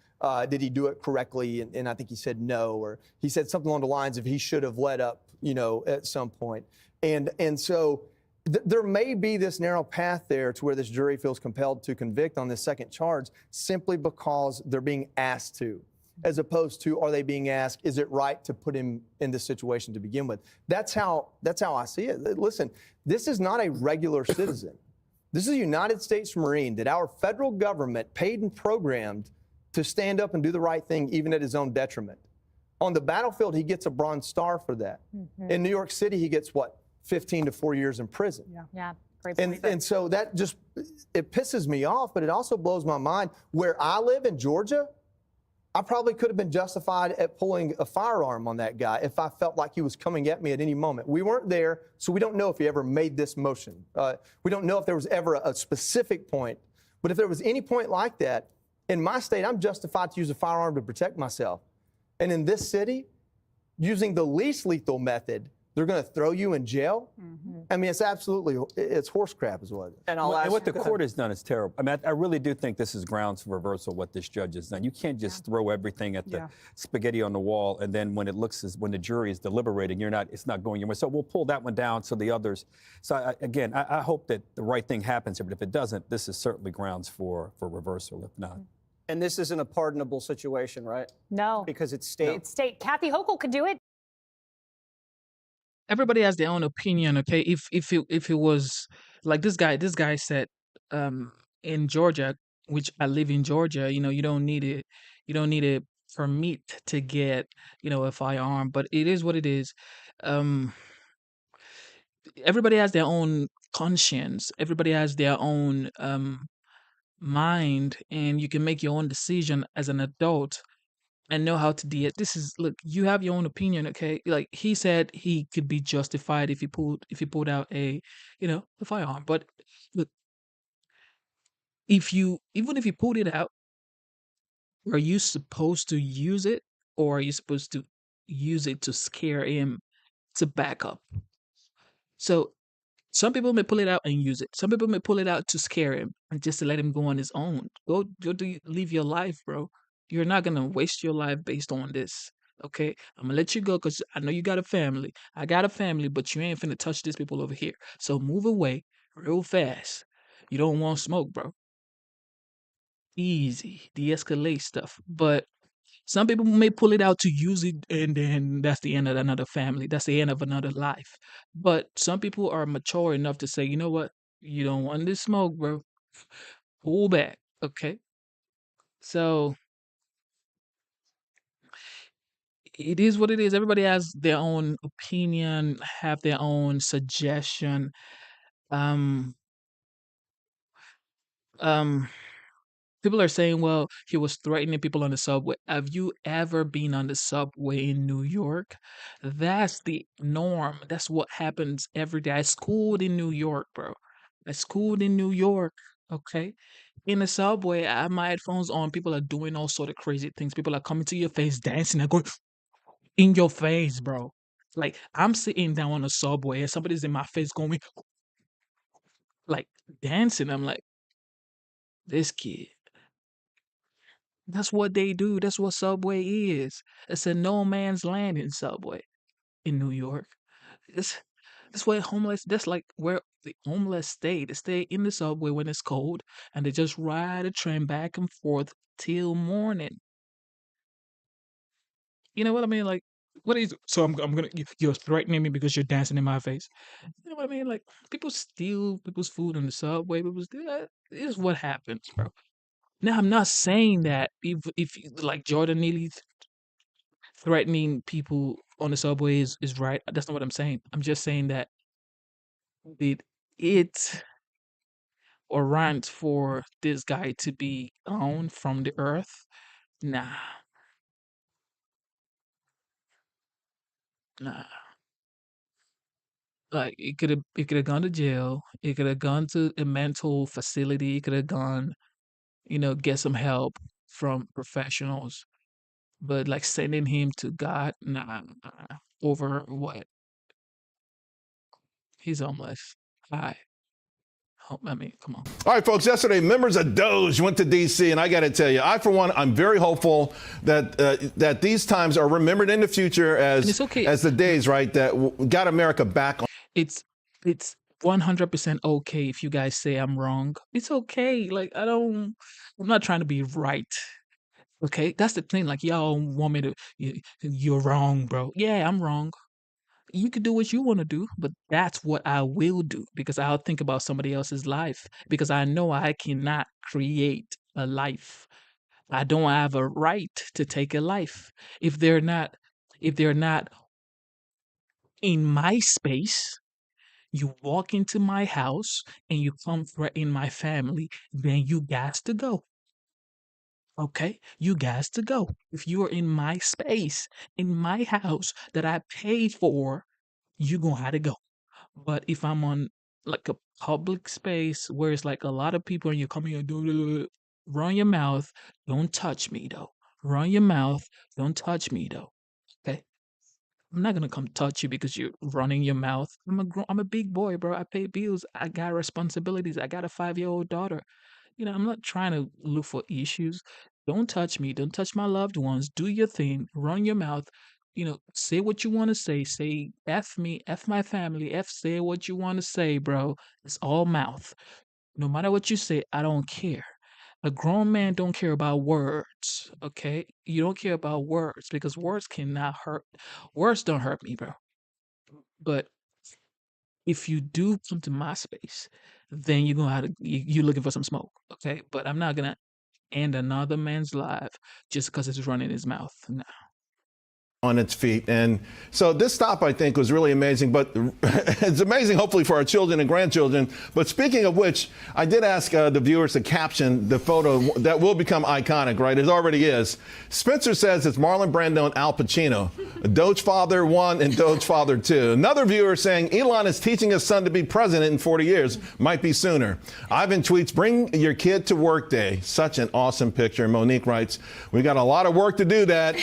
did he do it correctly? And I think he said no, or he said something along the lines of he should have let up, at some point. And so there may be this narrow path there to where this jury feels compelled to convict on this second charge simply because they're being asked to, as opposed to are they being asked, is it right to put him in this situation to begin with? That's how I see it. Listen, this is not a regular citizen. This is a United States Marine that our federal government paid and programmed to stand up and do the right thing, even at his own detriment. On the battlefield, he gets a Bronze Star for that. Mm-hmm. In New York City, he gets what? 15 to 4 years in prison. Yeah. Great point. And so that just, it pisses me off, but it also blows my mind. Where I live in Georgia, I probably could have been justified at pulling a firearm on that guy if I felt like he was coming at me at any moment. We weren't there, so we don't know if he ever made this motion. We don't know if there was ever a specific point, but if there was any point like that, in my state, I'm justified to use a firearm to protect myself. And in this city, using the least lethal method, they're going to throw you in jail? Mm-hmm. I mean, it's horse crap is what it is. And what the court has done is terrible. I mean, I really do think this is grounds for reversal, what this judge has done. You can't just throw everything at the spaghetti on the wall, and then when the jury is deliberating, it's not going your way. So we'll pull that one down so the others. So I hope that the right thing happens here, but if it doesn't, this is certainly grounds for reversal, if not. And this isn't a pardonable situation, right? No. Because it's state. It's state. Kathy Hochul could do it. Everybody has their own opinion, okay? If it was like this guy said, in Georgia, which I live in Georgia, you don't need a permit to get, a firearm, but it is what it is. Everybody has their own conscience. Everybody has their own mind, and you can make your own decision as an adult and know how to this is look, you have your own opinion, okay? Like he said he could be justified if he pulled out a firearm. But look, even if you pulled it out, are you supposed to use it, or are you supposed to use it to scare him to back up? So some people may pull it out and use it. Some people may pull it out to scare him and just to let him go on his own. Live your life, bro. You're not gonna waste your life based on this. Okay, I'm gonna let you go because I know you got a family. I got a family, but you ain't finna touch these people over here. So move away real fast. You don't want smoke, bro. Easy, de-escalate stuff. But some people may pull it out to use it, and then that's the end of another family. That's the end of another life. But some people are mature enough to say, you know what? You don't want this smoke, bro. Pull back. Okay. So it is what it is. Everybody has their own opinion, have their own suggestion. Um, um, People are saying, well, he was threatening people on the subway. Have you ever been on the subway in New York? That's the norm. That's what happens every day. I schooled in New York, bro. I schooled in New York. Okay. In the subway, I have my headphones on. People are doing all sort of crazy things. People are coming to your face, dancing and going in your face, bro. Like I'm sitting down on the subway and somebody's in my face going like dancing. I'm like, this kid. That's what they do. That's what Subway is. It's a no man's land in Subway in New York. It's that's where homeless. That's like where the homeless stay. They stay in the subway when it's cold, and they just ride a train back and forth till morning. You know what I mean? Like, what is? So I'm gonna. You're threatening me because you're dancing in my face. You know what I mean? Like, people steal people's food on the subway. People steal. That is what happens, bro. Now I'm not saying that like Jordan Neely threatening people on the subway is right. That's not what I'm saying. I'm just saying that did it warrant for this guy to be gone from the earth? Nah, nah. Like it could have gone to jail. It could have gone to a mental facility. It could have gone, get some help from professionals. But like sending him to God, nah, nah. Over what? He's homeless. Hi. I mean, come on. All right, folks, yesterday, members of Doge went to D.C., and I got to tell you, for one, I'm very hopeful that these times are remembered in the future as the days, right, that got America back on. It's 100% okay if you guys say I'm wrong. It's okay. Like, I'm not trying to be right. Okay? That's the thing. Like, y'all want me to, you're wrong, bro. Yeah, I'm wrong. You could do what you want to do, but that's what I will do because I'll think about somebody else's life because I know I cannot create a life. I don't have a right to take a life. If they're not in my space, you walk into my house and you come threaten my family, then you guys to go. Okay? You guys to go. If you are in my space, in my house that I paid for, you gonna have to go. But if I'm on like a public space where it's like a lot of people and you're coming and do run your mouth, don't touch me though. Run your mouth, don't touch me though. Okay? I'm not gonna come touch you because you're running your mouth. I'm a big boy, bro. I pay bills. I got responsibilities. I got a 5-year-old daughter. I'm not trying to look for issues. Don't touch me. Don't touch my loved ones. Do your thing. Run your mouth. Say what you want to say. Say F me, F my family, say what you want to say, bro. It's all mouth. No matter what you say, I don't care. A grown man don't care about words, okay? You don't care about words because words cannot hurt. Words don't hurt me, bro. But if you do come to my space, then you're gonna have to you looking for some smoke, okay? But I'm not gonna end another man's life just because it's running his mouth. Nah. on its feet. And so this stop, I think, was really amazing. But it's amazing, hopefully, for our children and grandchildren. But speaking of which, I did ask the viewers to caption the photo that will become iconic, right? It already is. Spencer says it's Marlon Brando and Al Pacino, Doge Father 1 and Doge Father 2. Another viewer saying Elon is teaching his son to be president in 40 years. Might be sooner. Ivan tweets, bring your kid to work day. Such an awesome picture. Monique writes, we got a lot of work to do that.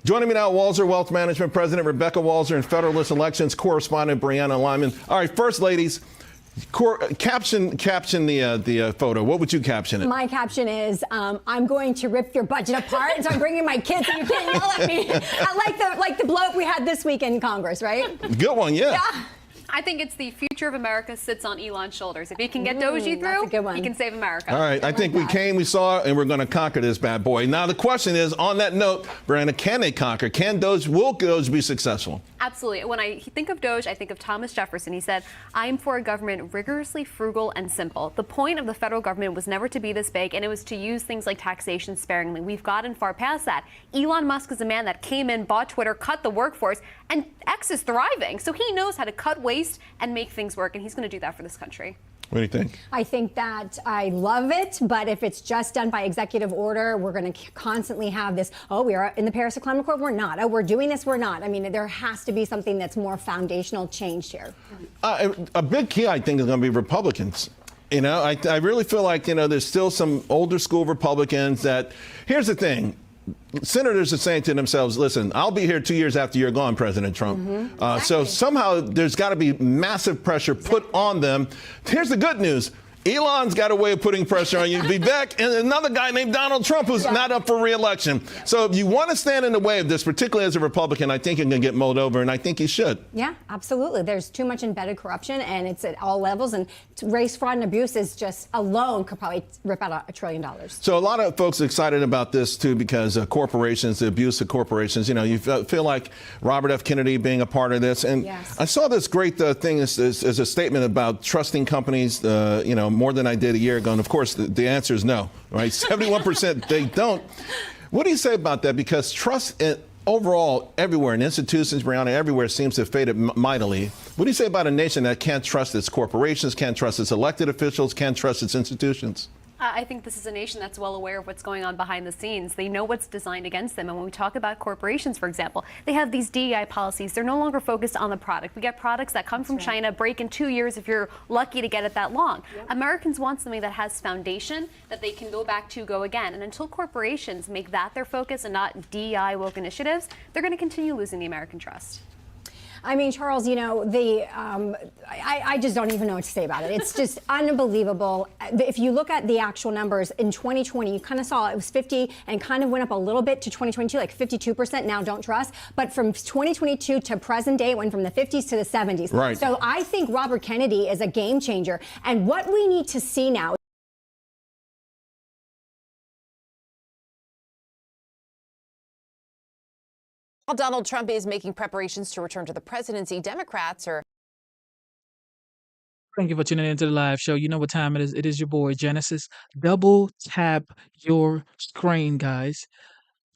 Joining me now, Walzer Wealth Management President Rebecca Walzer and Federalist Elections Correspondent Brianna Lyman. All right, first ladies, caption the photo. What would you caption it? My caption is, I'm going to rip your budget apart, so I'm bringing my kids so you can't yell at me. I like the blow up we had this week in Congress, right? Good one, yeah. I think it's the future of America sits on Elon's shoulders. If he can get Doji through, he can save America. All right, I think we came, we saw, and we're going to conquer this bad boy. Now the question is, on that note, Brianna, can they conquer? Will Doge be successful? Absolutely. When I think of Doge, I think of Thomas Jefferson. He said, I am for a government rigorously frugal and simple. The point of the federal government was never to be this big, and it was to use things like taxation sparingly. We've gotten far past that. Elon Musk is a man that came in, bought Twitter, cut the workforce, and X is thriving. So he knows how to cut waste and make things work, and he's going to do that for this country. What do you think? I think that I love it, but if it's just done by executive order, we're going to constantly have this, oh, we are in the Paris Climate Accord, we're not. Oh, we're doing this, we're not. I mean, there has to be something that's more foundational change here. A big key, I think, is going to be Republicans. You know, I really feel like, you know, there's still some older school Republicans that, here's the thing. Senators are saying to themselves, listen, I'll be here 2 years after you're gone, President Trump. So somehow there's got to be massive pressure put on them. Here's the good news. Elon's got a way of putting pressure on you. Vivek and another guy named Donald Trump who's not up for re-election. So if you want to stand in the way of this, particularly as a Republican, I think you're going to get mowed over, and I think you should. Yeah, absolutely. There's too much embedded corruption, and it's at all levels. And race, fraud, and abuse is just alone could probably rip out $1 trillion. So a lot of folks are excited about this, too, because corporations, the abuse of corporations, you know, you feel like Robert F. Kennedy being a part of this. And I saw this great thing as a statement about trusting companies, you know, more than I did a year ago. And of course, the answer is no, right? 71% they don't. What do you say about that? Because trust overall everywhere in institutions, Brianna, everywhere seems to have faded mightily. What do you say about a nation that can't trust its corporations, can't trust its elected officials, can't trust its institutions? I think this is a nation that's well aware of what's going on behind the scenes. They know what's designed against them. And when we talk about corporations, for example, they have these DEI policies. They're no longer focused on the product. We get products that come from China, break in 2 years if you're lucky to get it that long. Americans want something that has foundation that they can go back to, go again. And until corporations make that their focus and not DEI woke initiatives, they're going to continue losing the American trust. I mean, Charles, you know, I just don't even know what to say about it. It's just unbelievable. If you look at the actual numbers in 2020, you kind of saw it was 50 and kind of went up a little bit to 2022, like 52% now don't trust. But from 2022 to present day, it went from the 50s to the 70s. Right. So I think Robert Kennedy is a game changer. And what we need to see now While Donald Trump is making preparations to return to the presidency, Democrats are... Thank you for tuning into the live show. You know what time it is. It is your boy, Genesis. Double tap your screen, guys.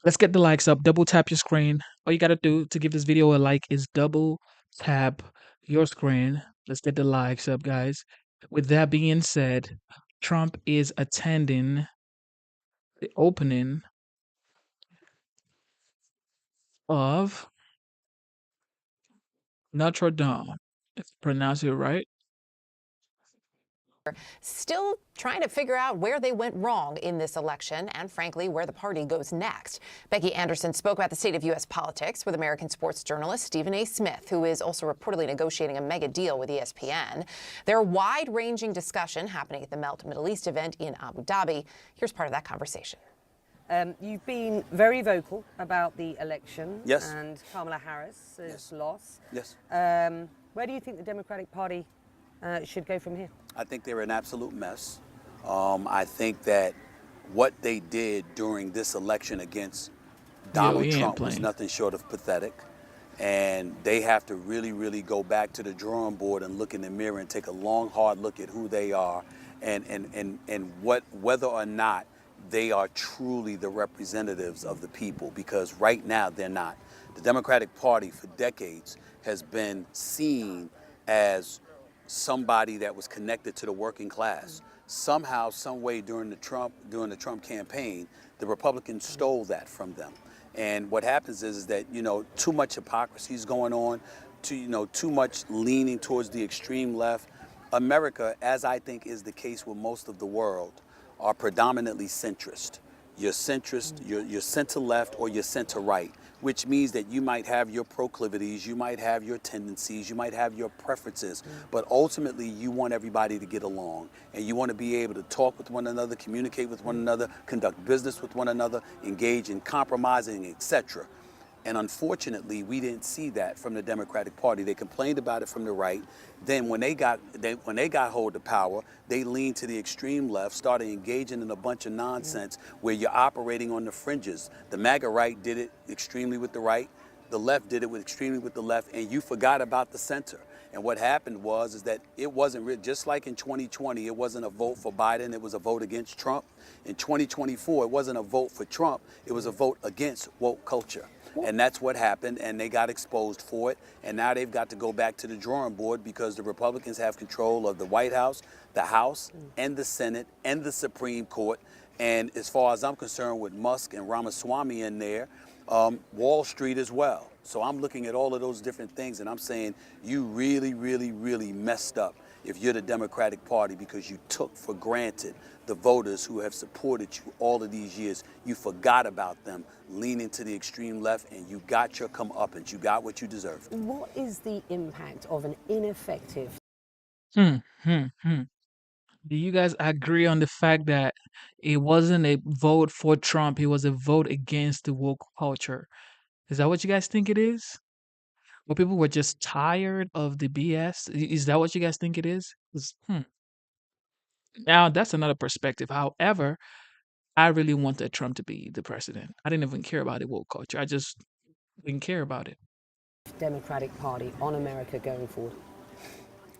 Let's get the likes up. Double tap your screen. All you got to do to give this video a like is double tap your screen. Let's get the likes up, guys. With that being said, Trump is attending the opening of Notre Dame, if I pronounce it right. still trying to figure out where they went wrong in this election and, frankly, where the party goes next. Becky Anderson spoke about the state of U.S. politics with American sports journalist Stephen A. Smith, who is also reportedly negotiating a mega deal with ESPN. Their wide-ranging discussion happening at the Melt Middle East event in Abu Dhabi. Here's part of that conversation. You've been very vocal about the election and Kamala Harris's loss. Yes. Where do you think the Democratic Party should go from here? I think they're an absolute mess. I think that what they did during this election against Donald Trump was nothing short of pathetic. And they have to really, really go back to the drawing board and look in the mirror and take a long, hard look at who they are and whether or not they are truly the representatives of the people, because right now they're not. The Democratic Party for decades has been seen as somebody that was connected to the working class. Somehow, some way during the Trump campaign, the Republicans stole that from them. And what happens is that, too much hypocrisy is going on, too much leaning towards the extreme left. America, as I think is the case with most of the world, are predominantly centrist. You're centrist, you're center left or you're center right, which means that you might have your proclivities, you might have your tendencies, you might have your preferences, but ultimately you want everybody to get along and you want to be able to talk with one another, communicate with one another, conduct business with one another, engage in compromising, etc. And unfortunately, we didn't see that from the Democratic Party. They complained about it from the right. Then when they got hold of power, they leaned to the extreme left, started engaging in a bunch of nonsense where you're operating on the fringes. The MAGA right did it extremely with the right. The left did it extremely with the left, and you forgot about the center. And what happened was that it wasn't just like in 2020, it wasn't a vote for Biden, it was a vote against Trump. In 2024, it wasn't a vote for Trump, it was a vote against woke culture. And that's what happened, and they got exposed for it. And now they've got to go back to the drawing board because the Republicans have control of the White House, the House, and the Senate, and the Supreme Court. And as far as I'm concerned, with Musk and Ramaswamy in there, Wall Street as well. So I'm looking at all of those different things, and I'm saying you really, really, really messed up if you're the Democratic Party because you took for granted the voters who have supported you all of these years. You forgot about them, leaning to the extreme left, and you got your comeuppance. You got what you deserved. What is the impact of an ineffective? Do you guys agree on the fact that it wasn't a vote for Trump, it was a vote against the woke culture? Is that what you guys think it is? Or people were just tired of the BS? Is that what you guys think it is? Now, that's another perspective. However, I really wanted Trump to be the president. I didn't even care about the woke culture. I just didn't care about it. Democratic Party on America going forward?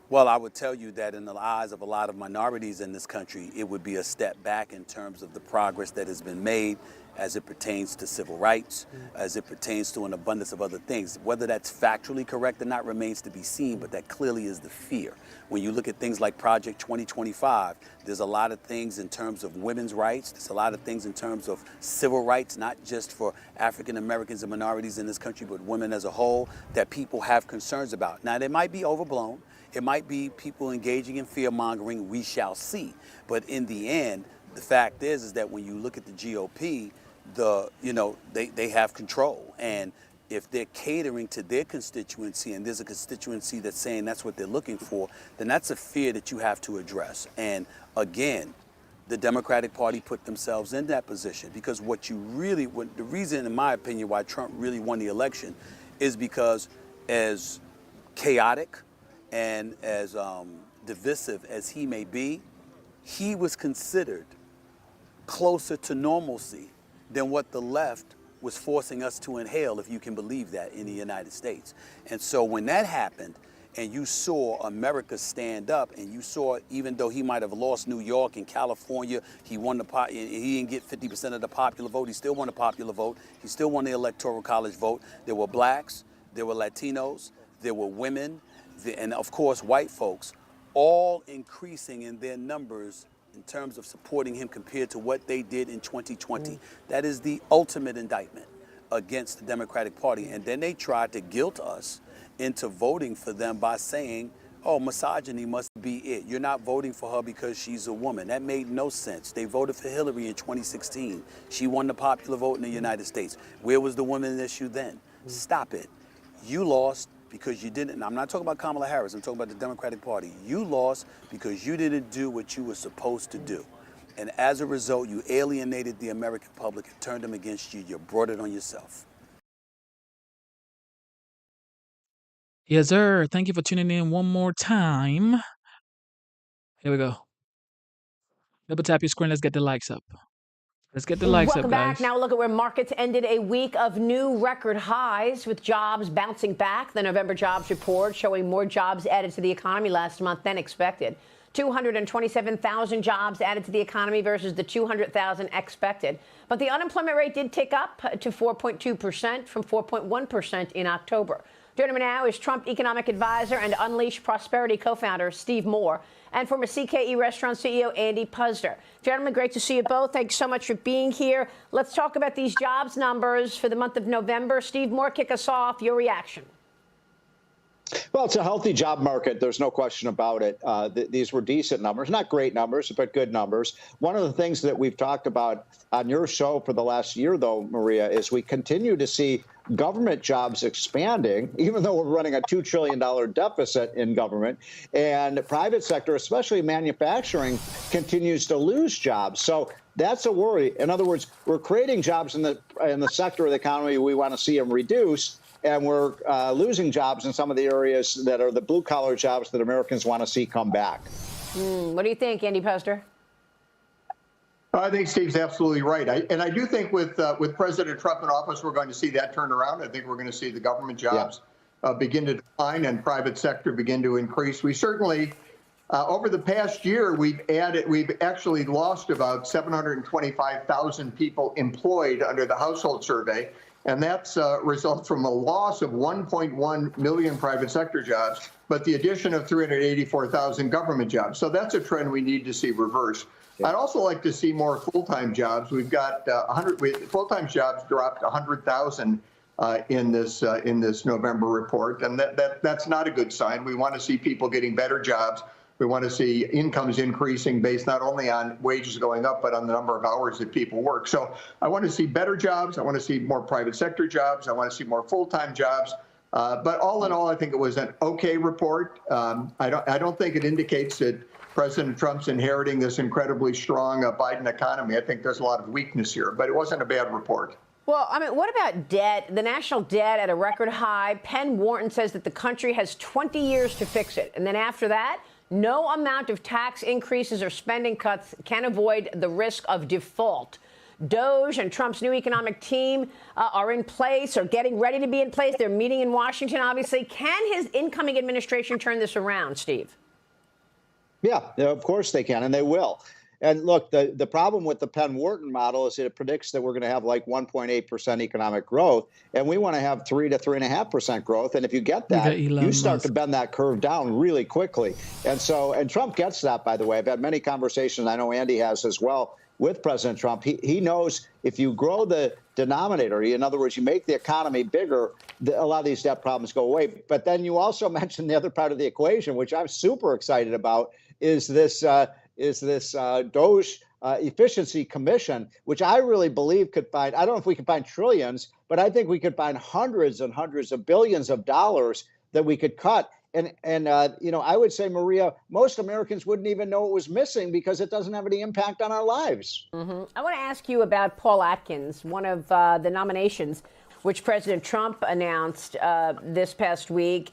Well, I would tell you that in the eyes of a lot of minorities in this country, it would be a step back in terms of the progress that has been made as it pertains to civil rights, as it pertains to an abundance of other things. Whether that's factually correct or not remains to be seen, but that clearly is the fear. When you look at things like Project 2025, there's a lot of things in terms of women's rights, there's a lot of things in terms of civil rights, not just for African Americans and minorities in this country, but women as a whole, that people have concerns about. Now, they might be overblown. It might be people engaging in fear-mongering, we shall see. But in the end, the fact is that when you look at the GOP, they have control. And if they're catering to their constituency and there's a constituency that's saying that's what they're looking for, then that's a fear that you have to address. And again, the Democratic Party put themselves in that position because the reason, in my opinion, why Trump really won the election is because as chaotic and as divisive as he may be, he was considered closer to normalcy than what the left was forcing us to inhale, if you can believe that, in the United States. And so when that happened, and you saw America stand up, and you saw, even though he might have lost New York and California, he didn't get 50% of the popular vote, he still won the popular vote, he still won the Electoral College vote. There were blacks, there were Latinos, there were women, and of course white folks, all increasing in their numbers in terms of supporting him compared to what they did in 2020. That is the ultimate indictment against the Democratic Party. And then they tried to guilt us into voting for them by saying, oh, misogyny must be it. You're not voting for her because she's a woman. That made no sense. They voted for Hillary in 2016. She won the popular vote in the United States. Where was the woman issue then? Stop it. You lost because you didn't. I'm not talking about Kamala Harris. I'm talking about the Democratic Party. You lost because you didn't do what you were supposed to do. And as a result, you alienated the American public and turned them against you. You brought it on yourself. Yes, sir. Thank you for tuning in one more time. Here we go. Double tap your screen. Let's get the likes up. Let's get the likes Welcome up, back. guys. Now look at where markets ended a week of new record highs with jobs bouncing back. The November jobs report showing more jobs added to the economy last month than expected. 227,000 jobs added to the economy versus the 200,000 expected. But the unemployment rate did tick up to 4.2% from 4.1% in October. Joining me now is Trump economic advisor and Unleash Prosperity co-founder Steve Moore and former CKE restaurant CEO Andy Puzder. Gentlemen, great to see you both. Thanks so much for being here. Let's talk about these jobs numbers for the month of November. Steve Moore, kick us off. Your reaction. Well, it's a healthy job market. There's no question about it. These were decent numbers, not great numbers, but good numbers. One of the things that we've talked about on your show for the last year, though, Maria, is we continue to see government jobs expanding, even though we're running a $2 trillion deficit in government. And the private sector, especially manufacturing, continues to lose jobs. So that's a worry. In other words, we're creating jobs in the sector of the economy we want to see them reduce. And we're losing jobs in some of the areas that are the blue-collar jobs that Americans want to see come back. What do you think, Andy Puzder? I think Steve's absolutely right. I do think with President Trump in office, we're going to see that turn around. I think we're going to see the government jobs begin to decline and private sector begin to increase. We certainly, over the past year, we've actually lost about 725,000 people employed under the household survey. And that's a result from a loss of 1.1 million private sector jobs, but the addition of 384,000 government jobs. So that's a trend we need to see reverse. I'd also like to see more full-time jobs. We've got full-time jobs dropped 100,000 in this November report, and that's not a good sign. We want to see people getting better jobs. We want to see incomes increasing based not only on wages going up, but on the number of hours that people work. So I want to see better jobs. I want to see more private sector jobs. I want to see more full-time jobs. But all in all, I think it was an okay report. I don't think it indicates that President Trump's inheriting this incredibly strong Biden economy. I think there's a lot of weakness here, but it wasn't a bad report. Well, I mean, what about debt? The national debt at a record high. Penn Wharton says that the country has 20 years to fix it. And then after that, no amount of tax increases or spending cuts can avoid the risk of default. Doge and Trump's new economic team are in place or getting ready to be in place. They're meeting in Washington, obviously. Can his incoming administration turn this around, Steve? Yeah, of course they can, and they will. And look, the problem with the Penn Wharton model is that it predicts that we're going to have like 1.8% economic growth, and we want to have 3 to 3.5% growth. And if you get that, you start to bend that curve down really quickly. And Trump gets that, by the way. I've had many conversations, I know Andy has as well, with President Trump. He knows if you grow the denominator, in other words, you make the economy bigger, a lot of these debt problems go away. But then you also mentioned the other part of the equation, which I'm super excited about, is this Doge Efficiency Commission, which I really believe could find, I don't know if we can find trillions, but I think we could find hundreds and hundreds of billions of dollars that we could cut. And I would say, Maria, most Americans wouldn't even know it was missing because it doesn't have any impact on our lives. I want to ask you about Paul Atkins, one of the nominations which President Trump announced this past week.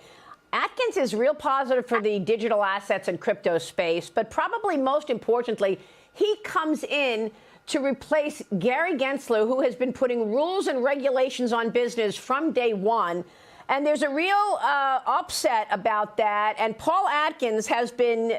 Atkins is real positive for the digital assets and crypto space, but probably most importantly, he comes in to replace Gary Gensler, who has been putting rules and regulations on business from day one. And there's a real upset about that. And Paul Atkins has been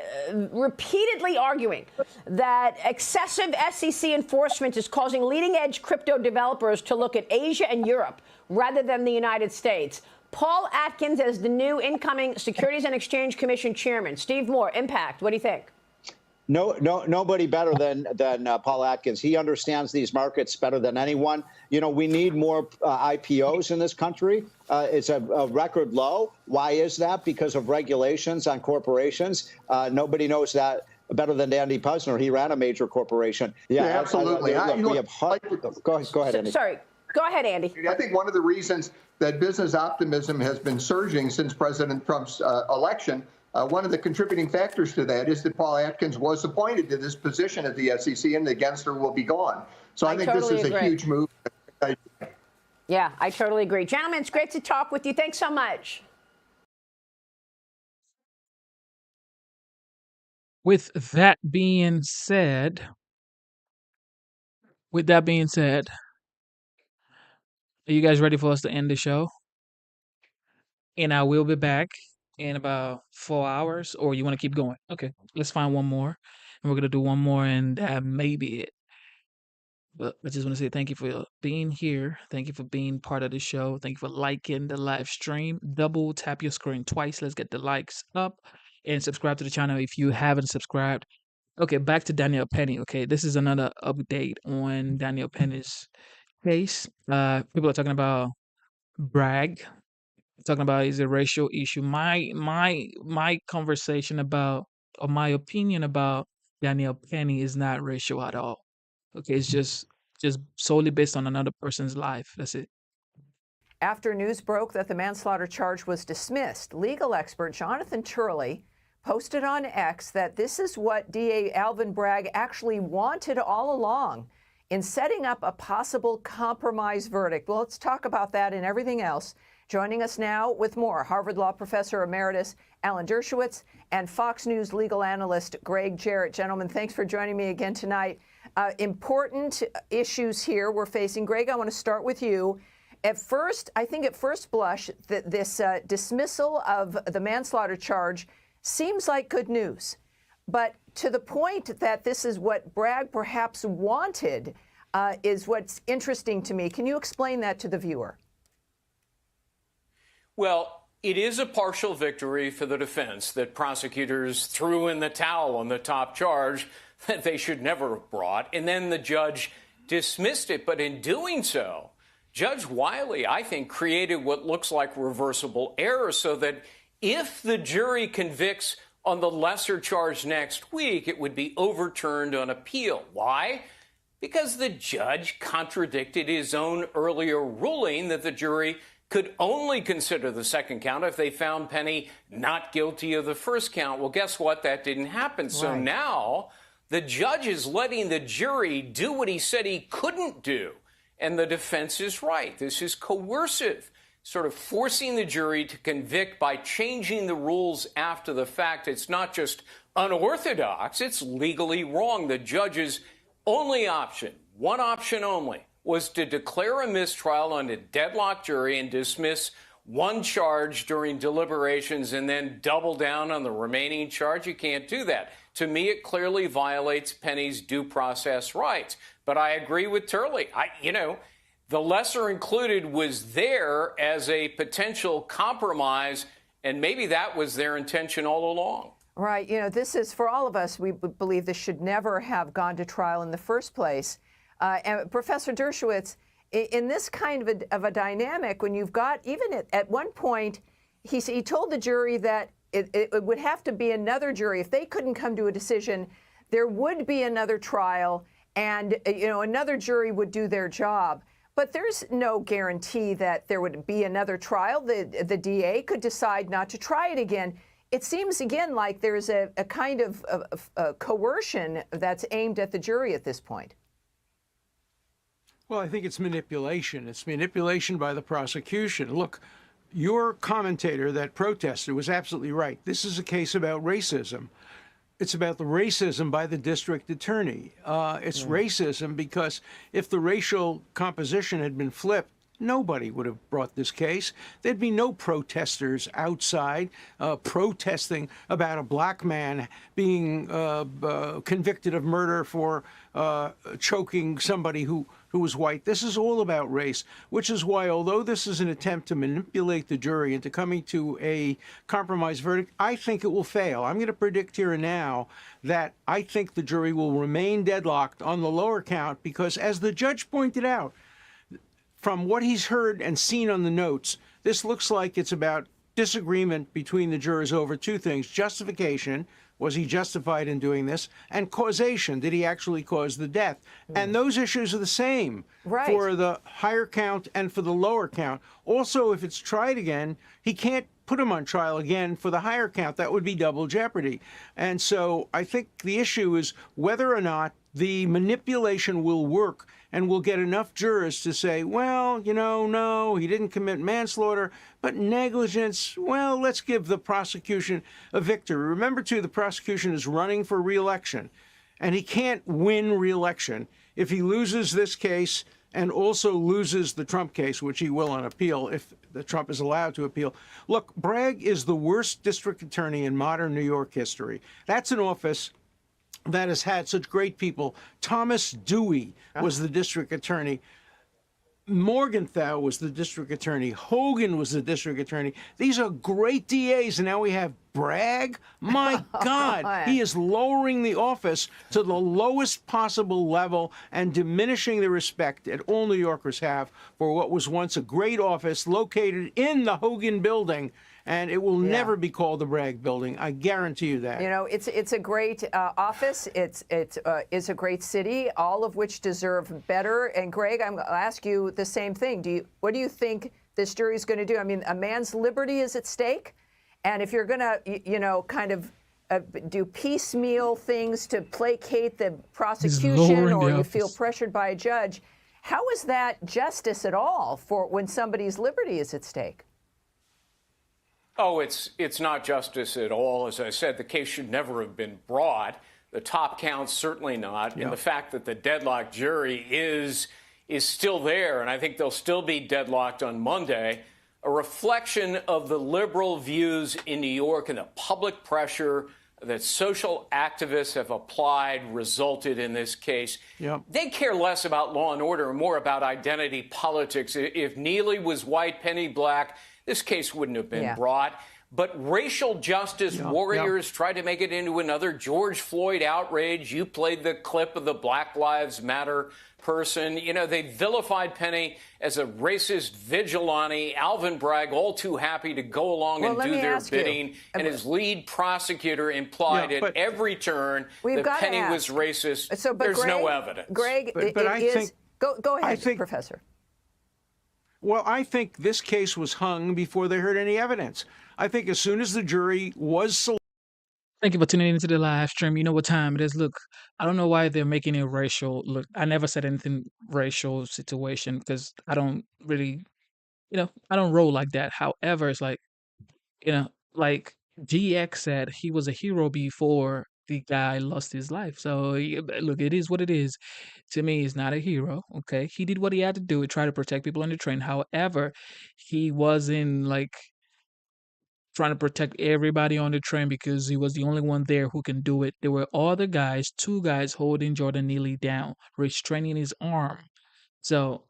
repeatedly arguing that excessive SEC enforcement is causing leading-edge crypto developers to look at Asia and Europe rather than the United States. Paul Atkins as the new incoming Securities and Exchange Commission chairman. Steve Moore, Impact. What do you think? Nobody better than Paul Atkins. He understands these markets better than anyone. We need more IPOs in this country. It's a record low. Why is that? Because of regulations on corporations. Nobody knows that better than Andy Puzder. He ran a major corporation. Yeah, absolutely. Go ahead, Andy. Sorry. Go ahead, Andy. I think one of the reasons that business optimism has been surging since President Trump's election, one of the contributing factors to that is that Paul Atkins was appointed to this position at the SEC and that Gensler will be gone. So I think totally this is a huge move. Yeah, I totally agree. Gentlemen, it's great to talk with you. Thanks so much. With that being said, are you guys ready for us to end the show? And I will be back in about 4 hours, or you want to keep going? Okay, let's find one more, and we're gonna do one more, and that may be it. But I just want to say thank you for being here. Thank you for being part of the show. Thank you for liking the live stream. Double tap your screen twice. Let's get the likes up, and subscribe to the channel if you haven't subscribed. Okay, back to Danielle Penny. Okay, this is another update on Danielle Penny's case. People are talking about Bragg, talking about is a racial issue. My conversation about, or my opinion about Danielle Penny is not racial at all. Okay, it's just solely based on another person's life. That's it. After news broke that the manslaughter charge was dismissed, legal expert Jonathan Turley posted on X that this is what DA Alvin Bragg actually wanted all along in setting up a possible compromise verdict. Well, let's talk about that and everything else. Joining us now with more, Harvard Law Professor Emeritus Alan Dershowitz and Fox News legal analyst Greg Jarrett. Gentlemen, thanks for joining me again tonight. Important issues here we're facing. Greg, I want to start with you. At first blush, that this dismissal of the manslaughter charge seems like good news. But to the point that this is what Bragg perhaps wanted is what's interesting to me. Can you explain that to the viewer? Well, it is a partial victory for the defense that prosecutors threw in the towel on the top charge that they should never have brought, and then the judge dismissed it. But in doing so, Judge Wiley, I think, created what looks like reversible error so that if the jury convicts on the lesser charge next week, it would be overturned on appeal. Why? Because the judge contradicted his own earlier ruling that the jury could only consider the second count if they found Penny not guilty of the first count. Well, guess what? That didn't happen. So now the judge is letting the jury do what he said he couldn't do. And the defense is right. This is coercive, sort of forcing the jury to convict by changing the rules after the fact. It's not just unorthodox, it's legally wrong. The judge's only option, one option only, was to declare a mistrial on a deadlocked jury and dismiss one charge during deliberations and then double down on the remaining charge. You can't do that. To me, it clearly violates Penny's due process rights. But I agree with Turley. The lesser included was there as a potential compromise, and maybe that was their intention all along. Right. This is, for all of us, we believe this should never have gone to trial in the first place. And Professor Dershowitz, in this kind of a dynamic, when you've got, even at one point, he told the jury that it would have to be another jury. If they couldn't come to a decision, there would be another trial, and another jury would do their job. But there's no guarantee that there would be another trial. The DA could decide not to try it again. It seems, again, like there's a kind of coercion that's aimed at the jury at this point. Well, I think it's manipulation. It's manipulation by the prosecution. Look, your commentator that protested was absolutely right. This is a case about racism. It's about the racism by the district attorney. It's racism because if the racial composition had been flipped, nobody would have brought this case. There'd be no protesters outside protesting about a black man being convicted of murder for choking somebody who was white. This is all about race, which is why, although this is an attempt to manipulate the jury into coming to a compromise verdict, I think it will fail. I'm going to predict here and now that I think the jury will remain deadlocked on the lower count because, as the judge pointed out, from what he's heard and seen on the notes, this looks like it's about disagreement between the jurors over two things: justification, was he justified in doing this, and causation, did he actually cause the death? And those issues are the same for the higher count and for the lower count. Also, if it's tried again, he can't put him on trial again for the higher count. That would be double jeopardy. And so I think the issue is whether or not the manipulation will work and we'll get enough jurors to say, well, no, he didn't commit manslaughter, but negligence, well, let's give the prosecution a victory. Remember, too, the prosecution is running for re-election, and he can't win re-election. If he loses this case, and also loses the Trump case, which he will on appeal if the Trump is allowed to appeal. Look, Bragg is the worst district attorney in modern New York history. That's an office that has had such great people. Thomas Dewey was the district attorney. Morgenthau was the district attorney. Hogan was the district attorney. These are great DAs, and now we have Bragg. My God, he is lowering the office to the lowest possible level and diminishing the respect that all New Yorkers have for what was once a great office located in the Hogan building. And it will never be called the Bragg building. I guarantee you that. You know, it's a great office. It's a great city, all of which deserve better. And Greg, I'll ask you the same thing. What do you think this jury is going to do? I mean, a man's liberty is at stake, and if you're going to, you know, kind of do piecemeal things to placate the prosecution, or you feel pressured by a judge, how is that justice at all for when somebody's liberty is at stake? Oh, it's not justice at all. As I said, the case should never have been brought. The top count, certainly not. And the fact that the deadlocked jury is still there, and I think they'll still be deadlocked on Monday, a reflection of the liberal views in New York and the public pressure that social activists have applied resulted in this case. They care less about law and order and more about identity politics. If Neely was white, Penny black, this case wouldn't have been brought. But racial justice warriors tried to make it into another George Floyd outrage. You played the clip of the Black Lives Matter person. You know, they vilified Penny as a racist vigilante. Alvin Bragg, all too happy to go along and do their bidding. And his lead prosecutor implied at every turn that Penny was racist. So, There's Greg, no evidence. Greg, I think, go ahead, Professor. Well, I think this case was hung before they heard any evidence. I think as soon as the jury was selected. Thank you for tuning into the live stream. You know what time it is. Look, I don't know why they're making it racial. Look, I never said anything racial situation because I don't really, I don't roll like that. However, it's like, like GX said, he was a hero before the guy lost his life. So look, it is what it is. To me, he's not a hero. Okay, he did what he had to do to try to protect people on the train. However, he wasn't like trying to protect everybody on the train because he was the only one there who can do it. There were other guys, two guys holding Jordan Neely down, restraining his arm. So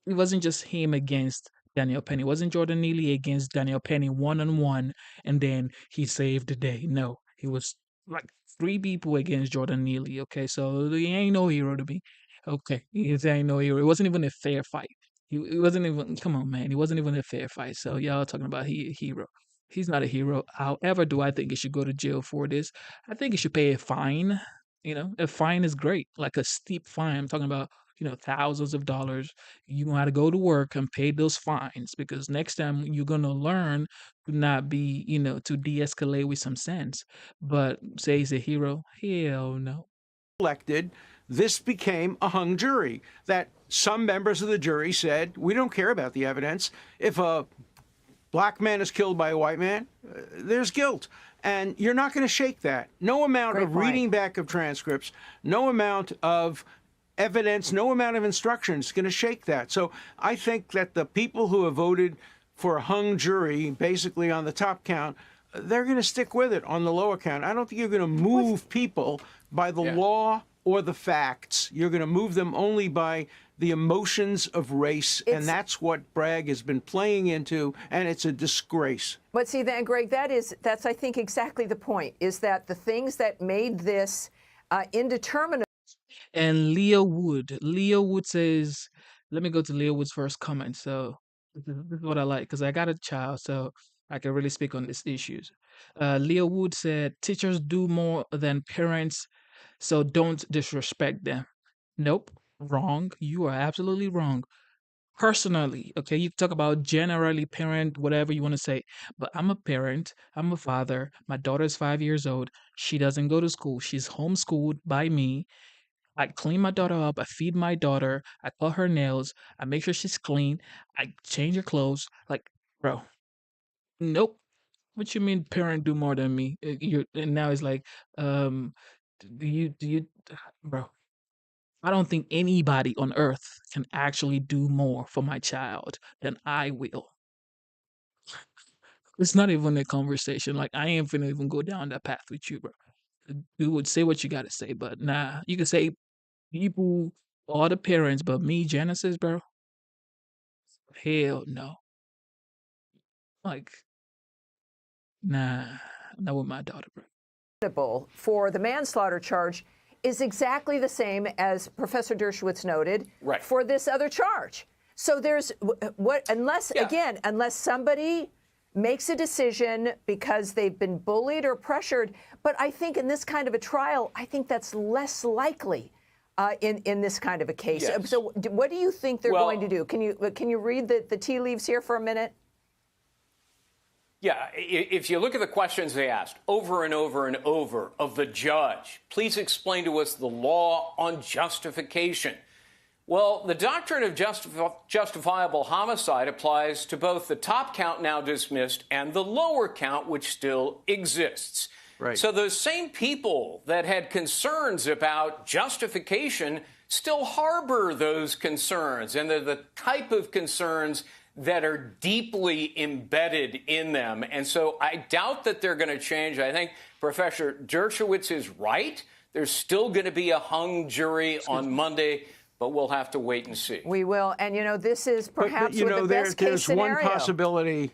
it wasn't just him against Daniel Penny. It wasn't Jordan Neely against Daniel Penny one-on-one, and then he saved the day. No, he was like three people against Jordan Neely. Okay, so he ain't no hero to me. Okay, he ain't no hero. It wasn't even a fair fight. It wasn't even, come on, man. It wasn't even a fair fight. So y'all talking about he a hero. He's not a hero. However, do I think he should go to jail for this? I think he should pay a fine. A fine is great, like a steep fine. I'm talking about, thousands of dollars. You got to go to work and pay those fines because next time you're going to learn to not be, to de-escalate with some sense. But say he's a hero? Hell no. Elected, this became a hung jury that some members of the jury said, we don't care about the evidence. If a black man is killed by a white man, there's guilt. And you're not going to shake that. No amount of reading back of transcripts, no amount of evidence, no amount of instruction is going to shake that. So I think that the people who have voted for a hung jury, basically on the top count, they're going to stick with it on the lower count. I don't think you're going to move people by the law or the facts. You're going to move them only by the emotions of race, and that's what Bragg has been playing into, and it's a disgrace. But see, then, Greg, that's I think exactly the point, is that the things that made this indeterminate. And Leo Wood says, let me go to Leo Wood's first comment. So this is what I like, because I got a child, so I can really speak on these issues. Leo Wood said, teachers do more than parents, so don't disrespect them. Nope. Wrong. You are absolutely wrong. Personally, okay, you talk about generally parent, whatever you want to say, but I'm a parent, I'm a father, my daughter is 5 years old, she doesn't go to school, she's homeschooled by me. I clean my daughter up, I feed my daughter, I cut her nails, I make sure she's clean, I change her clothes. Like, bro, nope. What you mean parent do more than me? And now it's like, do you, bro? I don't think anybody on earth can actually do more for my child than I will. It's not even a conversation. Like, I ain't finna even go down that path with you, bro. You would say what you gotta say, but nah, you can say people, all the parents, but me, Genesis, bro, hell no. Like, nah, not with my daughter, bro. For the manslaughter charge is exactly the same as Professor Dershowitz noted for this other charge. So there's unless somebody makes a decision because they've been bullied or pressured. But I think in this kind of a trial, I think that's less likely in this kind of a case. Yes. So what do you think they're going to do? Can you read the tea leaves here for a minute? Yeah, if you look at the questions they asked over and over and over of the judge, please explain to us the law on justification. Well, the doctrine of justifiable homicide applies to both the top count now dismissed and the lower count, which still exists. Right. So those same people that had concerns about justification still harbor those concerns, and they're the type of concerns that are deeply embedded in them. And so I doubt that they're going to change. I think Professor Dershowitz is right. There's still going to be a hung jury on Monday, but we'll have to wait and see. We will. And, this is perhaps the best case scenario. There's one possibility.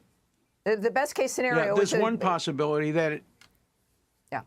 The best case scenario. Yeah, there's one possibility that Yeah.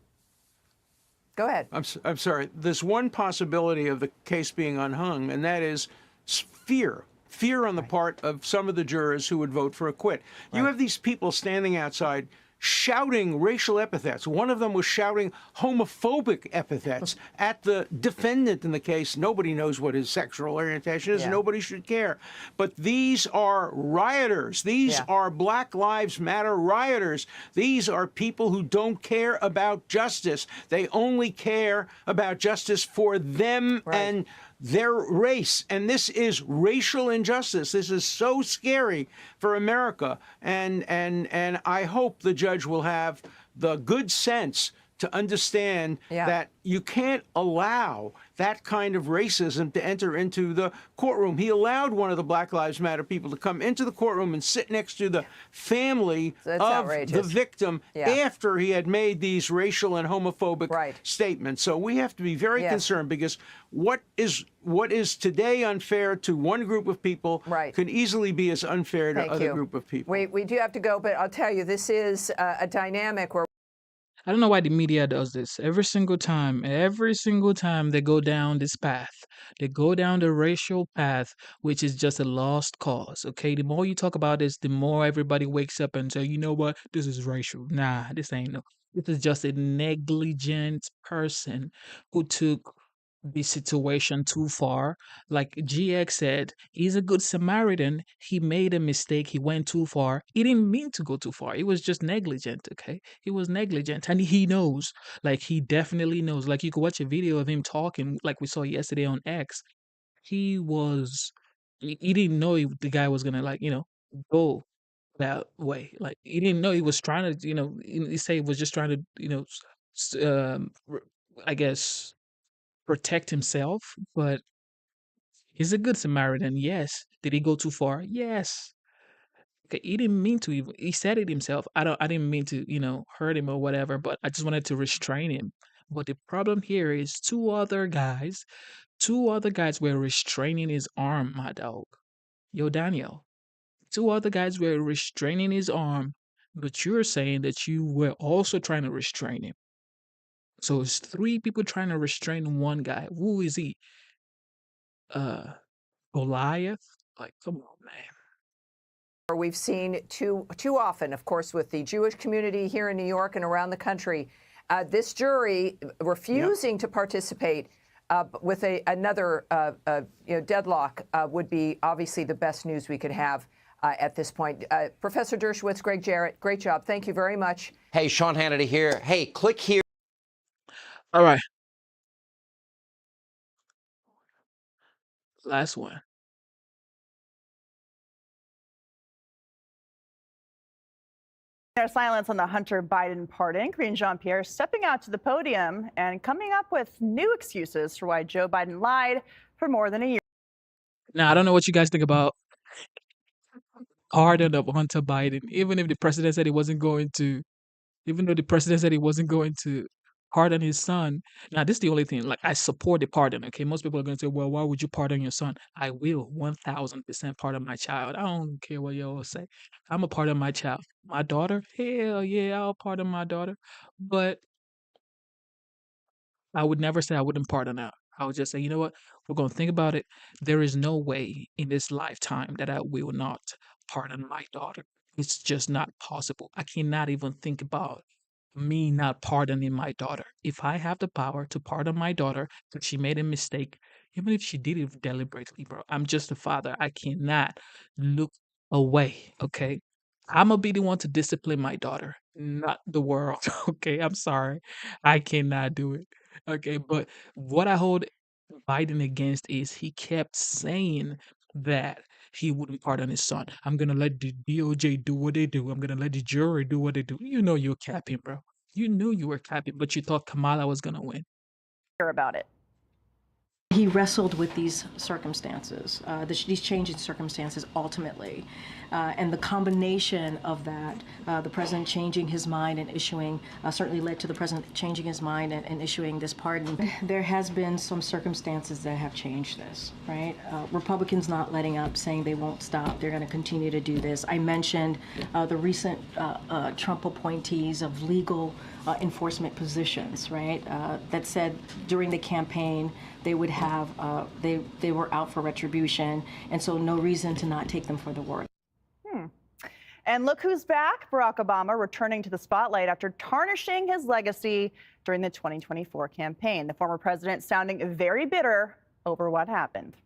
Go ahead. I'm sorry. There's one possibility of the case being unhung, and that is fear. Fear on the part of some of the jurors who would vote for acquit. You have these people standing outside shouting racial epithets. One of them was shouting homophobic epithets at the defendant in the case. Nobody knows what his sexual orientation is. Yeah. Nobody should care. But these are rioters. These are Black Lives Matter rioters. These are people who don't care about justice. They only care about justice for them and their race. And this is racial injustice. This is so scary for America. And I hope the judge will have the good sense to understand that you can't allow that kind of racism to enter into the courtroom. He allowed one of the Black Lives Matter people to come into the courtroom and sit next to the family of the victim after he had made these racial and homophobic statements. So we have to be very concerned, because what is today unfair to one group of people can easily be as unfair to other group of people. We do have to go, but I'll tell you, this is a dynamic where I don't know why the media does this. Every single time they go down this path, they go down the racial path, which is just a lost cause. Okay, the more you talk about this, the more everybody wakes up and say, you know what, this is racial. Nah, this ain't no. This is just a negligent person who took the situation too far. Like GX said, he's a good Samaritan. He made a mistake. He went too far. He didn't mean to go too far. He was just negligent, okay? He was negligent. And he knows. Like, he definitely knows. Like, you could watch a video of him talking, like we saw yesterday on X. He didn't know the guy was going to, like, go that way. Like, he didn't know he was trying to, he said he was just trying to, I guess, protect himself, but he's a good Samaritan, yes. Did he go too far? Yes. Okay, he didn't mean to even, he said it himself. I didn't mean to, hurt him or whatever, but I just wanted to restrain him. But the problem here is two other guys were restraining his arm, my dog. Yo, Daniel. Two other guys were restraining his arm, but you're saying that you were also trying to restrain him. So it's three people trying to restrain one guy. Who is he? Goliath? Like, come on, man. we've seen too often, of course, with the Jewish community here in New York and around the country, this jury refusing to participate with another deadlock would be obviously the best news we could have at this point. Professor Dershowitz, Greg Jarrett, great job. Thank you very much. Hey, Sean Hannity here. Hey, click here. All right. Last one. Their silence on the Hunter Biden pardon. Karine Jean-Pierre stepping out to the podium and coming up with new excuses for why Joe Biden lied for more than a year. Now, I don't know what you guys think about pardon of Hunter Biden, even if the president said he wasn't going to, even though the president said he wasn't going to pardon his son. Now, this is the only thing. Like, I support the pardon. Okay, most people are going to say, "Well, why would you pardon your son?" I will 1,000% pardon my child. I don't care what you all say. I'm a pardon my child. My daughter, hell yeah, I'll pardon my daughter. But I would never say I wouldn't pardon her. I would just say, you know what? We're going to think about it. There is no way in this lifetime that I will not pardon my daughter. It's just not possible. I cannot even think about me not pardoning my daughter. If I have the power to pardon my daughter because she made a mistake, even if she did it deliberately, bro, I'm just a father. I cannot look away, okay? I'm gonna be the one to discipline my daughter, not the world, okay? I'm sorry. I cannot do it. Okay, but what I hold Biden against is he kept saying that he wouldn't pardon his son. I'm gonna let the DOJ do what they do. I'm gonna let the jury do what they do. You know you're capping, bro. You knew you were capping, but you thought Kamala was gonna win. About it. He wrestled with these circumstances, these changing circumstances ultimately. And the combination of that, the president changing his mind and issuing, certainly led to the president changing his mind and issuing this pardon. There has been some circumstances that have changed this, right? Republicans not letting up, saying they won't stop. They're going to continue to do this. I mentioned the recent Trump appointees of legal enforcement positions, right? That said during the campaign they would have, they were out for retribution, and so no reason to not take them for the word. And look who's back, Barack Obama returning to the spotlight after tarnishing his legacy during the 2024 campaign. The former president sounding very bitter over what happened.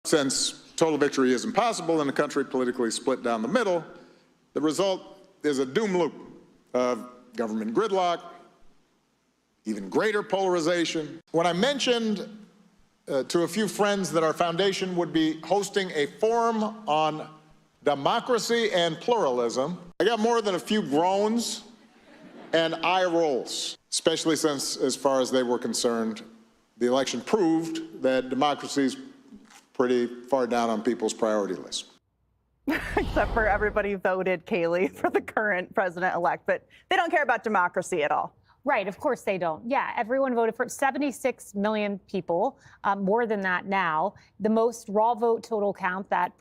Since total victory is impossible in a country politically split down the middle, the result is a doom loop of government gridlock, even greater polarization. When I mentioned to a few friends that our foundation would be hosting a forum on democracy and pluralism, I got more than a few groans and eye rolls, especially since, as far as they were concerned, the election proved that democracy is pretty far down on people's priority list. Except for everybody voted, Kaylee, for the current president-elect, but they don't care about democracy at all. Right, of course they don't. Yeah, everyone voted for 76 million people, more than that now. The most raw vote total count that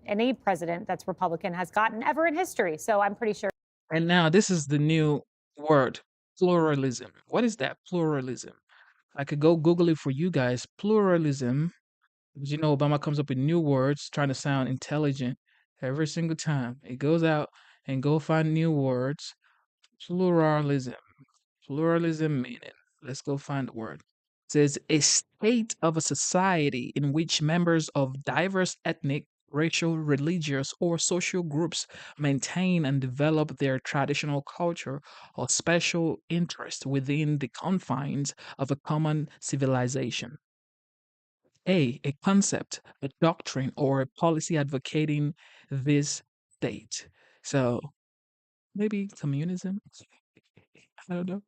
any president that's Republican has gotten ever in history. So I'm pretty sure. And now this is the new word, pluralism. What is that, pluralism? I could go Google it for you guys. Pluralism, because you know Obama comes up with new words trying to sound intelligent every single time. He goes out and go find new words. Pluralism. Pluralism meaning. Let's go find the word. It says a state of a society in which members of diverse ethnic, racial, religious, or social groups maintain and develop their traditional culture or special interest within the confines of a common civilization. A concept, a doctrine, or a policy advocating this state. So maybe communism? I don't know.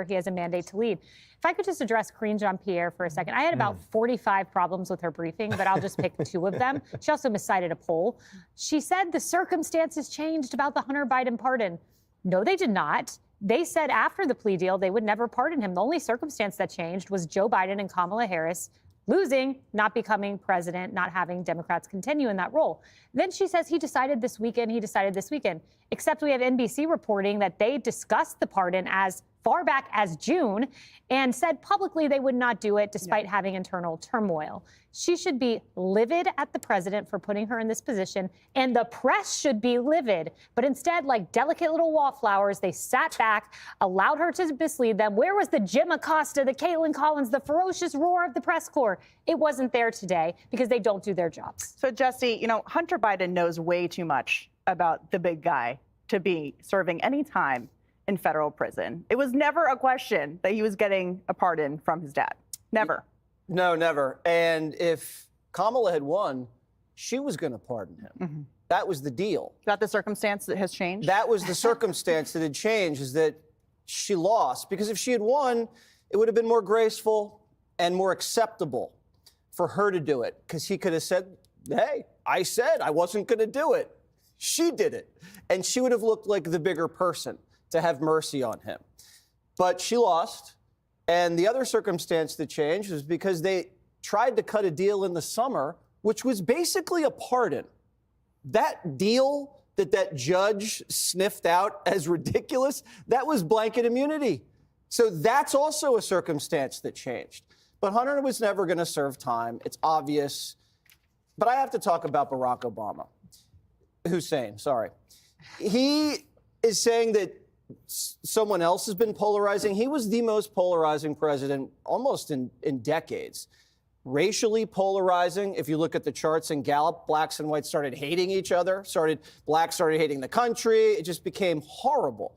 He has a mandate to lead. If I could just address Karine Jean-Pierre for a second. I had about 45 problems with her briefing, but I'll just pick two of them. She also miscited a poll. She said the circumstances changed about the Hunter Biden pardon. No, they did not. They said after the plea deal, they would never pardon him. The only circumstance that changed was Joe Biden and Kamala Harris losing, not becoming president, not having Democrats continue in that role. Then she says he decided this weekend, except we have NBC reporting that they discussed the pardon as far back as June and said publicly they would not do it despite having internal turmoil. She should be livid at the president for putting her in this position, and the press should be livid. But instead, like delicate little wallflowers, they sat back, allowed her to mislead them. Where was the Jim Acosta, the Caitlin Collins, the ferocious roar of the press corps? It wasn't there today because they don't do their jobs. So, Jesse, you know, Hunter Biden knows way too much about the big guy to be serving any time in federal prison. It was never a question that he was getting a pardon from his dad. Never. No, never. And if Kamala had won, she was going to pardon him. That was the deal. Is that the circumstance that has changed? That was the circumstance that had changed, is that she lost. Because if she had won, it would have been more graceful and more acceptable for her to do it. Because he could have said, hey, I said I wasn't going to do it. She did it. And she would have looked like the bigger person to have mercy on him. But she lost. And the other circumstance that changed was because they tried to cut a deal in the summer, which was basically a pardon. That deal that judge sniffed out as ridiculous, that was blanket immunity. So that's also a circumstance that changed. But Hunter was never going to serve time. It's obvious. But I have to talk about Barack Obama. Hussein, sorry. He is saying that someone else has been polarizing. He was the most polarizing president almost in decades. Racially polarizing. If you look at the charts in Gallup, blacks and whites started hating each other. Blacks started hating the country. It just became horrible.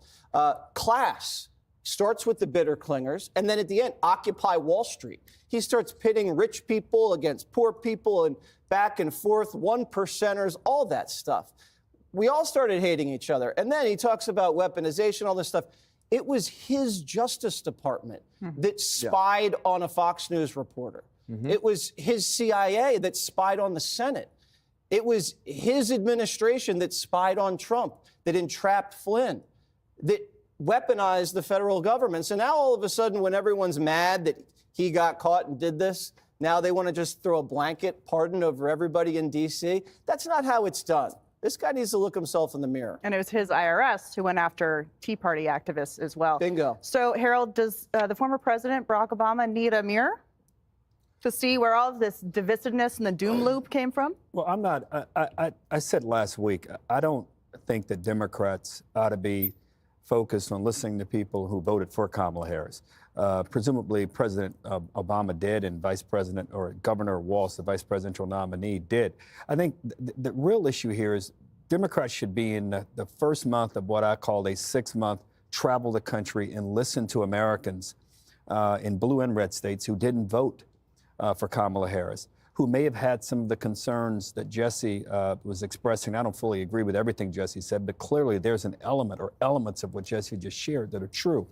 Class starts with the bitter clingers, and then at the end, Occupy Wall Street. He starts pitting rich people against poor people and back and forth, 1%ers, all that stuff. We all started hating each other. And then he talks about weaponization, all this stuff. It was his Justice Department that spied on a Fox News reporter. It was his CIA that spied on the Senate. It was his administration that spied on Trump, that entrapped Flynn, that weaponized the federal government. So now all of a sudden, when everyone's mad that he got caught and did this, now they want to just throw a blanket pardon over everybody in D.C. That's not how it's done. This guy needs to look himself in the mirror. And it was his IRS who went after Tea Party activists as well. Bingo. So, Harold, does the former president, Barack Obama, need a mirror to see where all of this divisiveness and the doom loop came from? Well, I'm not. I said last week, I don't think that Democrats ought to be focused on listening to people who voted for Kamala Harris. Presumably, President Obama did, and Vice President or Governor Walz, the vice presidential nominee, did. I think the real issue here is Democrats should be in the first month of what I call a 6-month travel the country and listen to Americans in blue and red states who didn't vote for Kamala Harris, who may have had some of the concerns that Jesse was expressing. I don't fully agree with everything Jesse said, but clearly there's an element or elements of what Jesse just shared that are true.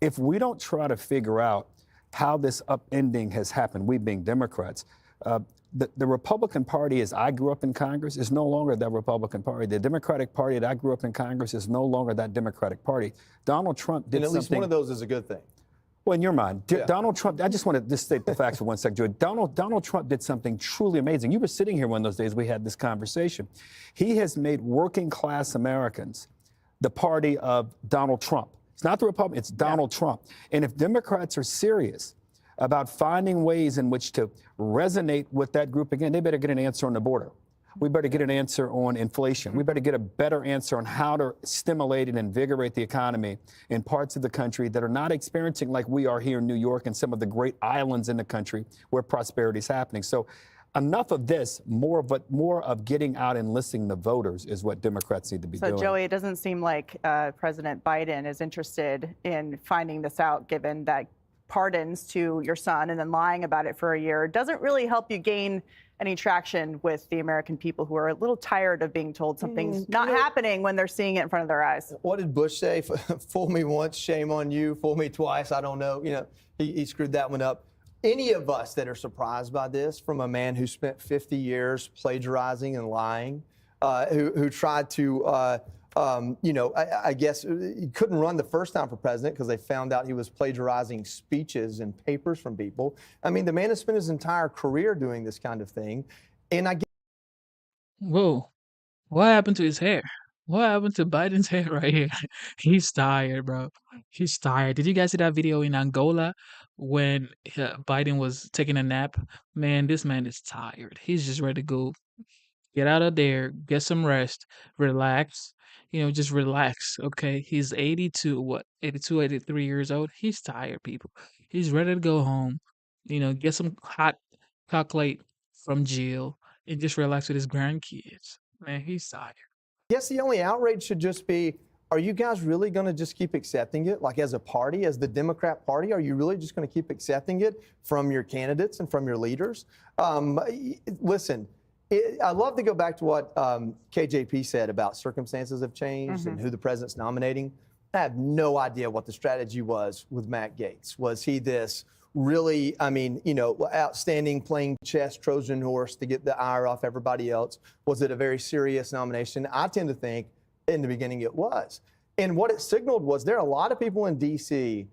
If we don't try to figure out how this upending has happened, we being Democrats, the Republican Party, as I grew up in Congress, is no longer that Republican Party. The Democratic Party that I grew up in Congress is no longer that Democratic Party. Donald Trump did and at something. least one of those is a good thing. Well, in your mind, Donald Trump, I just want to just state the facts for one second, Joey. Donald Trump did something truly amazing. You were sitting here one of those days we had this conversation. He has made working class Americans the party of Donald Trump. It's not the Republican, it's Donald Trump. And if Democrats are serious about finding ways in which to resonate with that group again, they better get an answer on the border. We better get an answer on inflation. We better get a better answer on how to stimulate and invigorate the economy in parts of the country that are not experiencing like we are here in New York and some of the great islands in the country where prosperity is happening. So enough of this, more of getting out and listening to voters is what Democrats need to be doing. So, Joey, it doesn't seem like President Biden is interested in finding this out, given that pardons to your son and then lying about it for a year doesn't really help you gain any traction with the American people who are a little tired of being told something's not happening when they're seeing it in front of their eyes. What did Bush say? Fool me once, shame on you. Fool me twice, I don't know. You know, he screwed that one up. Any of us that are surprised by this, from a man who spent 50 years plagiarizing and lying, who tried to, I guess he couldn't run the first time for president because they found out he was plagiarizing speeches and papers from people. I mean, the man has spent his entire career doing this kind of thing. And I guess. Whoa, what happened to his hair? What happened to Biden's hair right here? He's tired, bro. He's tired. Did you guys see that video in Angola when Biden was taking a nap? Man, this man is tired. He's just ready to go. Get out of there, get some rest, relax. Just relax, okay? He's 82, 83 years old. He's tired, people. He's ready to go home. Get some hot chocolate from Jill and just relax with his grandkids. Man, he's tired. Yes, the only outrage should just be, are you guys really going to just keep accepting it? Like as a party, as the Democrat Party, are you really just going to keep accepting it from your candidates and from your leaders? Listen, I love to go back to what KJP said about circumstances have changed and Mhm. who the president's nominating. I have no idea what the strategy was with Matt Gaetz. Was he this really, outstanding playing chess Trojan horse to get the ire off everybody else? Was it a very serious nomination? I tend to think in the beginning it was. And what it signaled was there are a lot of people in D.C.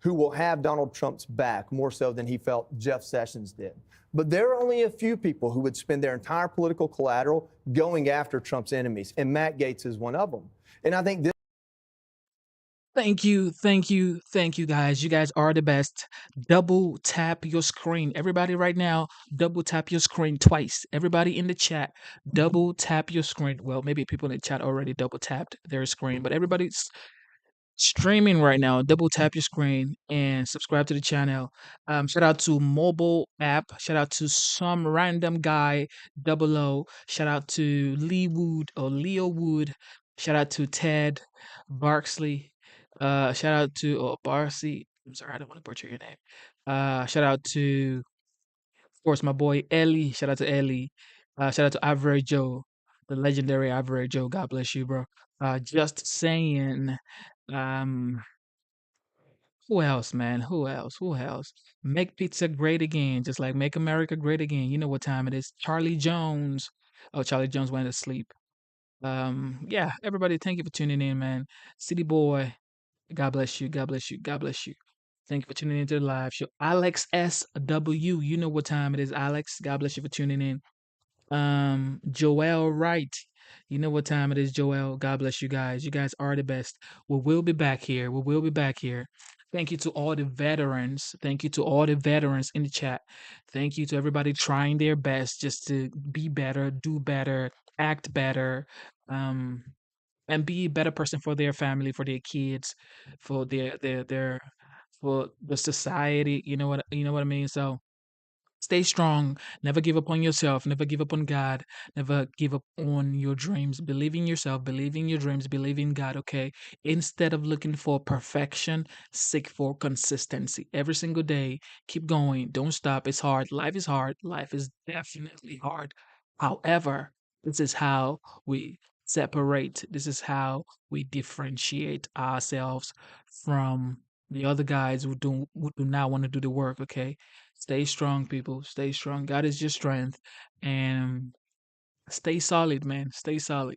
who will have Donald Trump's back more so than he felt Jeff Sessions did. But there are only a few people who would spend their entire political collateral going after Trump's enemies, and Matt Gaetz is one of them. And I think this. Thank you, thank you, thank you, guys. You guys are the best. Double tap your screen. Everybody, right now, double tap your screen twice. Everybody in the chat, double tap your screen. Well, maybe people in the chat already double tapped their screen, but everybody's streaming right now. Double tap your screen and subscribe to the channel. Shout out to mobile app. Shout out to some random guy 00. Shout out to Lee Wood or Leo Wood. Shout out to Ted Barksley. Shout out to Barcy. I'm sorry, I don't want to butcher your name. Shout out to, of course, my boy Ellie. Shout out to Ellie. Shout out to Average Joe, the legendary Average Joe. God bless you, bro. Just saying. Um, who else, man? Who else? Who else? Make pizza great again, just like make America great again. You know what time it is. Charlie Jones. Oh, Charlie Jones went to sleep. Yeah, everybody, thank you for tuning in, man. City Boy, God bless you. God bless you. God bless you. Thank you for tuning into the live show. Alex SW, you know what time it is, Alex. God bless you for tuning in. Joel Wright, you know what time it is, Joel. God bless you guys. You guys are the best. We will be back here. We will be back here. Thank you to all the veterans. Thank you to all the veterans in the chat. Thank you to everybody trying their best just to be better, do better, act better, and be a better person for their family, for their kids, for their for the society. You know what I mean? So stay strong. Never give up on yourself. Never give up on God. Never give up on your dreams. Believe in yourself. Believe in your dreams. Believe in God, okay? Instead of looking for perfection, seek for consistency. Every single day, keep going. Don't stop. It's hard. Life is hard. Life is definitely hard. However, this is how we separate. This is how we differentiate ourselves from the other guys who do not want to do the work, okay? Stay strong, people. Stay strong. God is your strength. And stay solid, man. Stay solid.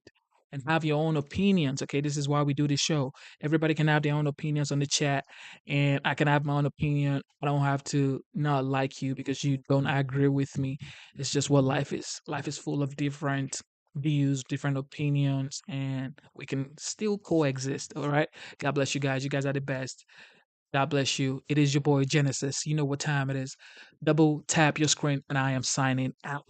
And have your own opinions. Okay. This is why we do this show. Everybody can have their own opinions on the chat. And I can have my own opinion. I don't have to not like you because you don't agree with me. It's just what life is. Life is full of different views, different opinions, and we can still coexist. All right. God bless you guys. You guys are the best. God bless you. It is your boy Genesis. You know what time it is. Double tap your screen, and I am signing out.